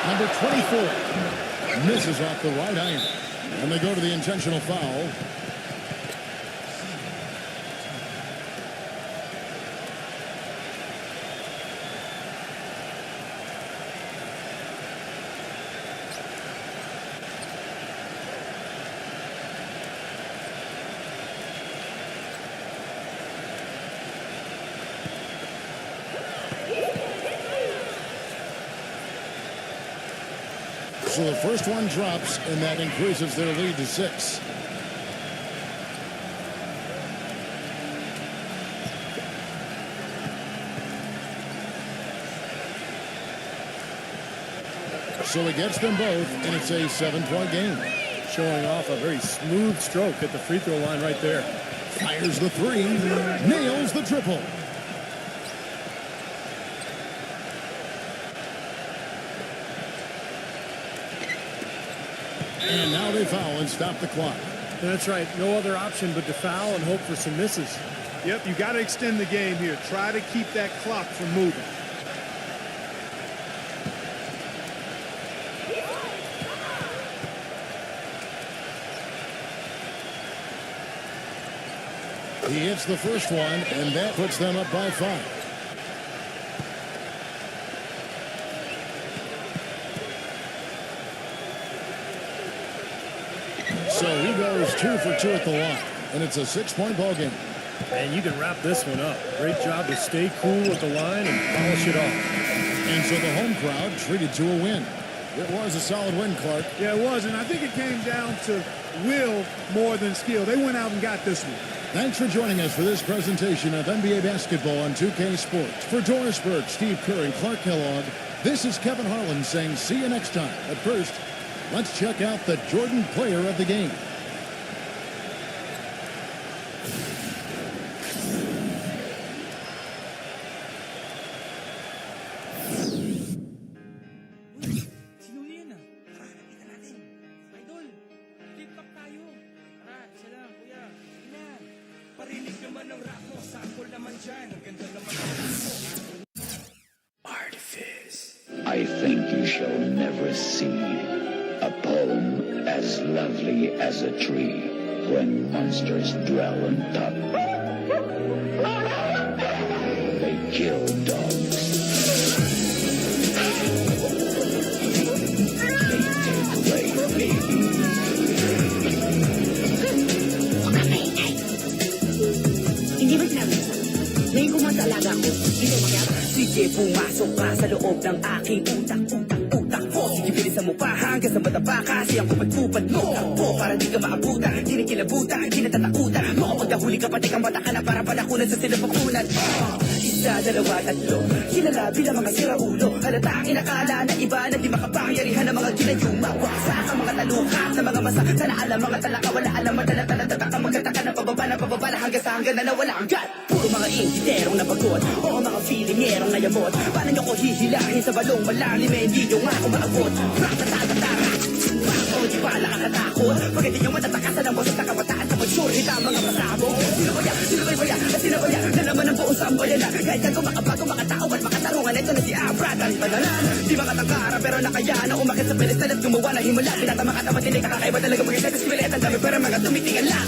Number 24 misses off the right iron. And they go to the intentional foul. So the first one drops, and that increases their lead to 6. So he gets them both, and it's a 7-point game. Showing off a very smooth stroke at the free throw line right there. Fires the 3, nails the triple. And now they foul and stop the clock. That's right. No other option but to foul and hope for some misses. Yep, you got to extend the game here. Try to keep that clock from moving. He hits the first one, and that puts them up by 5. So he goes 2 for 2 at the line, and it's a 6-point ball game. And you can wrap this one up. Great job to stay cool at the line and polish it off. And so the home crowd treated to a win. It was a solid win, Clark. Yeah, it was, and I think it came down to will more than skill. They went out and got this one. Thanks for joining us for this presentation of NBA basketball on 2K Sports. For Doris Burke, Steve Kerr, and Clark Kellogg, this is Kevin Harlan saying see you next time. But first, let's check out the Jordan player of the game. I think you shall never see a poem as lovely as a tree when monsters dwell on top. They kill dogs. They take away babies. Hindi ba sinabi ko? Ngayon kung mag-alaga ko, hindi magyari. Sige, pumasok ka sa loob ng aking utak po. Sige, bilisan mo pa hanggang sa mata pa. Kasi ang kupad-kupad mo takbo para di ka maabutan. Kinikilabutan, kinatatakutan. Makapag nahuli ka pati kang mata ka na para palakunan sa sinapakunan. Isa, dalawa, tatlo. Kilala bilang mga siraulo. Halata ang inakala na iba na di makapangyarihan ng mga ginayuma. Waksak ang mga talukap na mga masa. Sana alam mga talaka, wala alam. Madala-tala-tata ang magkataka na pababa na hanggang sa hanggang na nawala ang gat. Puro mga ingiterong napagod. Oo, mga feelingerong nayabot. Paano nyo ko hihilahin sa balong malalim? Hindi nyo nga ako maabot. Rak-tatatara. O di ba nakakatakot? Pag hindi nyo matatakasan ang boses na kabataan sa magsure hita mga pasabog. Sino ba yan? Sino ba yan? Sino ba yan? Na naman ang buong sambayan na kahit yan kung makabago, makatao at makatarungan. Ito na si Abra. Dahil padalan di makatangkara pero nakaya na umakit sa pedestal at gumawa na himala. Pinatama ka tapat hindi kakakaiba talaga mag-isip sa skilet. Ang dami pero mga tumitingan lang.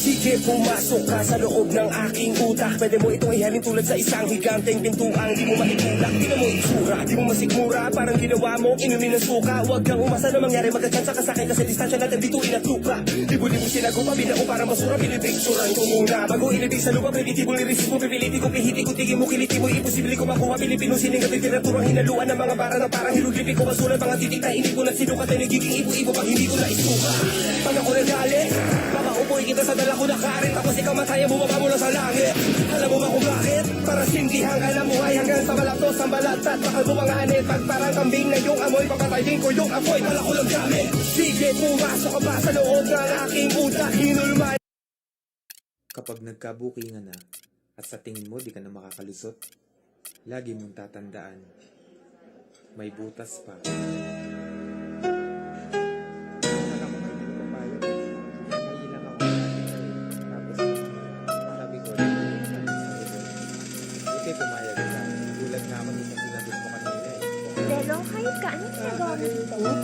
Sige, pumasok ka sa loob ng aking utak. Pwede mo itong ihalin tulad sa isang higanteng pintuang di mo maitulak. Di ka mo itsura, di mo masikmura. Parang ginawa mo, inumin ng suka. Huwag kang umasa na mangyari, magkachansa ka sa'kin. Kasi distansya natin dito inatupra. Libo-libo sinagupa, binao parang basura. Pinipicturan ko muna bago ilibig sa lupa. Preventibong lirisip mo, pipiliti ko, pihiti ko, tigil mo, kiliti mo. Imposible ko makuha, Pilipino sining at literaturang hinaluan ng mga bara na parang hiruglipi ko. Basura, mga titik na hindi ko na sinukat. Ay nagiging ibo-ibo pag hindi ko na isuka. Pag ako nagalit, papaupoy kita sa dala ko na karin. Tapos ikaw mataya, bumaba mula sa langit. Alam mo ba kung bakit? Para sindihan ka na buhay hanggang sa balaktos ang balat. At bakal mo mga anit. Pag parang kambing na yung amoy, papatayin ko yung apoy. Pala ko lang gamit. Sige, pumasok ka ba sa loob ng aking utak? Hinulmay. Kapag nagkabukingan na at sa tingin mo di ka na makakalusot, lagi mong tatandaan, may butas pa.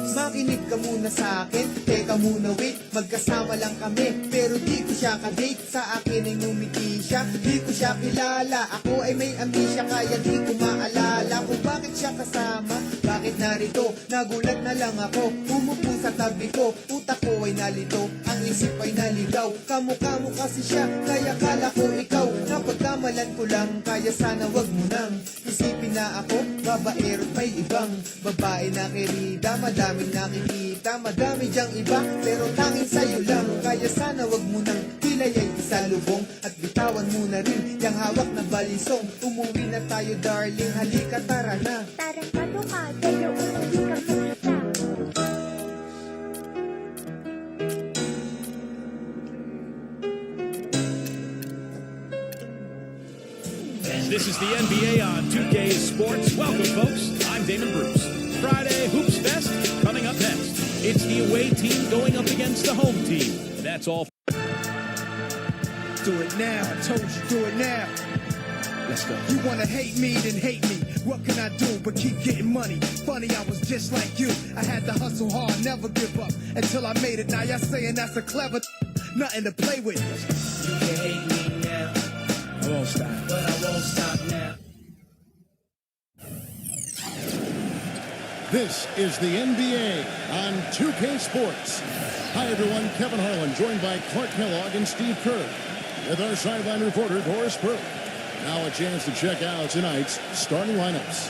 Makinig ka muna sa akin, teka muna wait. Magkasama lang kami, pero di ko siya kadate. Sa akin ay ngumiti siya, di ko siya kilala. Ako ay may amnesia, kaya di ko maalala kung bakit siya kasama, bakit narito. narito, nagulat na lang ako. Umupo sa tabi ko, utak ko ay nalito, ang isip ay naligaw. Kamukha mo kasi siya, kaya kala ko ikaw. Napagkamalan ko lang, kaya sana wag mo nang isipin na ako, babaero't may ibang babae na kirida. Madaming nakikita, madami dyang iba, pero tanging sa'yo lang. Kaya sana wag mo nang kilay ay isalubong, at bitawan mo na rin yung hawak na balisong. Umuwi na tayo darling, halika tara na. Tarantado ka, dahil hindi ka makita. This is the NBA on 2K Sports. Welcome, folks. I'm Damon Bruce. Friday Hoops Fest coming up next. It's the away team going up against the home team. And that's all. Do it now. I told you, do it now. Let's go. You wanna hate me, then hate me. What can I do but keep getting money? Funny, I was just like you. I had to hustle hard, never give up until I made it. Now y'all saying that's a clever, nothing to play with. You can hate me now, I won't stop. but I won't stop now. This is the NBA on 2K Sports. Hi, everyone. Kevin Harlan, joined by Clark Kellogg and Steve Kerr, with our sideline reporter, Doris Burke. Now a chance to check out tonight's starting lineups.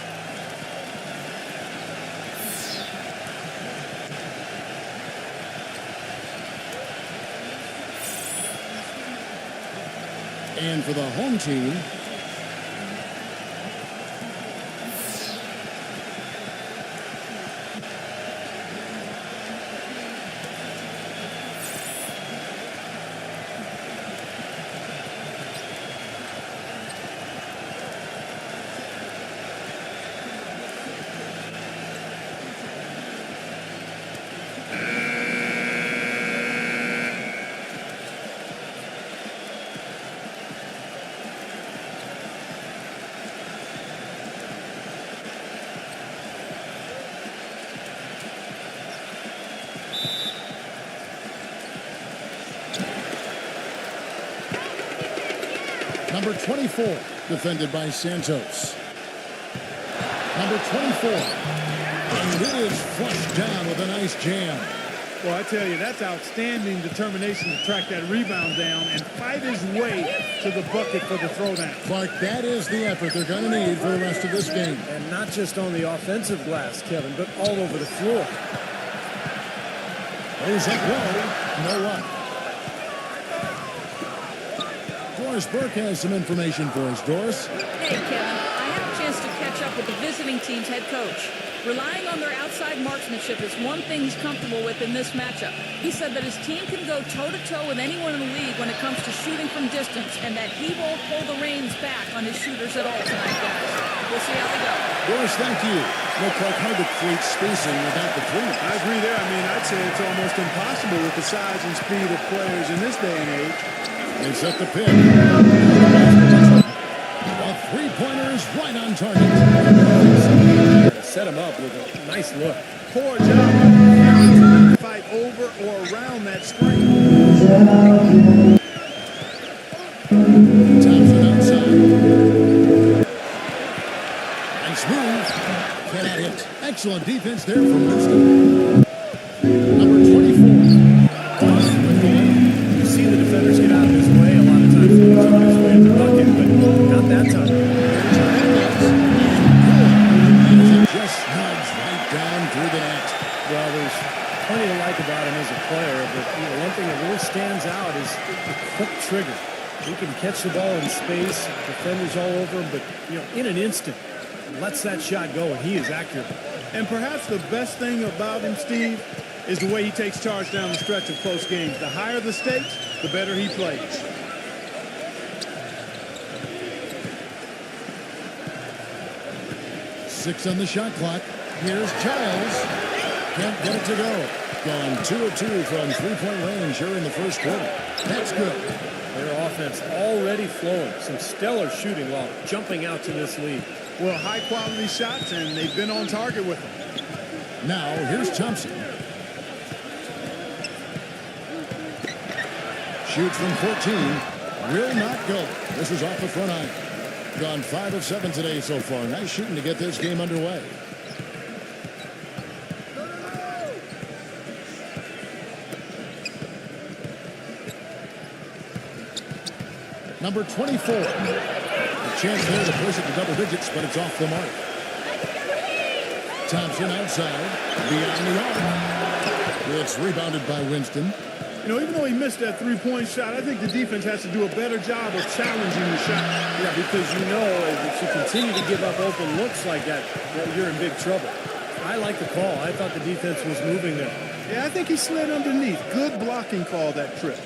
And for the home team, number 24, defended by Santos. Number 24, and it is flushed down with a nice jam. Well, I tell you, that's outstanding determination to track that rebound down and fight his way to the bucket for the throwdown. Clark, that is the effort they're going to need for the rest of this game. And not just on the offensive glass, Kevin, but all over the floor. Goes up low, no luck. Doris Burke has some information for us. Doris? Hey, Kevin. I had a chance to catch up with the visiting team's head coach. Relying on their outside marksmanship is one thing he's comfortable with in this matchup. He said that his team can go toe-to-toe with anyone in the league when it comes to shooting from distance, and that he won't pull the reins back on his shooters at all tonight, guys. We'll see how they go. Doris, thank you. No, Clark, hard to create spacing without the three. I agree there. I mean, I'd say it's almost impossible with the size and speed of players in this day and age. They set the pick. A three-pointer is right on target. Set him up with a nice look. Poor job. Fight over or around that screen. Thompson outside. Nice move. Cannot hit. Excellent defense there from Winston. Number 24. You see the defenders get out of his way a lot of times. They took his way to the bucket, but not that time. Just snugs right down through the net. Well, there's plenty to like about him as a player, but one thing that really stands out is the quick trigger. He can catch the ball in space, defenders all over him, but in an instant, lets that shot go, and he is accurate. And perhaps the best thing about him, Steve, is the way he takes charge down the stretch of close games. The higher the stakes, the better he plays. Six on the shot clock. Here's Giles. Can't get it to go. Gone 2 of 2 from three-point range here in the first quarter. That's good. Their offense already flowing. Some stellar shooting while jumping out to this lead. Well, high-quality shots, and they've been on target with them. Now, here's Thompson. Shoots from 14. Will not go. This is off the front iron. Gone 5 of 7 today so far. Nice shooting to get this game underway. Number 24. A chance there to push it to double digits, but it's off the mark. Thompson outside, beyond the arc. It's rebounded by Winston. You know, even though he missed that three-point shot, I think the defense has to do a better job of challenging the shot. Yeah, because you know if you continue to give up open looks like that, well, you're in big trouble. I like the call. I thought the defense was moving there. Yeah, I think he slid underneath. Good blocking call that trip.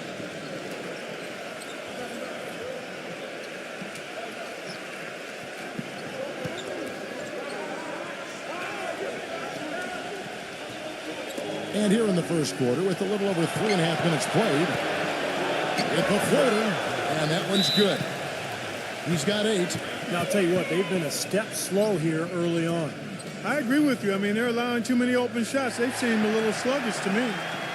And here in the first quarter, with a little over 3.5 minutes played, it's a floater, and that one's good. He's got 8. Now, I'll tell you what, they've been a step slow here early on. I agree with you. I mean, they're allowing too many open shots. They seem a little sluggish to me.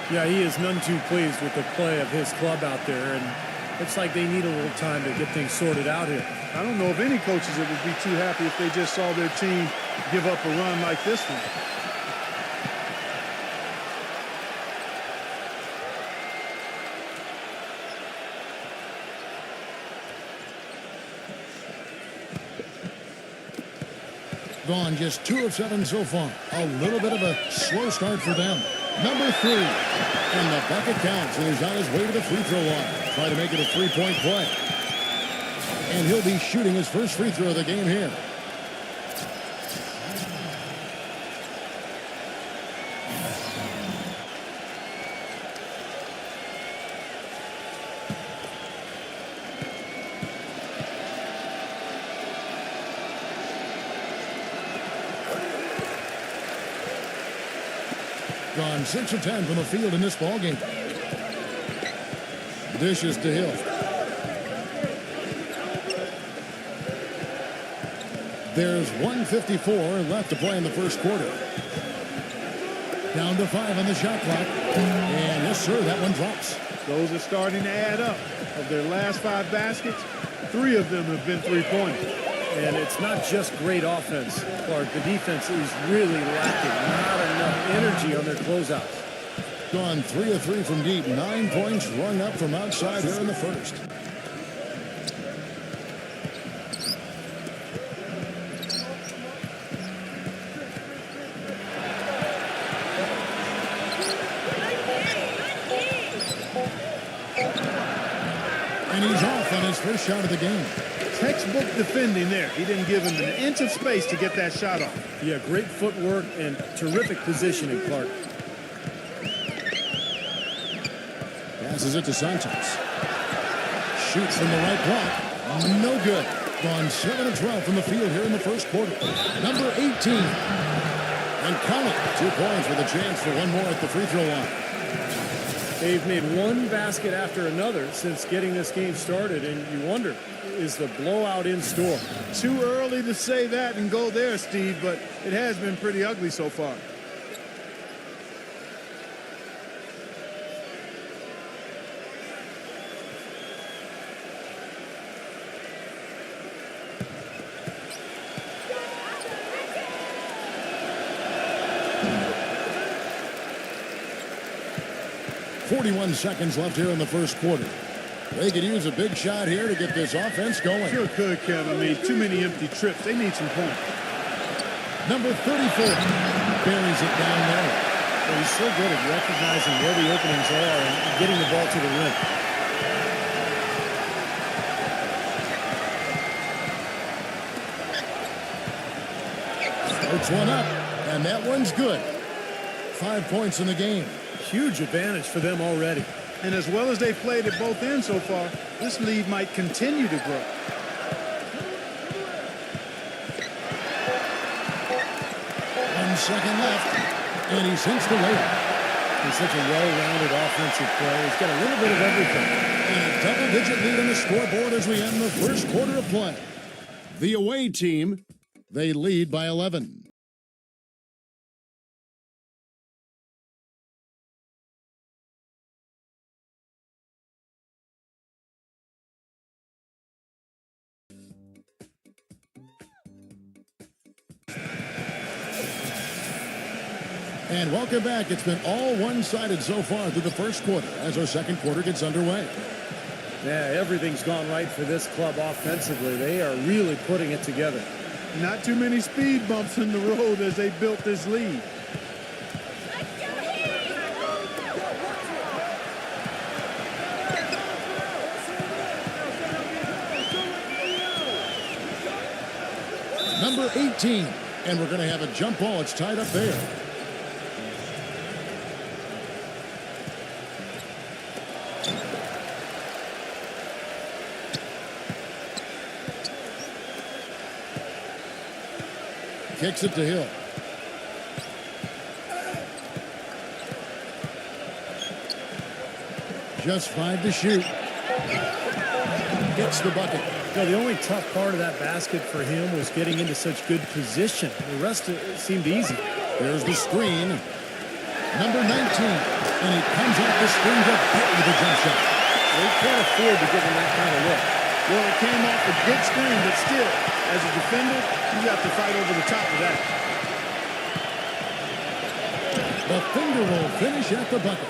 Yeah, he is none too pleased with the play of his club out there, and looks like they need a little time to get things sorted out here. I don't know of any coaches that would be too happy if they just saw their team give up a run like this one. Gone just 2 of 7 so far. A little bit of a slow start for them. Number 3. And the bucket counts, and he's on his way to the free throw line. Try to make it a 3-point play. And he'll be shooting his first free throw of the game here. Gone 6 of 10 from the field in this ballgame. Dishes to Hill. There's 1:54 left to play in the first quarter. Down to 5 on the shot clock. And yes, sir, that one drops. Those are starting to add up. Of their last 5 baskets, 3 of them have been three-pointers. And it's not just great offense, Clark. The defense is really lacking. Not enough energy on their closeouts. Gone 3 of 3 from deep. 9 points rung up from outside here in the first. And he's off on his first shot of the game. Textbook defending there. He didn't give him an inch of space to get that shot off. Yeah, great footwork and terrific positioning, Clark. Passes it to Sanchez. Shoots from the right block. No good. Gone 7 of 12 from the field here in the first quarter. Number 18. And Collin, 2 points with a chance for one more at the free throw line. They've made one basket after another since getting this game started, and you wonder, is the blowout in store? Too early to say that and go there, Steve, but it has been pretty ugly so far. .41 seconds left here in the first quarter. They could use a big shot here to get this offense going. Sure could, Kevin. I mean, too many empty trips. They need some points. Number 34 buries it down there. Well, he's so good at recognizing where the openings are and getting the ball to the rim. Floats one up, and that one's good. 5 points in the game. Huge advantage for them already. And as well as they played at both ends so far, this lead might continue to grow. One second left, and he sinks the layup. He's such a well-rounded offensive player. He's got a little bit of everything. And a double-digit lead on the scoreboard as we end the first quarter of play. The away team, they lead by 11. And welcome back. It's been all one-sided so far through the first quarter as our second quarter gets underway. Yeah, everything's gone right for this club offensively. They are really putting it together. Not too many speed bumps in the road as they built this lead. Number 18, and we're going to have a jump ball. It's tied up there. Kicks it to Hill. Just 5 to shoot. Gets the bucket. No, the only tough part of that basket for him was getting into such good position. The rest seemed easy. There's the screen. Number 19. And he comes off the screen to hit with a jump shot. They can't afford to give him that kind of look. Well, it came off a good screen, but still, as a defender, you have to fight over the top of that. The finger roll finish at the bucket.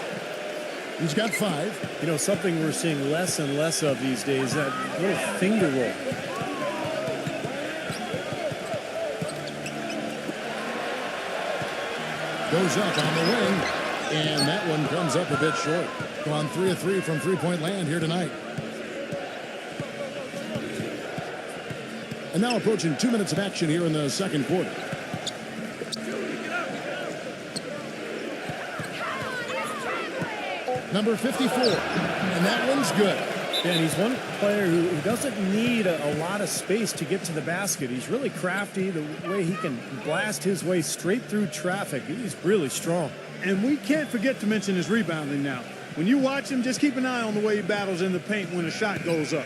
He's got 5. You know, something we're seeing less and less of these days, that little finger roll. Goes up on the wing, and that one comes up a bit short. Gone 3 of 3 from three-point land here tonight. And now approaching 2 minutes of action here in the second quarter. Number 54, and that one's good. And he's one player who doesn't need a lot of space to get to the basket. He's really crafty, the way he can blast his way straight through traffic. He's really strong. And we can't forget to mention his rebounding now. When you watch him, just keep an eye on the way he battles in the paint when a shot goes up.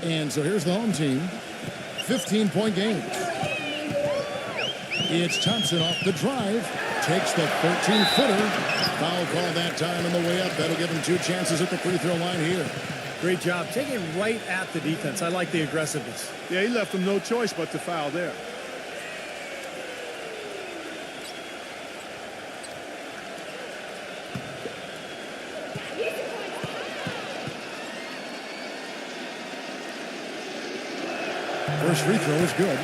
And so here's the home team. 15-point game. It's Thompson off the drive. Takes the 13-footer. Foul call that time on the way up. That'll give him 2 chances at the free throw line here. Great job. Taking right at the defense. I like the aggressiveness. Yeah, he left him no choice but to foul there. First free throw is good.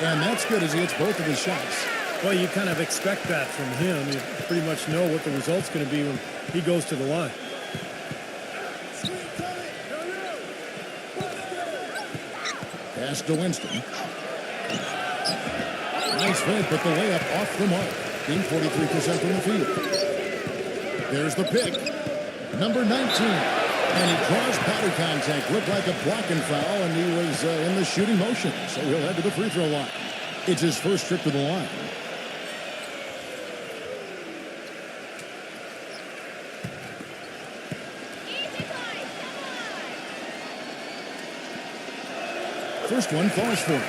And that's good as he hits both of his shots. Well, you kind of expect that from him. You pretty much know what the result's going to be when he goes to the line. Pass to Winston. Nice fake, but the layup off the mark. Being 43% from the field. There's the pick. Number 19. And he draws body contact. Looked like a blocking foul, and he was in the shooting motion. So he'll head to the free throw line. It's his first trip to the line. First one falls for him.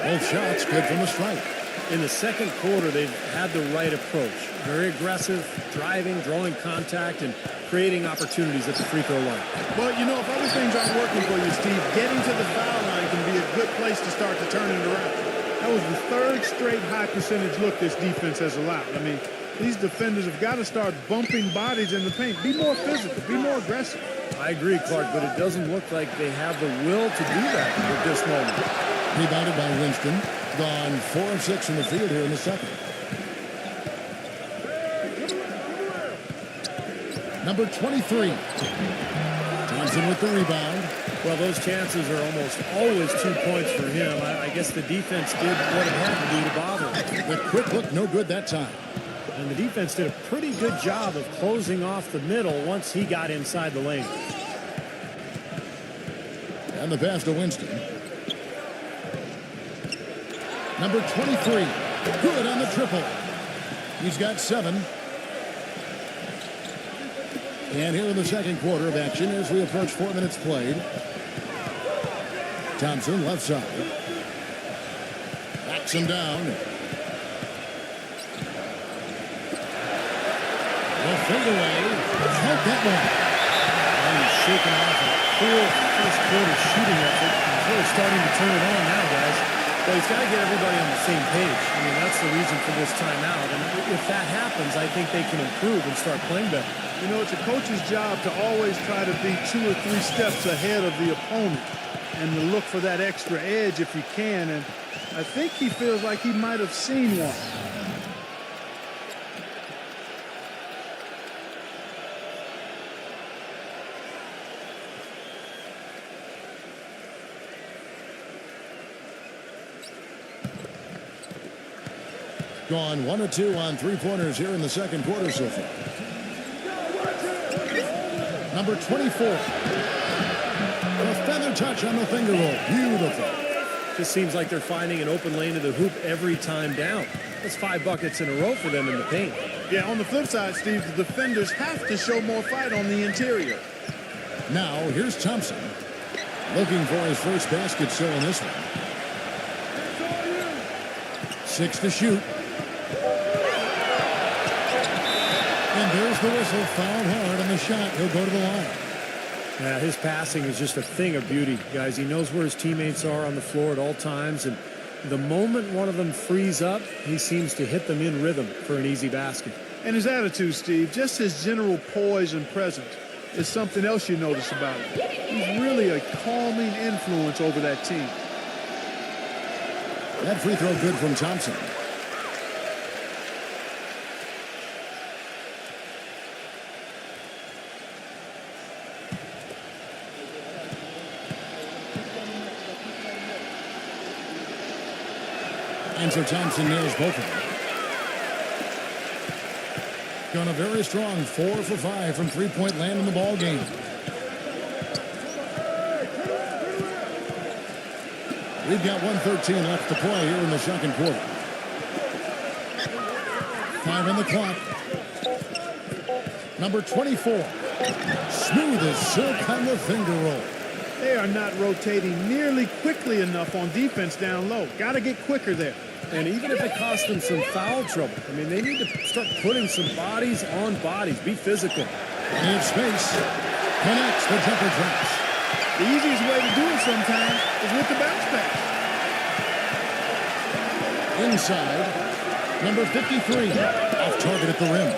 Both shots good from the strike. In the second quarter, they've had the right approach. Very aggressive, driving, drawing contact, and creating opportunities at the free throw line. Well, you know, if other things aren't working for you, Steve, getting to the foul line can be a good place to start to turn it around. That was the 3rd straight high percentage look this defense has allowed. I mean, these defenders have got to start bumping bodies in the paint. Be more physical. Be more aggressive. I agree, Clark, but it doesn't look like they have the will to do that at this moment. Rebounded by Winston. Gone 4 of 6 in the field here in the second. Number 23. Thompson with the rebound. Well, those chances are almost always 2 points for him. I guess the defense did what it had to do to bother him. The quick look, no good that time. And the defense did a pretty good job of closing off the middle once he got inside the lane. And the pass to Winston. Number 23. Good on the triple. He's got 7. And here in the second quarter of action as we approach 4 minutes played. Thompson left side. Backs him down. The fadeaway. Count that one. And he's shaking off a poor first quarter shooting effort. He's really starting to turn it on now, guys. Well, he's got to get everybody on the same page. I mean, that's the reason for this timeout. And if that happens, I think they can improve and start playing better. You know, it's a coach's job to always try to be 2 or 3 steps ahead of the opponent and to look for that extra edge if you can. And I think he feels like he might have seen one. Gone 1 of 2 on 3-pointers here in the second quarter so far. Number 24. A feather touch on the finger roll. Beautiful. Just seems like they're finding an open lane to the hoop every time down. That's 5 buckets in a row for them in the paint. Yeah, on the flip side, Steve, the defenders have to show more fight on the interior. Now, here's Thompson. Looking for his first basket still in this one. 6 to shoot. And there's the whistle. Fouled hard on the shot. He'll go to the line. Yeah, his passing is just a thing of beauty, guys. He knows where his teammates are on the floor at all times. And the moment one of them frees up, he seems to hit them in rhythm for an easy basket. And his attitude, Steve, just his general poise and presence is something else you notice about him. He's really a calming influence over that team. That free throw good from Thompson. And so Thompson nails both of them. Gone a very strong 4 for 5 from 3-point land in the ball game. We've got 1:13 left to play here in the second quarter. 5 on the clock. Number 24. Smooth as silk on the finger roll. They are not rotating nearly quickly enough on defense down low. Got to get quicker there. And even if it costs them some foul trouble, I mean, they need to start putting some bodies on bodies. Be physical. In space. Connects the jumper traps. The easiest way to do it sometimes is with the bounce pass. Inside. Number 53. Off target at the rim.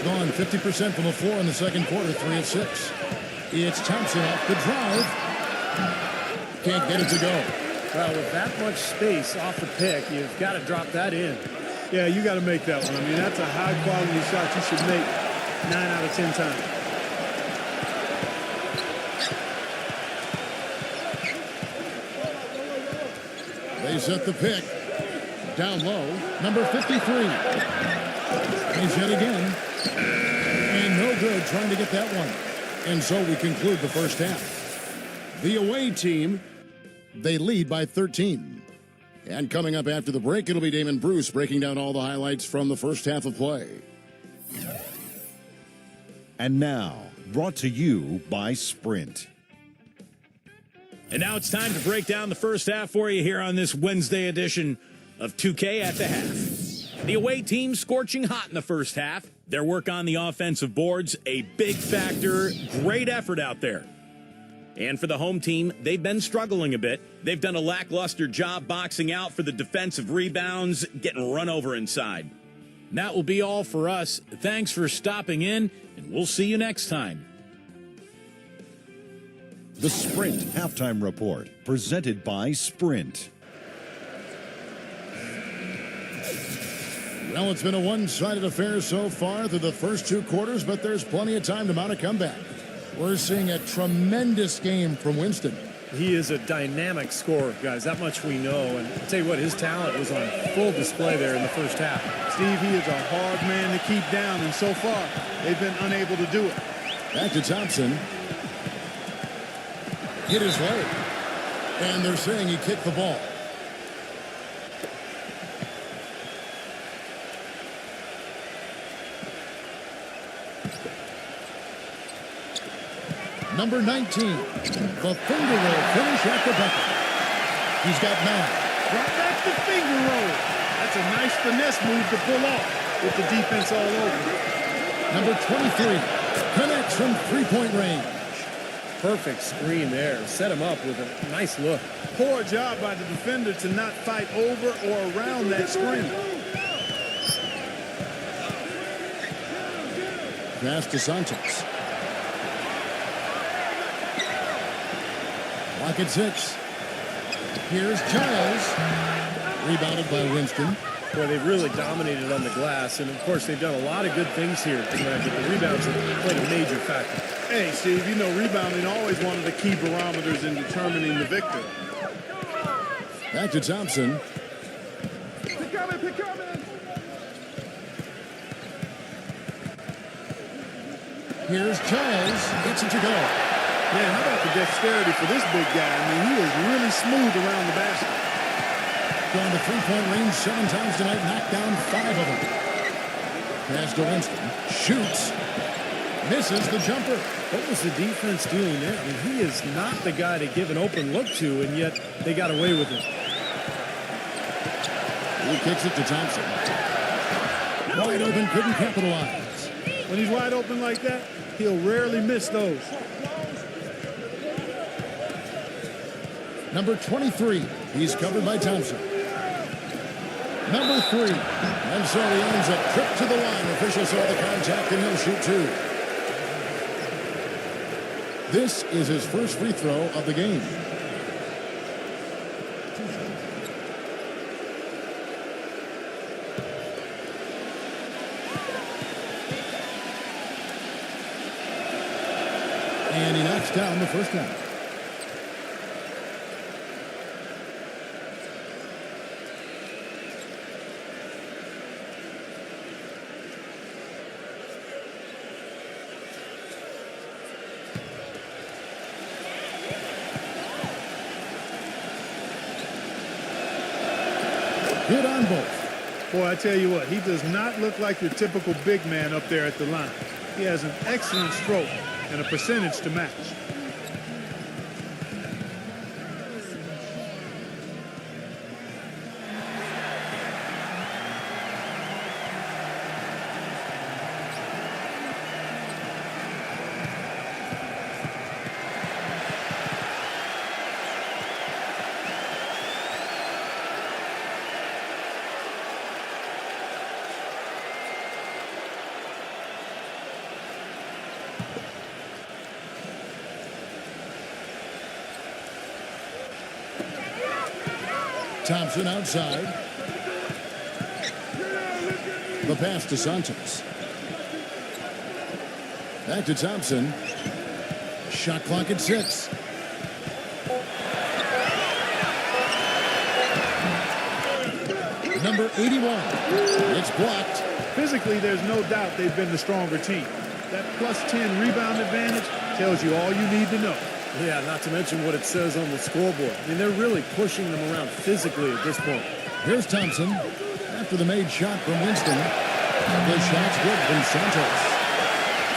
Gone 50% from the floor in the second quarter. 3 of 6. It's Thompson off the drive. Can't get it to go. Well, with that much space off the pick, you've got to drop that in. Yeah, you got to make that one. I mean, that's a high-quality shot you should make 9 out of 10 times. They set the pick. Down low. Number 53. He's hit again. And no good trying to get that one. And so we conclude the first half. The away team, they lead by 13. And coming up after the break, it'll be Damon Bruce breaking down all the highlights from the first half of play. And now, brought to you by Sprint. And now it's time to break down the first half for you here on this Wednesday edition of 2K at the half. The away team scorching hot in the first half. Their work on the offensive boards, a big factor. Great effort out there. And for the home team, they've been struggling a bit. They've done a lackluster job boxing out for the defensive rebounds, getting run over inside. That will be all for us. Thanks for stopping in, and we'll see you next time. The Sprint Halftime Report, presented by Sprint. Well, it's been a one-sided affair so far through the first 2 quarters, but there's plenty of time to mount a comeback. We're seeing a tremendous game from Winston. He is a dynamic scorer, guys. That much we know. And I'll tell you what, his talent was on full display there in the first half. Steve, he is a hard man to keep down, and so far, they've been unable to do it. Back to Thompson. Hit his way. And they're saying he kicked the ball. Number 19, the finger roll finish at the bucket. He's got 9. Drop back the finger roll. That's a nice finesse move to pull off with the defense all over. Number 23 connects from three-point range. Perfect screen there. Set him up with a nice look. Poor job by the defender to not fight over or around that screen. Pass to Santos. Lock at 6. Here's Giles. Rebounded by Winston. Boy, they've really dominated on the glass, and of course they've done a lot of good things here tonight, but the rebounds have played a major factor. Hey, Steve, you know rebounding always one of the key barometers in determining the victor. Back to Thompson. Here's Giles. Gets it to go. Man, how about the dexterity for this big guy? I mean, he is really smooth around the basket. Gone to three-point range 7 times tonight. Knocked down 5 of them. Pass to Winston. Shoots. Misses the jumper. What was the defense doing there? I mean, he is not the guy to give an open look to, and yet they got away with it. He kicks it to Thompson. Wide open, couldn't capitalize. When he's wide open like that, he'll rarely miss those. Number 23, he's covered by Thompson. Number 3, and so he ends a trip to the line. Official saw the contact, and he'll shoot 2. This is his first free throw of the game. And he knocks down the first one. Good on both. Boy, I tell you what, he does not look like your typical big man up there at the line. He has an excellent stroke and a percentage to match. Thompson outside. The pass to Santos. Back to Thompson. Shot clock at 6. Number 81. It's blocked. Physically, there's no doubt they've been the stronger team. That +10 rebound advantage tells you all you need to know. Yeah, not to mention what it says on the scoreboard. I mean, they're really pushing them around physically at this point. Here's Thompson after the made shot from Winston. The shot's good from Santos.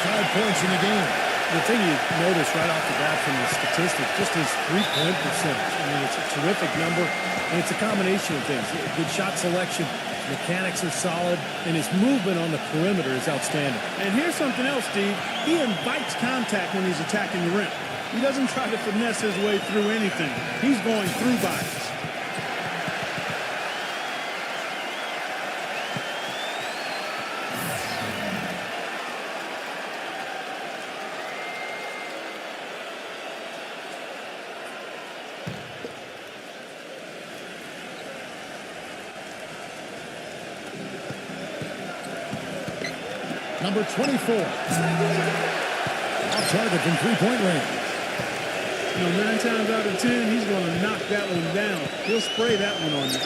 5 points in the game. The thing you notice right off the bat from the statistics, just his three-point percentage. I mean, it's a terrific number, and it's a combination of things. Good shot selection, mechanics are solid, and his movement on the perimeter is outstanding. And here's something else, Steve. He invites contact when he's attacking the rim. He doesn't try to finesse his way through anything. He's going through bodies. Number 24. Off target from three-point range. You know, 9 times out of 10, he's going to knock that one down. He'll spray that one on you.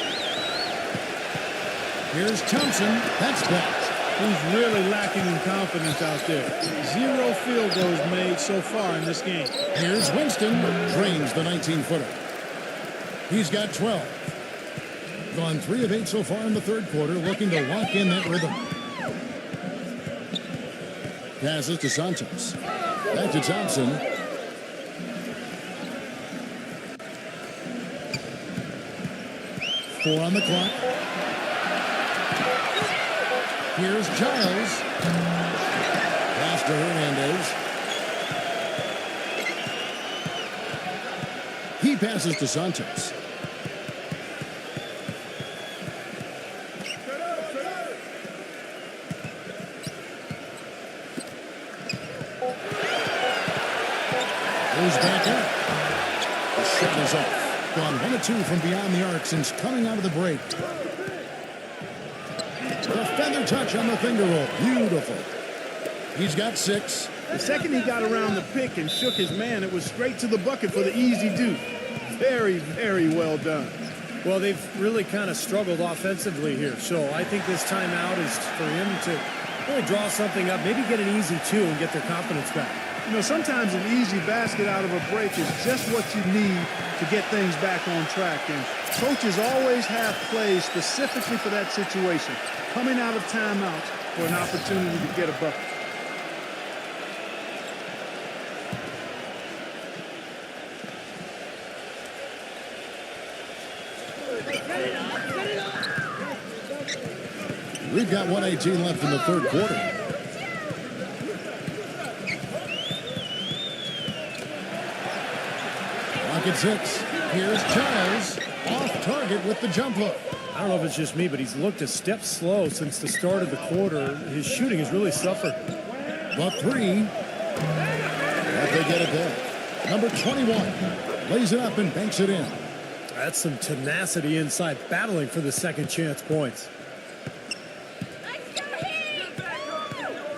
Here's Thompson. That's blocked. He's really lacking in confidence out there. 0 field goals made so far in this game. Here's Winston. Drains the 19-footer. He's got 12. Gone 3 of 8 so far in the third quarter, looking to lock in that rhythm. Passes to Santos. Back to Thompson. Four on the clock. Here's Giles. Pass to Hernandez. He passes to Santos. Goes back up. The shot is off. Gone 1 of 2 from beyond the arc since coming out of the break. The feather touch on the finger roll. Beautiful. He's got 6. The second he got around the pick and shook his man, it was straight to the bucket for the easy do. Very, very well done. Well, they've really kind of struggled offensively here. So I think this timeout is for him to really draw something up, maybe get an easy 2 and get their confidence back. You know, sometimes an easy basket out of a break is just what you need to get things back on track. And coaches always have plays specifically for that situation, coming out of timeouts for an opportunity to get a bucket. We've got 1:18 left in the third quarter. At 6. Here's Giles off target with the jump hook. I don't know if it's just me, but he's looked a step slow since the start of the quarter. His shooting has really suffered. The 3. But they get it there. Number 21 lays it up and banks it in. That's some tenacity inside, battling for the second chance points.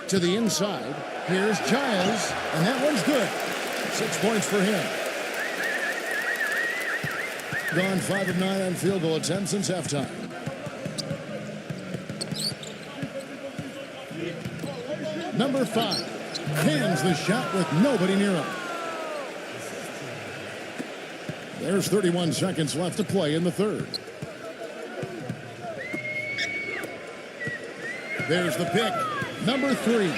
To the inside. Here's Giles, and that one's good. 6 points for him. Gone 5 of 9 on field goal attempts since halftime. Number 5 hands the shot with nobody near him. There's 31 seconds left to play in the third. There's the pick. Number 3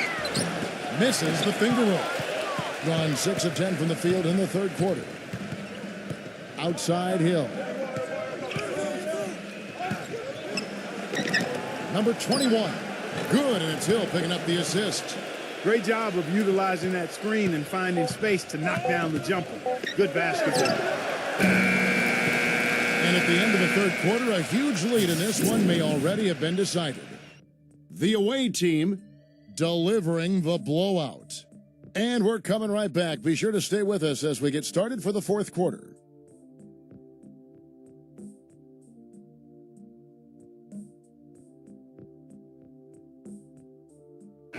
misses the finger roll. Gone 6 of 10 from the field in the third quarter. Outside Hill. Number 21. Good, and it's Hill picking up the assist. Great job of utilizing that screen and finding space to knock down the jumper. Good basketball. And at the end of the third quarter, a huge lead in this one may already have been decided. The away team delivering the blowout. And we're coming right back. Be sure to stay with us as we get started for the fourth quarter.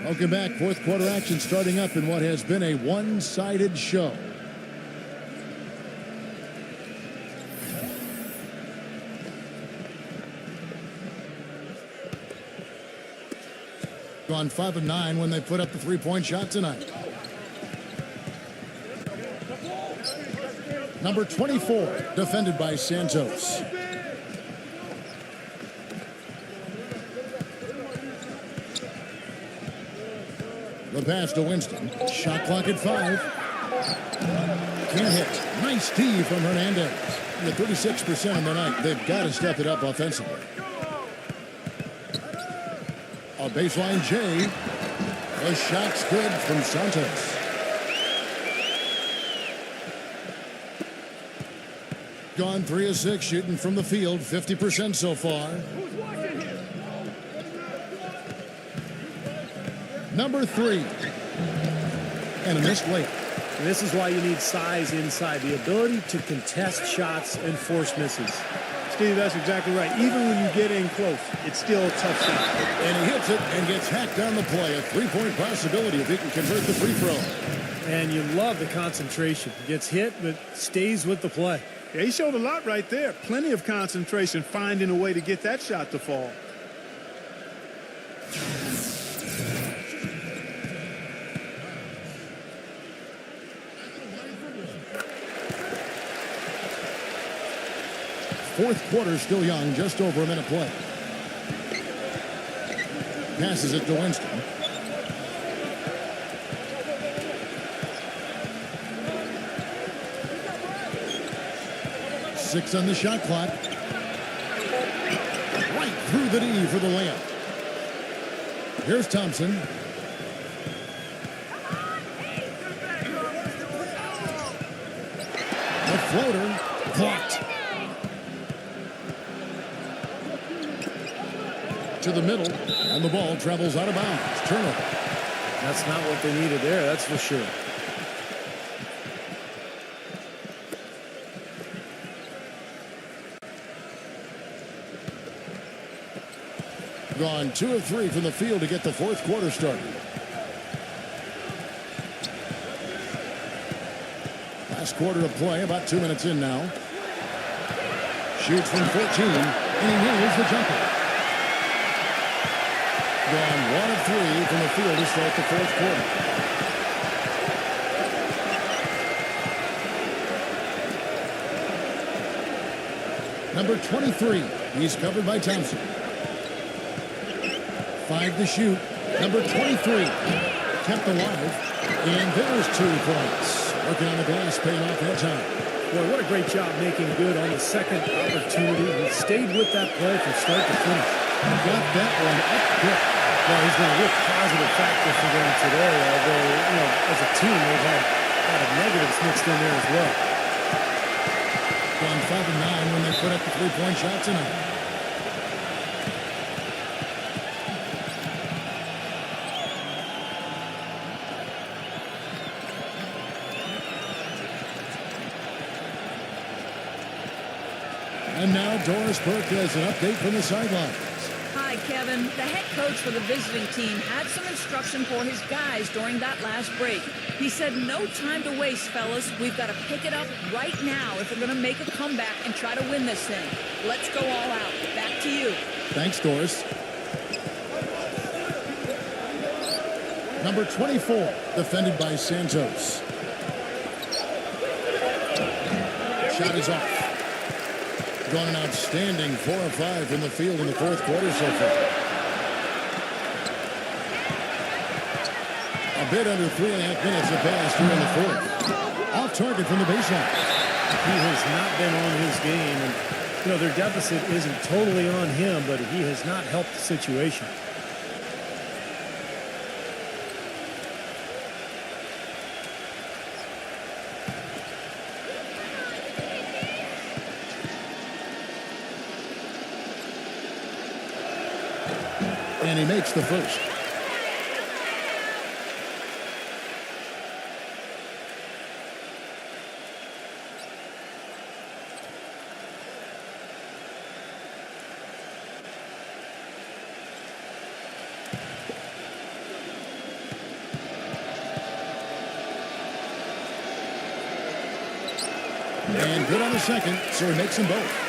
Welcome back. Fourth quarter action starting up in what has been a one-sided show. Gone 5 of 9 when they put up the three-point shot tonight. Number 24, defended by Santos. The pass to Winston. Shot clock at 5. Can't hit. Nice D from Hernandez. At 36% on the night, they've got to step it up offensively. A baseline J. The shot's good from Santos. Gone 3 of 6 shooting from the field, 50% so far. Number 3. And a missed layup. And this is why you need size inside, the ability to contest shots and force misses. Steve, that's exactly right. Even when you get in close, it's still a tough shot. And he hits it and gets hacked on the play. A three-point possibility if he can convert the free throw. And you love the concentration. Gets hit, but stays with the play. Yeah, he showed a lot right there. Plenty of concentration, finding a way to get that shot to fall. Fourth quarter still young, just over a minute play. Passes it to Winston. Six on the shot clock. Right through the D for the layup. Here's Thompson. The floater blocked. To the middle, and the ball travels out of bounds. Tuneup. That's not what they needed there, that's for sure. Gone 2 of 3 from the field to get the fourth quarter started. Last quarter of play, about 2 minutes in now. Shoots from 14, and he nails the jumper. Gone 1 of 3 from the field to start the fourth quarter. Number 23, he's covered by Thompson. 5 to shoot. Number 23, kept alive. And there's 2 points. Working on the glass, paying off that time. Boy, what a great job making good on the second opportunity. He stayed with that play from start to finish. Got that one up quick. Well, he's been a real positive factor for them today, although, you know, as a team, they've had a lot of negatives mixed in there as well. Gone 5 of 9 when they put up the 3-point shot tonight. And now Doris Burke has an update from the sidelines. Hi, Kevin. The head coach for the visiting team had some instruction for his guys during that last break. He said, no time to waste, fellas. We've got to pick it up right now if we're going to make a comeback and try to win this thing. Let's go all out. Back to you. Thanks, Doris. Number 24, defended by Santos. Shot is off. Gone an outstanding 4 of 5 from the field in the fourth quarter so far. A bit under 3.5 minutes have passed here in the fourth. Off target from the baseline. He has not been on his game. And, you know, their deficit isn't totally on him, but he has not helped the situation. And he makes the first. And good on the second, so he makes them both.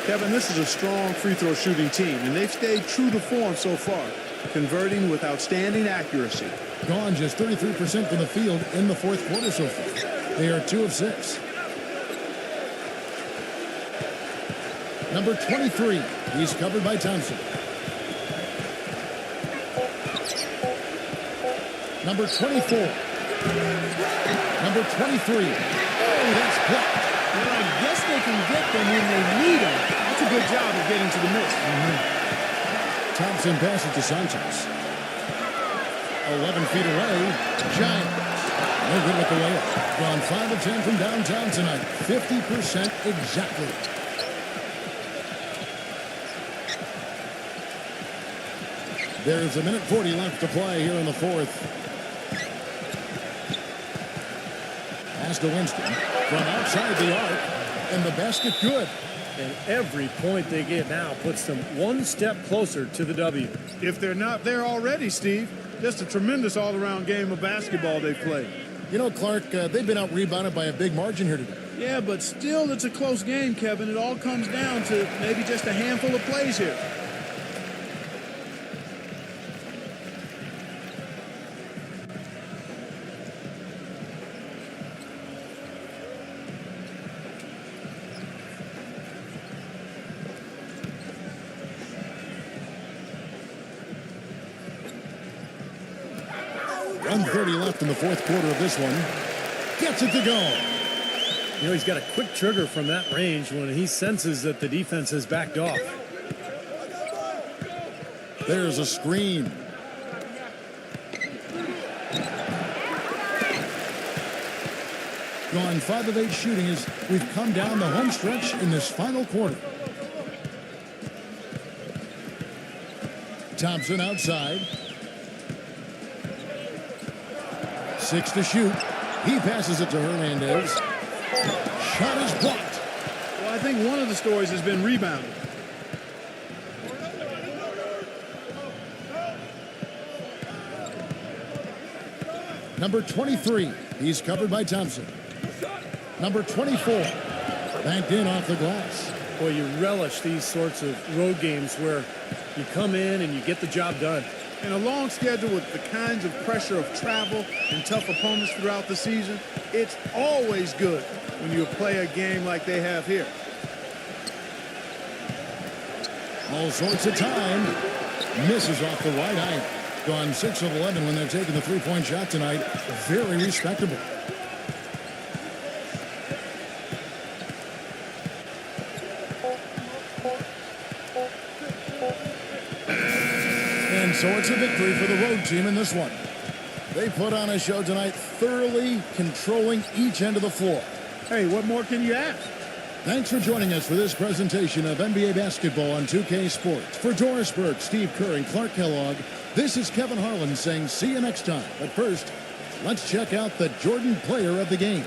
Kevin, this is a strong free throw shooting team, and they've stayed true to form so far, converting with outstanding accuracy. Gone just 33% from the field in the fourth quarter so far. They are 2 of 6. Number 23, he's covered by Thompson. Number 24. Number 23. Oh, that's blocked. Well, I guess they can get them when they need them. That's a good job of getting to the miss. Thompson passes to Sanchez. 11 feet away. Giants. No good with the layup. Gone 5 of 10 from downtown tonight. 50% exactly. There's a minute 40 left to play here in the fourth. Pass to Winston. From outside the arc. And the basket good. And every point they get now puts them one step closer to the W. If they're not there already, Steve. Just a tremendous all-around game of basketball they played. You know, Clark, they've been out-rebounded by a big margin here today. Yeah, but still it's a close game, Kevin. It all comes down to maybe just a handful of plays here. .130 left in the fourth quarter of this one. Gets it to go. You know, he's got a quick trigger from that range when he senses that the defense has backed off. There's a screen. Gone 5 of 8 shooting as we've come down the home stretch in this final quarter. Thompson outside. 6 to shoot. He passes it to Hernandez. Shot is blocked. Well, I think one of the stories has been rebounding. Number 23. He's covered by Thompson. Number 24. Banked in off the glass. Boy, you relish these sorts of road games where you come in and you get the job done. In a long schedule with the kinds of pressure of travel and tough opponents throughout the season, it's always good when you play a game like they have here. All sorts of time. Misses off the right eye. Gone 6 of 11 when they're taking the three-point shot tonight. Very respectable. And so it's a victory for the road team in this one. They put on a show tonight, thoroughly controlling each end of the floor. Hey, what more can you ask? Thanks for joining us for this presentation of NBA basketball on 2K Sports. For Doris Burke, Steve Kerr, and Clark Kellogg, this is Kevin Harlan saying see you next time. But first, let's check out the Jordan player of the game.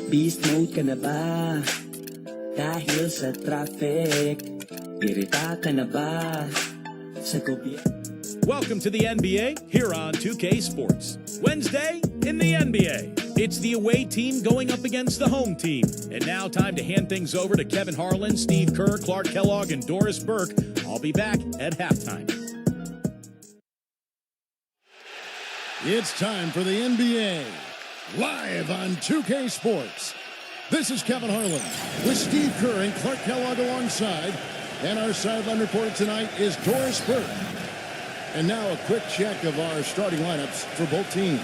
Beast mode ka na ba? Dahil sa traffic. Irita ka na ba? Sa Welcome to the NBA here on 2K Sports. Wednesday in the NBA. It's the away team going up against the home team. And now time to hand things over to Kevin Harlan, Steve Kerr, Clark Kellogg, and Doris Burke. I'll be back at halftime. It's time for the NBA. Live on 2K Sports. This is Kevin Harlan with Steve Kerr and Clark Kellogg alongside. And our sideline reporter tonight is Doris Burke. And now a quick check of our starting lineups for both teams.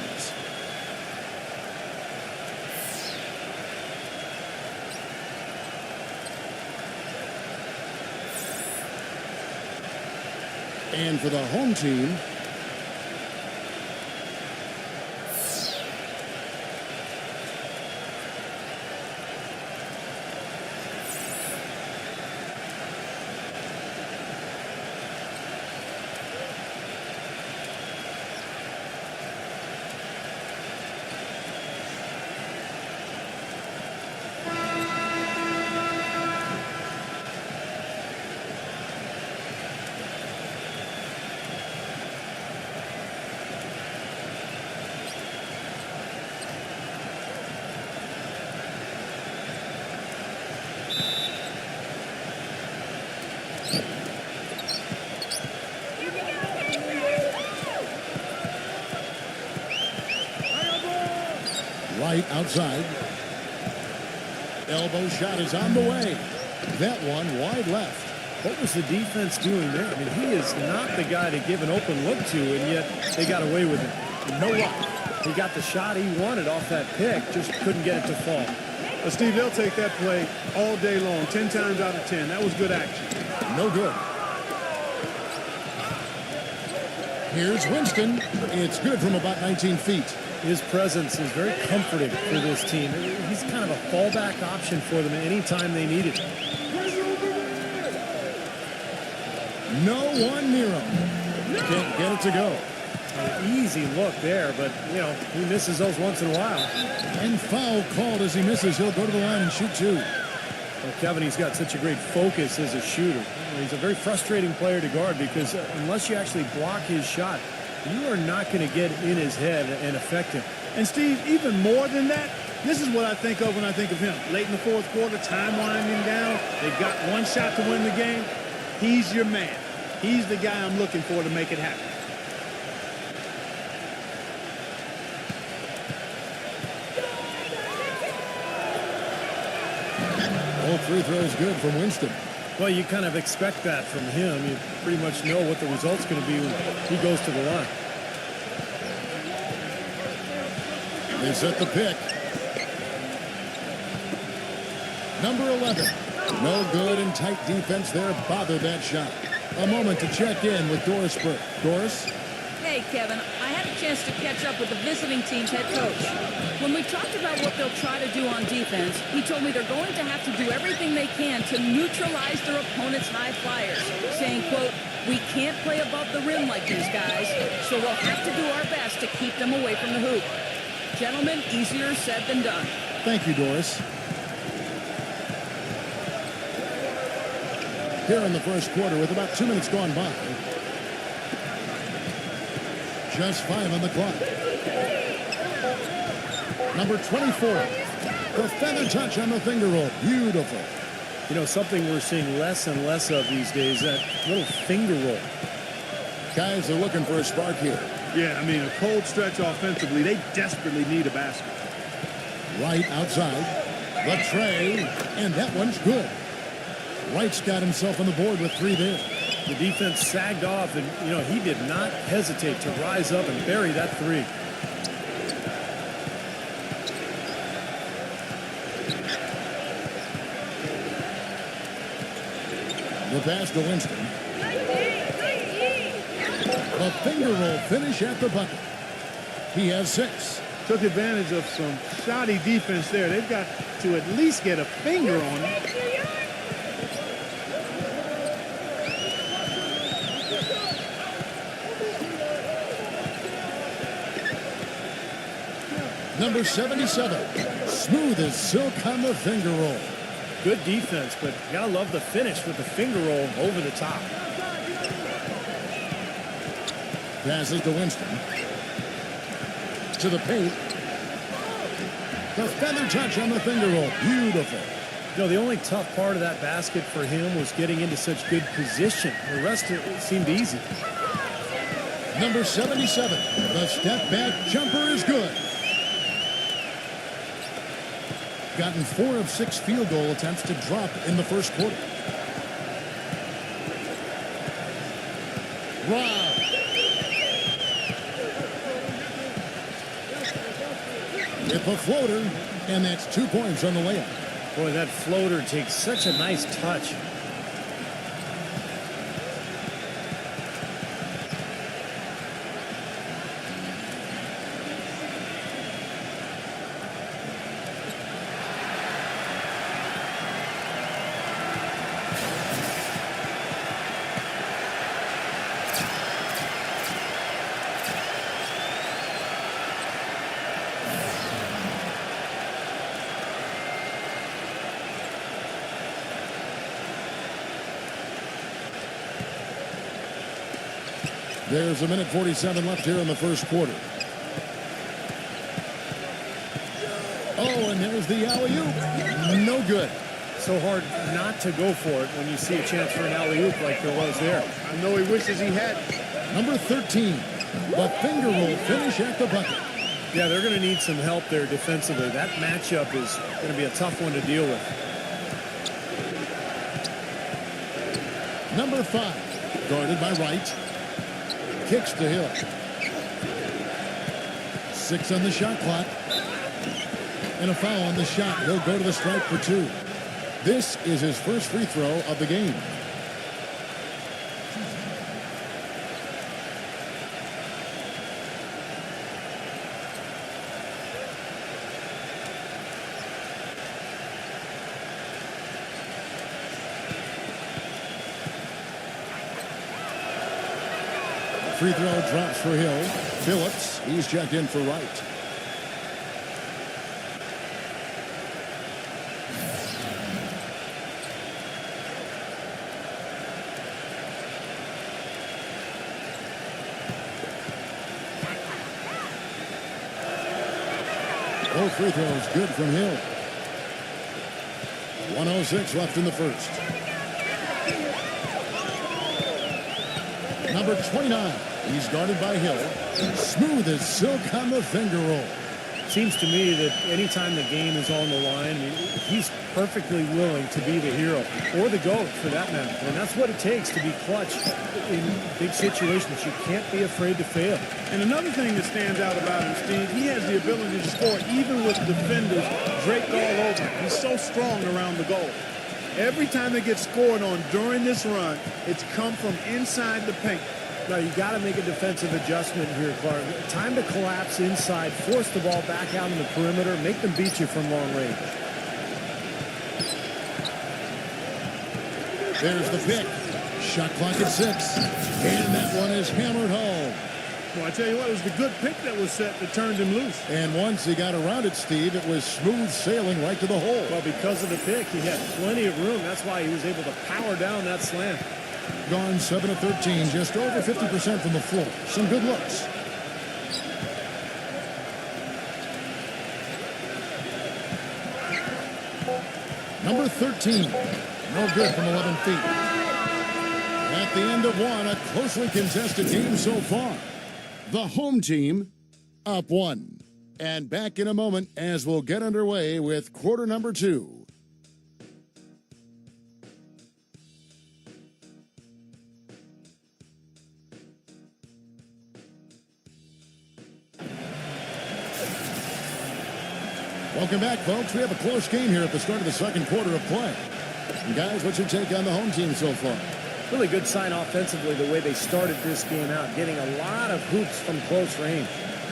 And for the home team, Right outside. Elbow shot is on the way. That one wide left. What was the defense doing there? I mean, he is not the guy to give an open look to, and yet they got away with it. No luck. He got the shot he wanted off that pick, just couldn't get it to fall. Well, Steve, they'll take that play all day long, 10 times out of 10. That was good action. No good. Here's Winston. It's good from about 19 feet. His presence is very comforting for this team. He's kind of a fallback option for them anytime they need it. No one near him. Can't get it to go. An easy look there, but, you know, he misses those once in a while. And foul called as he misses. He'll go to the line and shoot two. Well, Kevin, he's got such a great focus as a shooter. He's a very frustrating player to guard because unless you actually block his shot, you are not going to get in his head and affect him. And, Steve, even more than that, this is what I think of when I think of him. Late in the fourth quarter, time winding down. They've got one shot to win the game. He's your man. He's the guy I'm looking for to make it happen. All free throws good from Winston. Well, you kind of expect that from him. You pretty much know what the result's going to be when he goes to the line. They set the pick. Number 11. No good and tight defense there. Bothered that shot. A moment to check in with Doris Burke. Doris? Hey, Kevin, I had a chance to catch up with the visiting team's head coach. When we talked about what they'll try to do on defense, he told me they're going to have to do everything they can to neutralize their opponent's high flyers, saying, quote, we can't play above the rim like these guys, so we'll have to do our best to keep them away from the hoop. Gentlemen, easier said than done. Thank you, Doris. Here in the first quarter with about 2 minutes gone by. Just 5 on the clock. Number 24. The feather touch on the finger roll. Beautiful. You know, something we're seeing less and less of these days, that little finger roll. Guys are looking for a spark here. Yeah, I mean, a cold stretch offensively. They desperately need a basket. Right outside. The tray. And that one's good. Wright's got himself on the board with 3 there. The defense sagged off, and, you know, he did not hesitate to rise up and bury that 3. The pass to Winston. The finger roll finish at the bucket. He has 6. Took advantage of some shoddy defense there. They've got to at least get a finger on it. Number 77. Smooth as silk on the finger roll. Good defense, but you gotta love the finish with the finger roll over the top. Passes to Winston. To the paint. The feather touch on the finger roll. Beautiful. You know, the only tough part of that basket for him was getting into such good position. The rest of it seemed easy. Number 77. The step back jumper is good. Gotten 4 of 6 field goal attempts to drop in the first quarter. Rob. With a floater, and that's 2 points on the layup. Boy, that floater takes such a nice touch. There's a minute 47 left here in the first quarter. Oh, and there's the alley-oop. No good. So hard not to go for it when you see a chance for an alley-oop like there was there. I know he wishes he had. Number 13. The finger roll finish at the bucket. Yeah, they're going to need some help there defensively. That matchup is going to be a tough one to deal with. Number 5, guarded by Wright. Kicks to Hill. 6 on the shot clock. And a foul on the shot. He'll go to the stripe for 2. This is his first free throw of the game. Free throw drops for Hill. Phillips, he's checked in for Wright. Both free throws good from Hill. 1:06 left in the first. Number 29. He's guarded by Hill. Smooth as silk on the finger roll. Seems to me that anytime the game is on the line, I mean, he's perfectly willing to be the hero, or the GOAT for that matter. And that's what it takes to be clutch in big situations. You can't be afraid to fail. And another thing that stands out about him, Steve, he has the ability to score even with defenders draped all over him. He's so strong around the goal. Every time they get scored on during this run, it's come from inside the paint. Now, you got to make a defensive adjustment here, Clark. Time to collapse inside, force the ball back out on the perimeter, make them beat you from long range. There's the pick. Shot clock at 6. And that one is hammered home. Well, I tell you what, it was the good pick that was set that turned him loose. And once he got around it, Steve, it was smooth sailing right to the hole. Well, because of the pick, he had plenty of room. That's why he was able to power down that slam. Gone 7 of 13, just over 50% from the floor. Some good looks. Number 13, no good from 11 feet. At the end of one, a closely contested game so far. The home team up 1. And back in a moment as we'll get underway with quarter number 2. Welcome back, folks. We have a close game here at the start of the second quarter of play. And guys, what's your take on the home team so far? Really good sign offensively the way they started this game out, getting a lot of hoops from close range.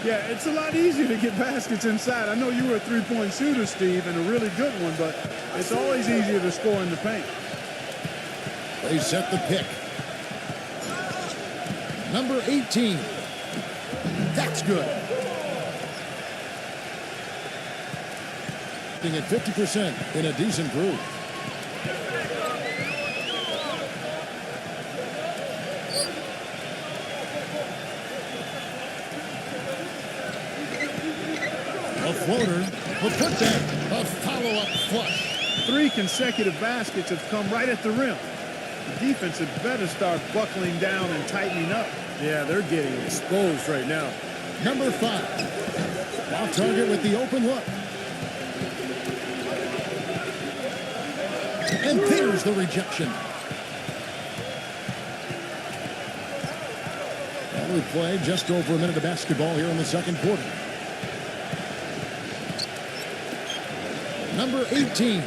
Yeah, it's a lot easier to get baskets inside. I know you were a three-point shooter, Steve, and a really good one, but it's always easier to score in the paint. They set the pick. Number 18. That's good. At 50% in a decent groove. A floater, a putback, a follow-up flush. 3 consecutive baskets have come right at the rim. The defense had better start buckling down and tightening up. Yeah, they're getting exposed right now. Number 5. Off target with the open look. And there's the rejection. Well, we played just over a minute of basketball here in the second quarter. Number 18.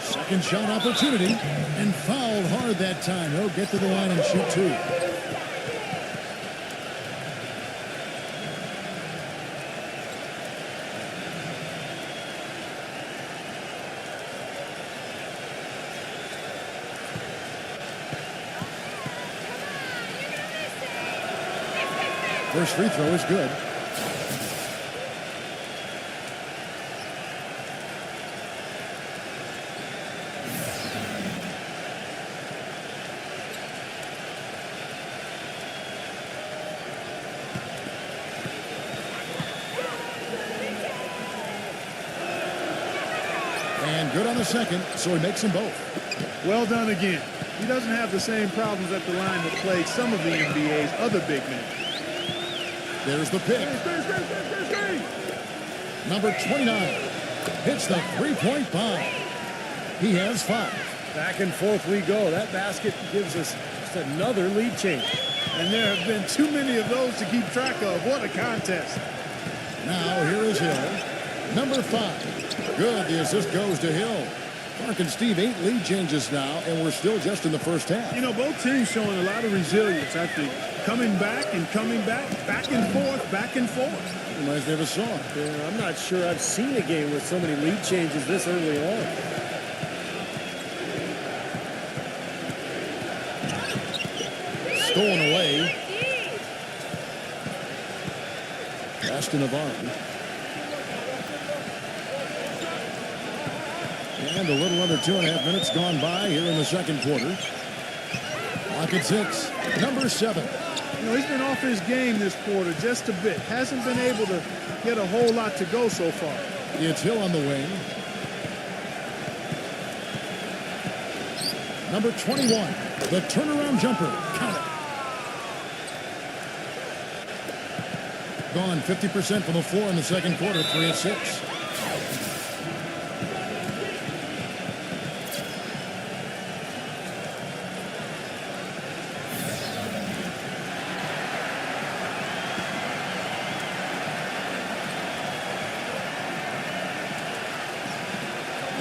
Second shot opportunity. And fouled hard that time. He'll get to the line and shoot 2. First free throw is good. And good on the second, so he makes them both. Well done again. He doesn't have the same problems at the line that plagued some of the NBA's other big men. There's the pick. Number 29 hits the three-point bomb. He has 5. Back and forth we go. That basket gives us just another lead change. And there have been too many of those to keep track of. What a contest. Now here is Hill. Number 5. Good. The assist goes to Hill. Mark and Steve, 8 lead changes now, and we're still just in the first half. You know, both teams showing a lot of resilience, I think. Coming back and coming back, back and forth, back and forth. Reminds me of a song. Yeah, I'm not sure I've seen a game with so many lead changes this early on. Stolen away. Pass to Navarro. And a little under 2.5 minutes gone by here in the second quarter. Clock at 6. Number 7. You know, he's been off his game this quarter just a bit. Hasn't been able to get a whole lot to go so far. It's Hill on the wing. Number 21. The turnaround jumper. Count it. Gone 50% from the floor in the second quarter. 3 of 6.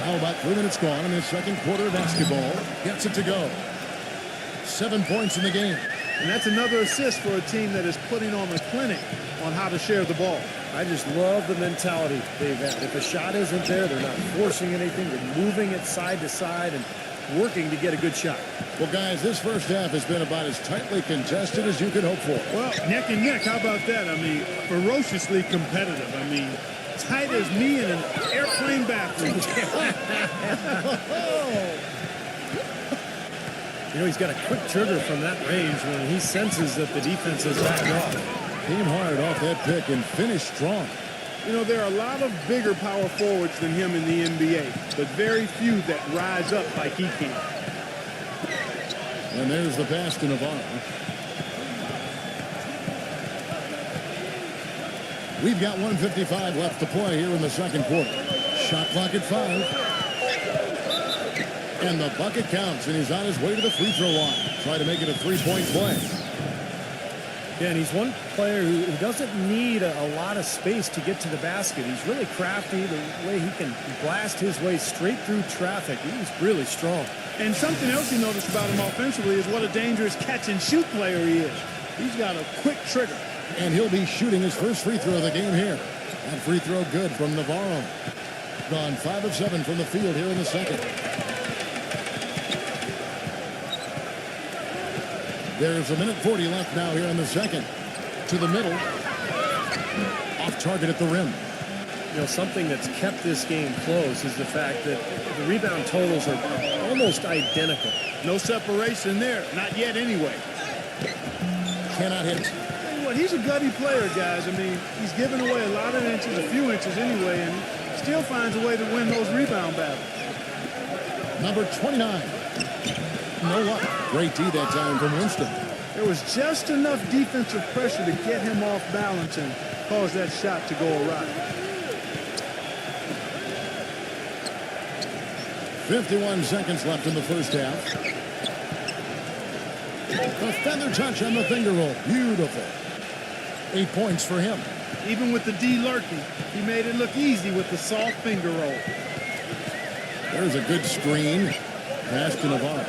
Now about 3 minutes gone in the second quarter of basketball. Gets it to go. 7 points in the game. And that's another assist for a team that is putting on a clinic on how to share the ball. I just love the mentality they've had. If a shot isn't there, they're not forcing anything. They're moving it side to side and working to get a good shot. Well, guys, this first half has been about as tightly contested as you could hope for. Well, neck and neck, how about that? I mean, ferociously competitive. I mean, tight as me in an airplane bathroom. You know, he's got a quick trigger from that range when he senses that the defense has backed off. Came hard off that pick and finished strong. You know, there are a lot of bigger power forwards than him in the NBA, but very few that rise up like he can. And there's the pass to Navarro. We've got 1:55 left to play here in the second quarter. Shot clock at 5. And the bucket counts, and he's on his way to the free throw line. Try to make it a three-point play. Yeah, and he's one player who doesn't need a lot of space to get to the basket. He's really crafty, the way he can blast his way straight through traffic. He's really strong. And something else you notice about him offensively is what a dangerous catch-and-shoot player he is. He's got a quick trigger. And he'll be shooting his first free throw of the game here. That free throw good from Navarro. Gone 5 of 7 from the field here in the second. There's 1:40 left now here in the second. To the middle. Off target at the rim. You know, something that's kept this game close is the fact that the rebound totals are almost identical. No separation there. Not yet anyway. Cannot hit. What, he's a gutty player, guys. I mean, he's giving away a lot of inches, a few inches anyway, and still finds a way to win those rebound battles. Number 29. No luck. Great D that time from Winston. There was just enough defensive pressure to get him off balance and cause that shot to go awry. 51 seconds left in the first half. A feather touch on the finger roll. Beautiful. 8 points for him. Even with the D lurking, he made it look easy with the soft finger roll. There's a good screen. Pass to Navarro.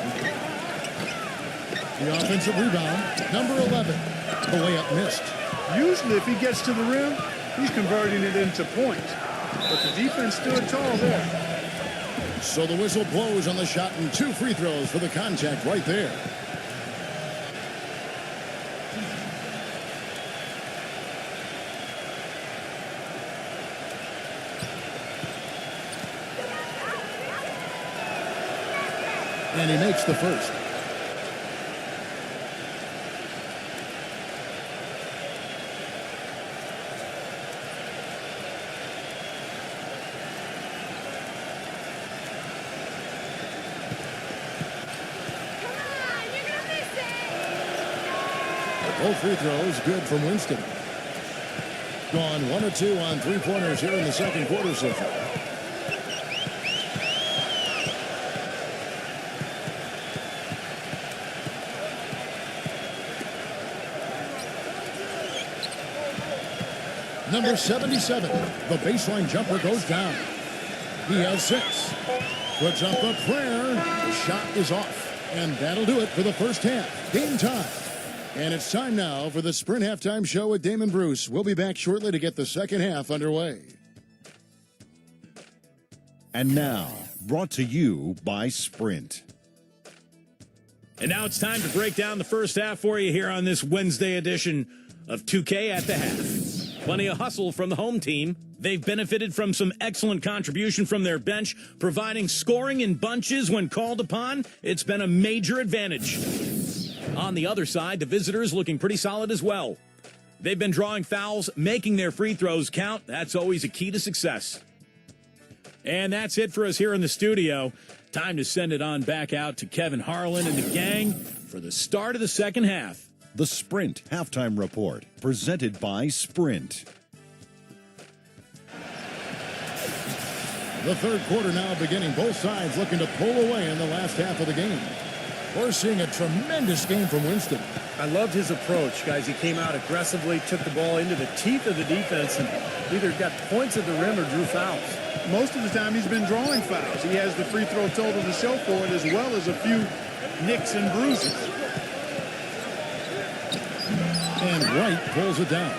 The offensive rebound, number 11. The layup missed. Usually if he gets to the rim, he's converting it into points. But the defense stood tall there. So the whistle blows on the shot and 2 free throws for the contact right there. And he makes the first. Both free throws good from Winston. Gone 1 of 2 on three-pointers here in the second quarter so far. Number 77, the baseline jumper goes down. He has 6. Puts up a prayer. The shot is off. And that'll do it for the first half. Game time. And it's time now for the Sprint Halftime Show with Damon Bruce. We'll be back shortly to get the second half underway. And now, brought to you by Sprint. And now it's time to break down the first half for you here on this Wednesday edition of 2K at the half. Plenty of hustle from the home team. They've benefited from some excellent contribution from their bench, providing scoring in bunches when called upon. It's been a major advantage. On the other side, the visitors looking pretty solid as well. They've been drawing fouls, making their free throws count. That's always a key to success. And that's it for us here in the studio. Time to send it on back out to Kevin Harlan and the gang for the start of the second half. The Sprint Halftime Report, presented by Sprint. The third quarter now beginning. Both sides looking to pull away in the last half of the game. We're seeing a tremendous game from Winston. I loved his approach, guys. He came out aggressively, took the ball into the teeth of the defense, and either got points at the rim or drew fouls. Most of the time he's been drawing fouls. He has the free throw total to show for it, as well as a few nicks and bruises. And Wright pulls it down.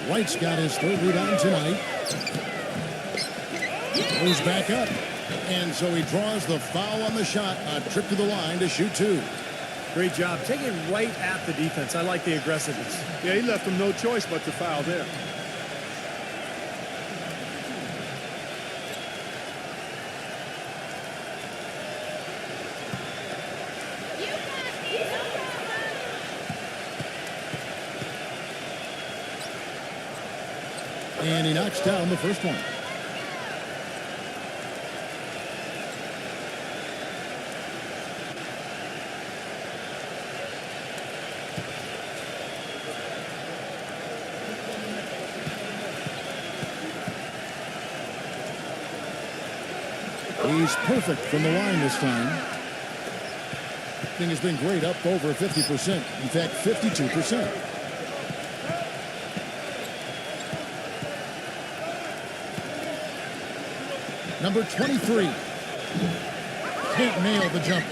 Wright's got his third rebound tonight. Goes back up. And so he draws the foul on the shot. A trip to the line to shoot 2. Great job. Taking it right at the defense. I like the aggressiveness. Yeah, he left him no choice but to foul there. And he knocks down the first one. He's perfect from the line this time. Thing has been great, up over 50%. In fact, 52%. Number 23. Can't nail the jumper.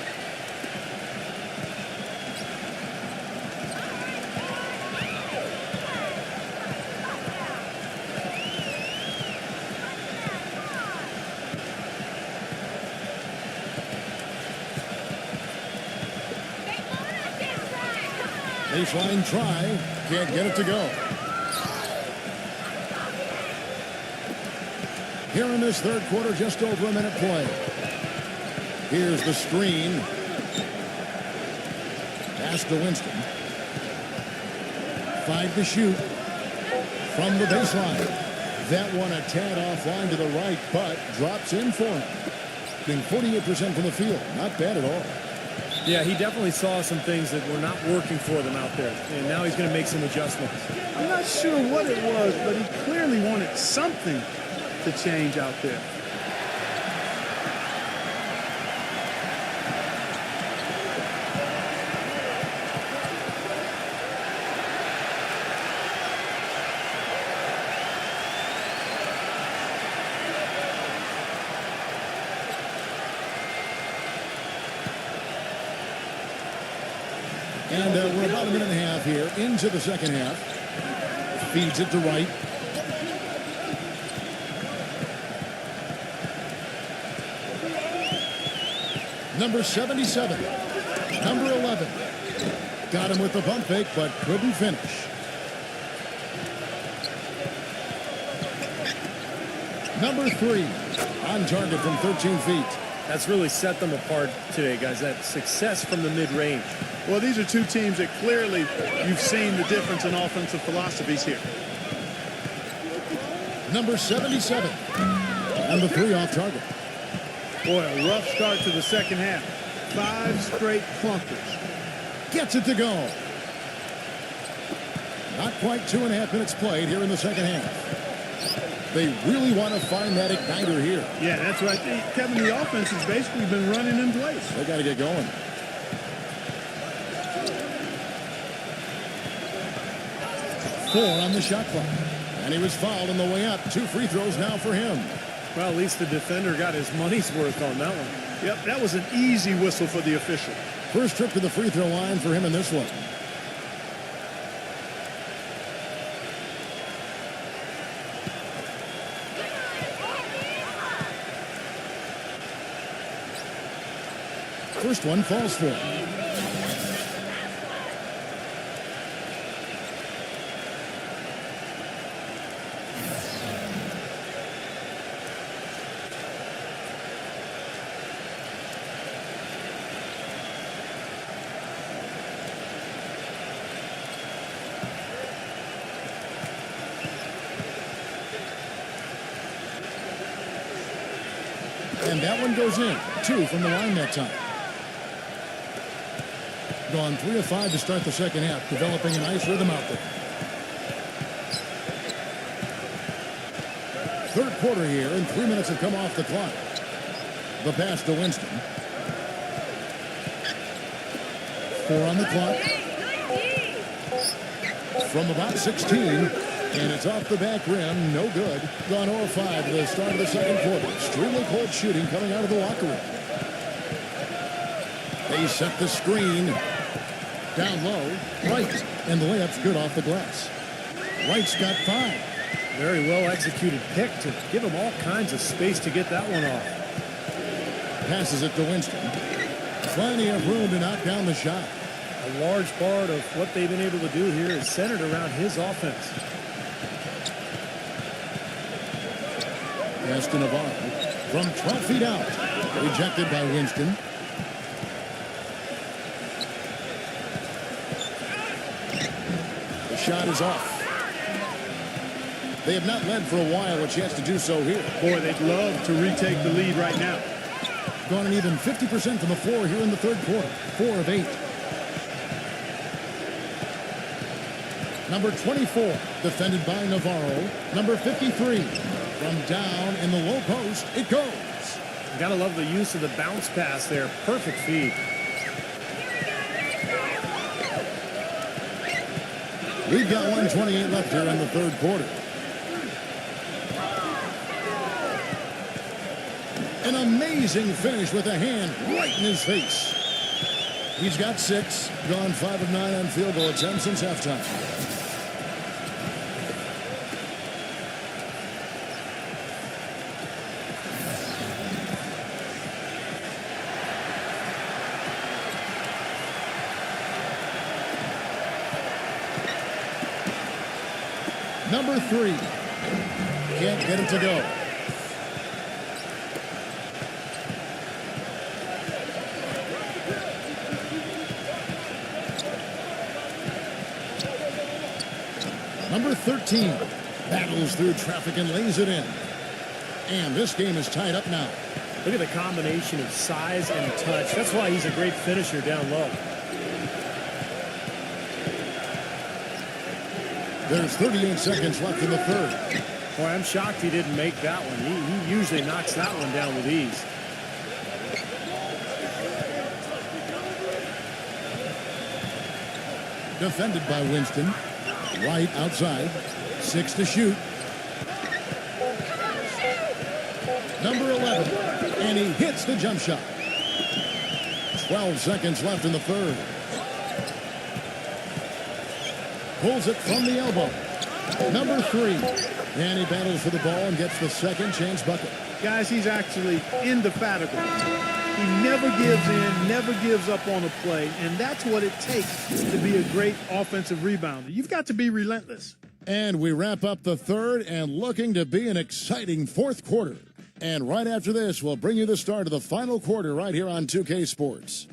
Baseline try. Can't get it to go. Here in this third quarter, just over a minute play. Here's the screen. Pass to Winston. 5 to shoot. From the baseline. That one a tad offline to the right, but drops in for him. Being 48% from the field. Not bad at all. Yeah, he definitely saw some things that were not working for them out there. And now he's going to make some adjustments. I'm not sure what it was, but he clearly wanted something to change out there. And we're about a minute and a half here into the second half. Feeds it to Wright. Number 77. Number 11. Got him with the pump fake, but couldn't finish. Number 3. On target from 13 feet. That's really set them apart today, guys. That success from the mid-range. Well, these are two teams that clearly you've seen the difference in offensive philosophies here. Number 77. And the 3 off target. Boy, a rough start to the second half. 5 straight clunkers. Gets it to go. Not quite 2.5 minutes played here in the second half. They really want to find that igniter here. Yeah, that's right. Kevin, the offense has basically been running in place. They got to get going. Four on the shot clock. And he was fouled on the way up. 2 free throws now for him. Well, at least the defender got his money's worth on that one. Yep, that was an easy whistle for the official. First trip to the free throw line for him in this one. First one falls for him. And that one goes in. 2 from the line that time. Gone 3 of 5 to start the second half, developing a nice rhythm out there. Third quarter here, and 3 minutes have come off the clock. The pass to Winston. 4 on the clock. From about 16, and it's off the back rim, no good. Gone 0 of 5 to the start of the second quarter. Extremely cold shooting coming out of the locker room. They set the screen. Down low, Wright, and the layup's good off the glass. Wright's got 5. Very well executed pick to give him all kinds of space to get that one off. Passes it to Winston. Plenty of room to knock down the shot. A large part of what they've been able to do here is centered around his offense. Pass to Navarro from 12 feet out. Rejected by Winston. Shot is off. They have not led for a while. A chance to do so here. Boy, they'd love to retake the lead right now. Gone an even 50% from the floor here in the third quarter. 4 of 8. Number 24, defended by Navarro. Number 53, from down in the low post, it goes. You gotta love the use of the bounce pass there. Perfect feed. We've got 1:28 left here in the third quarter. An amazing finish with a hand right in his face. He's got 6, gone 5 of 9 on field goal attempts since halftime. Number 3. Can't get it to go. Number 13 battles through traffic and lays it in. And this game is tied up now. Look at the combination of size and touch. That's why he's a great finisher down low. There's 38 seconds left in the third. Boy, I'm shocked he didn't make that one. He usually knocks that one down with ease. Defended by Winston. Right outside. 6 to shoot. Number 11. And he hits the jump shot. 12 seconds left in the third. Pulls it from the elbow. Number 3. And he battles for the ball and gets the second chance bucket. Guys, he's actually indefatigable. He never gives in, never gives up on a play, and that's what it takes to be a great offensive rebounder. You've got to be relentless. And we wrap up the third and looking to be an exciting fourth quarter. And right after this, we'll bring you the start of the final quarter right here on 2K Sports.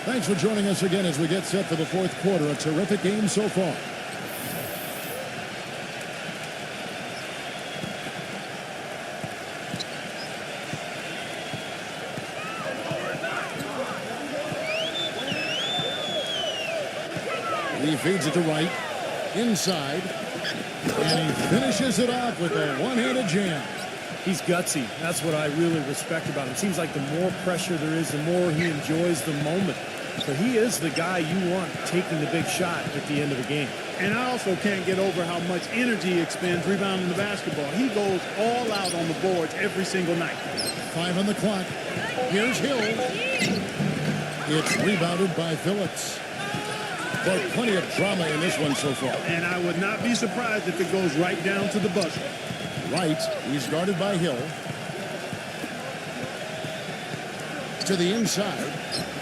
Thanks for joining us again as we get set for the fourth quarter. A terrific game so far. He feeds it to right. Inside. And he finishes it off with a one-handed jam. He's gutsy. That's what I really respect about him. Seems like the more pressure there is, the more he enjoys the moment. So he is the guy you want taking the big shot at the end of the game. And I also can't get over how much energy he expends rebounding the basketball. He goes all out on the boards every single night. 5 on the clock. Here's Hill. It's rebounded by Phillips. But plenty of drama in this one so far. And I would not be surprised if it goes right down to the buzzer. Right. He's guarded by Hill. To the inside.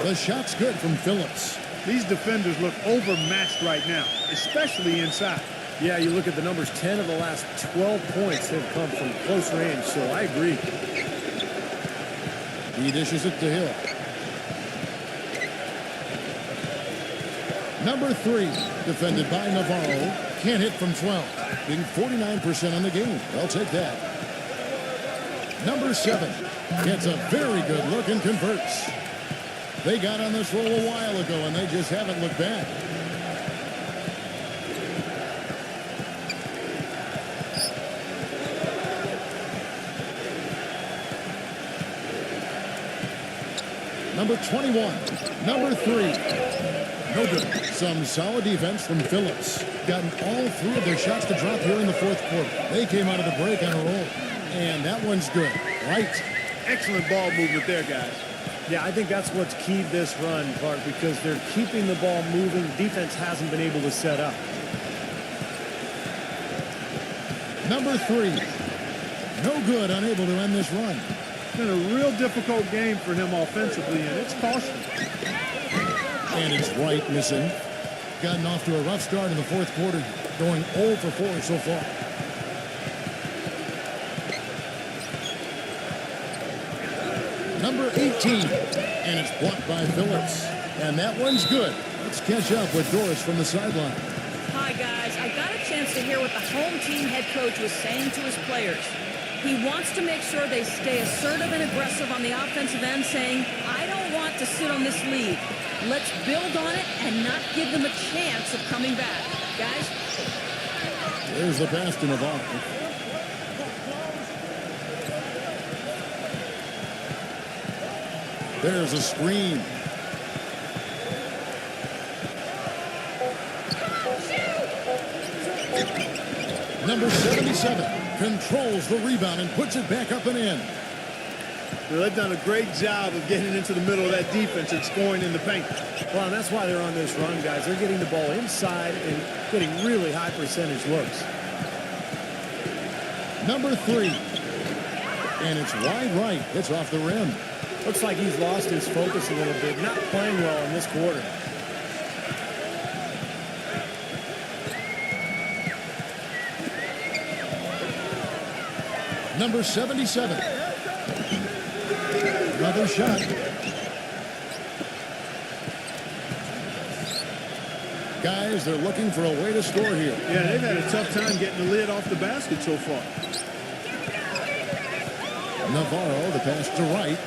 The shot's good from Phillips. These defenders look overmatched right now, especially inside. Yeah, you look at the numbers. 10 of the last 12 points have come from close range, so I agree. He dishes it to Hill. Number 3, defended by Navarro. Can't hit from 12. Being 49% on the game. They'll take that. Number 7 gets a very good look and converts. They got on this roll a while ago, and they just haven't looked back. Number 21, number 3. No good. Some solid defense from Phillips. Gotten all 3 of their shots to drop here in the fourth quarter. They came out of the break on a roll. And that one's good. Right. Excellent ball movement there, guys. Yeah, I think that's what's keyed this run, Clark, because they're keeping the ball moving. Defense hasn't been able to set up. Number 3. No good, unable to end this run. It's been a real difficult game for him offensively, and it's costly. And it's Wright missing. Gotten off to a rough start in the fourth quarter, going 0 for 4 so far. Number 18, and it's blocked by Phillips. And that one's good. Let's catch up with Doris from the sideline. Hi, guys. I got a chance to hear what the home team head coach was saying to his players. He wants to make sure they stay assertive and aggressive on the offensive end, saying, I don't want to sit on this lead. Let's build on it and not give them a chance of coming back. Guys? There's the pass to Navarro. There's a screen. Number 77 controls the rebound and puts it back up and in. Well, they've done a great job of getting into the middle of that defense and scoring in the paint. Well, and that's why they're on this run, guys. They're getting the ball inside and getting really high percentage looks. Number 3. And it's wide right. It's off the rim. Looks like he's lost his focus a little bit. Not playing well in this quarter. Number 77. Another shot. Guys, they're looking for a way to score here. Yeah, they've had a tough time getting the lid off the basket so far. Navarro, the pass to right.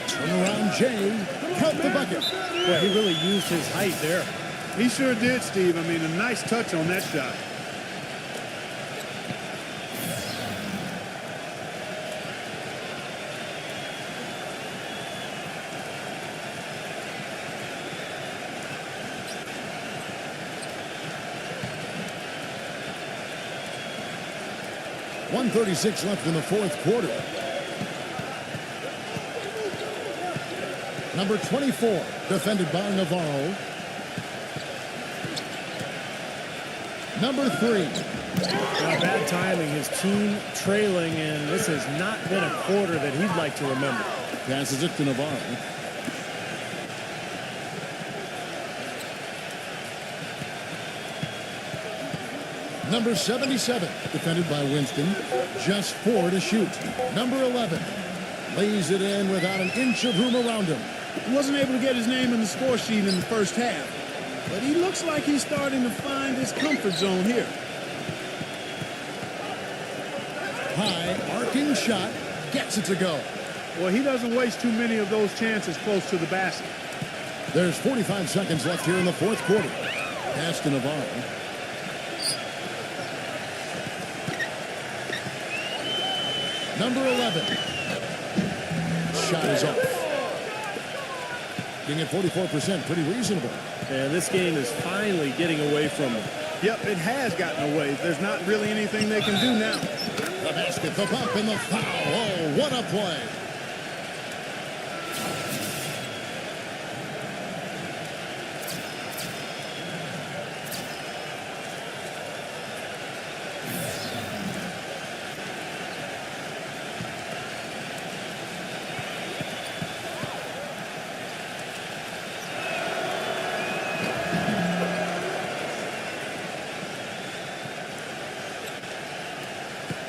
Turnaround Jay. Count the bucket. Boy, he really used his height there. He sure did, Steve. I mean, a nice touch on that shot. .136 left in the fourth quarter. Number 24, defended by Navarro. Number 3. Now, bad timing. His team trailing, and this has not been a quarter that he'd like to remember. Passes it to Navarro. Number 77, defended by Winston. Just 4 to shoot. Number 11, lays it in without an inch of room around him. He wasn't able to get his name in the score sheet in the first half, but he looks like he's starting to find his comfort zone here. High, arcing shot, gets it to go. Well, he doesn't waste too many of those chances close to the basket. There's 45 seconds left here in the fourth quarter. Pass to Navarro. Number 11. Shot is off. Getting at 44%, pretty reasonable. And this game is finally getting away from them. Yep, it has gotten away. There's not really anything they can do now. The basket, the bump, and the foul. Oh, what a play.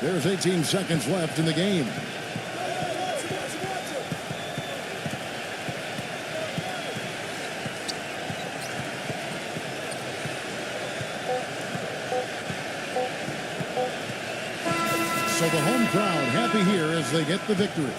There's 18 seconds left in the game. So the home crowd happy here as they get the victory.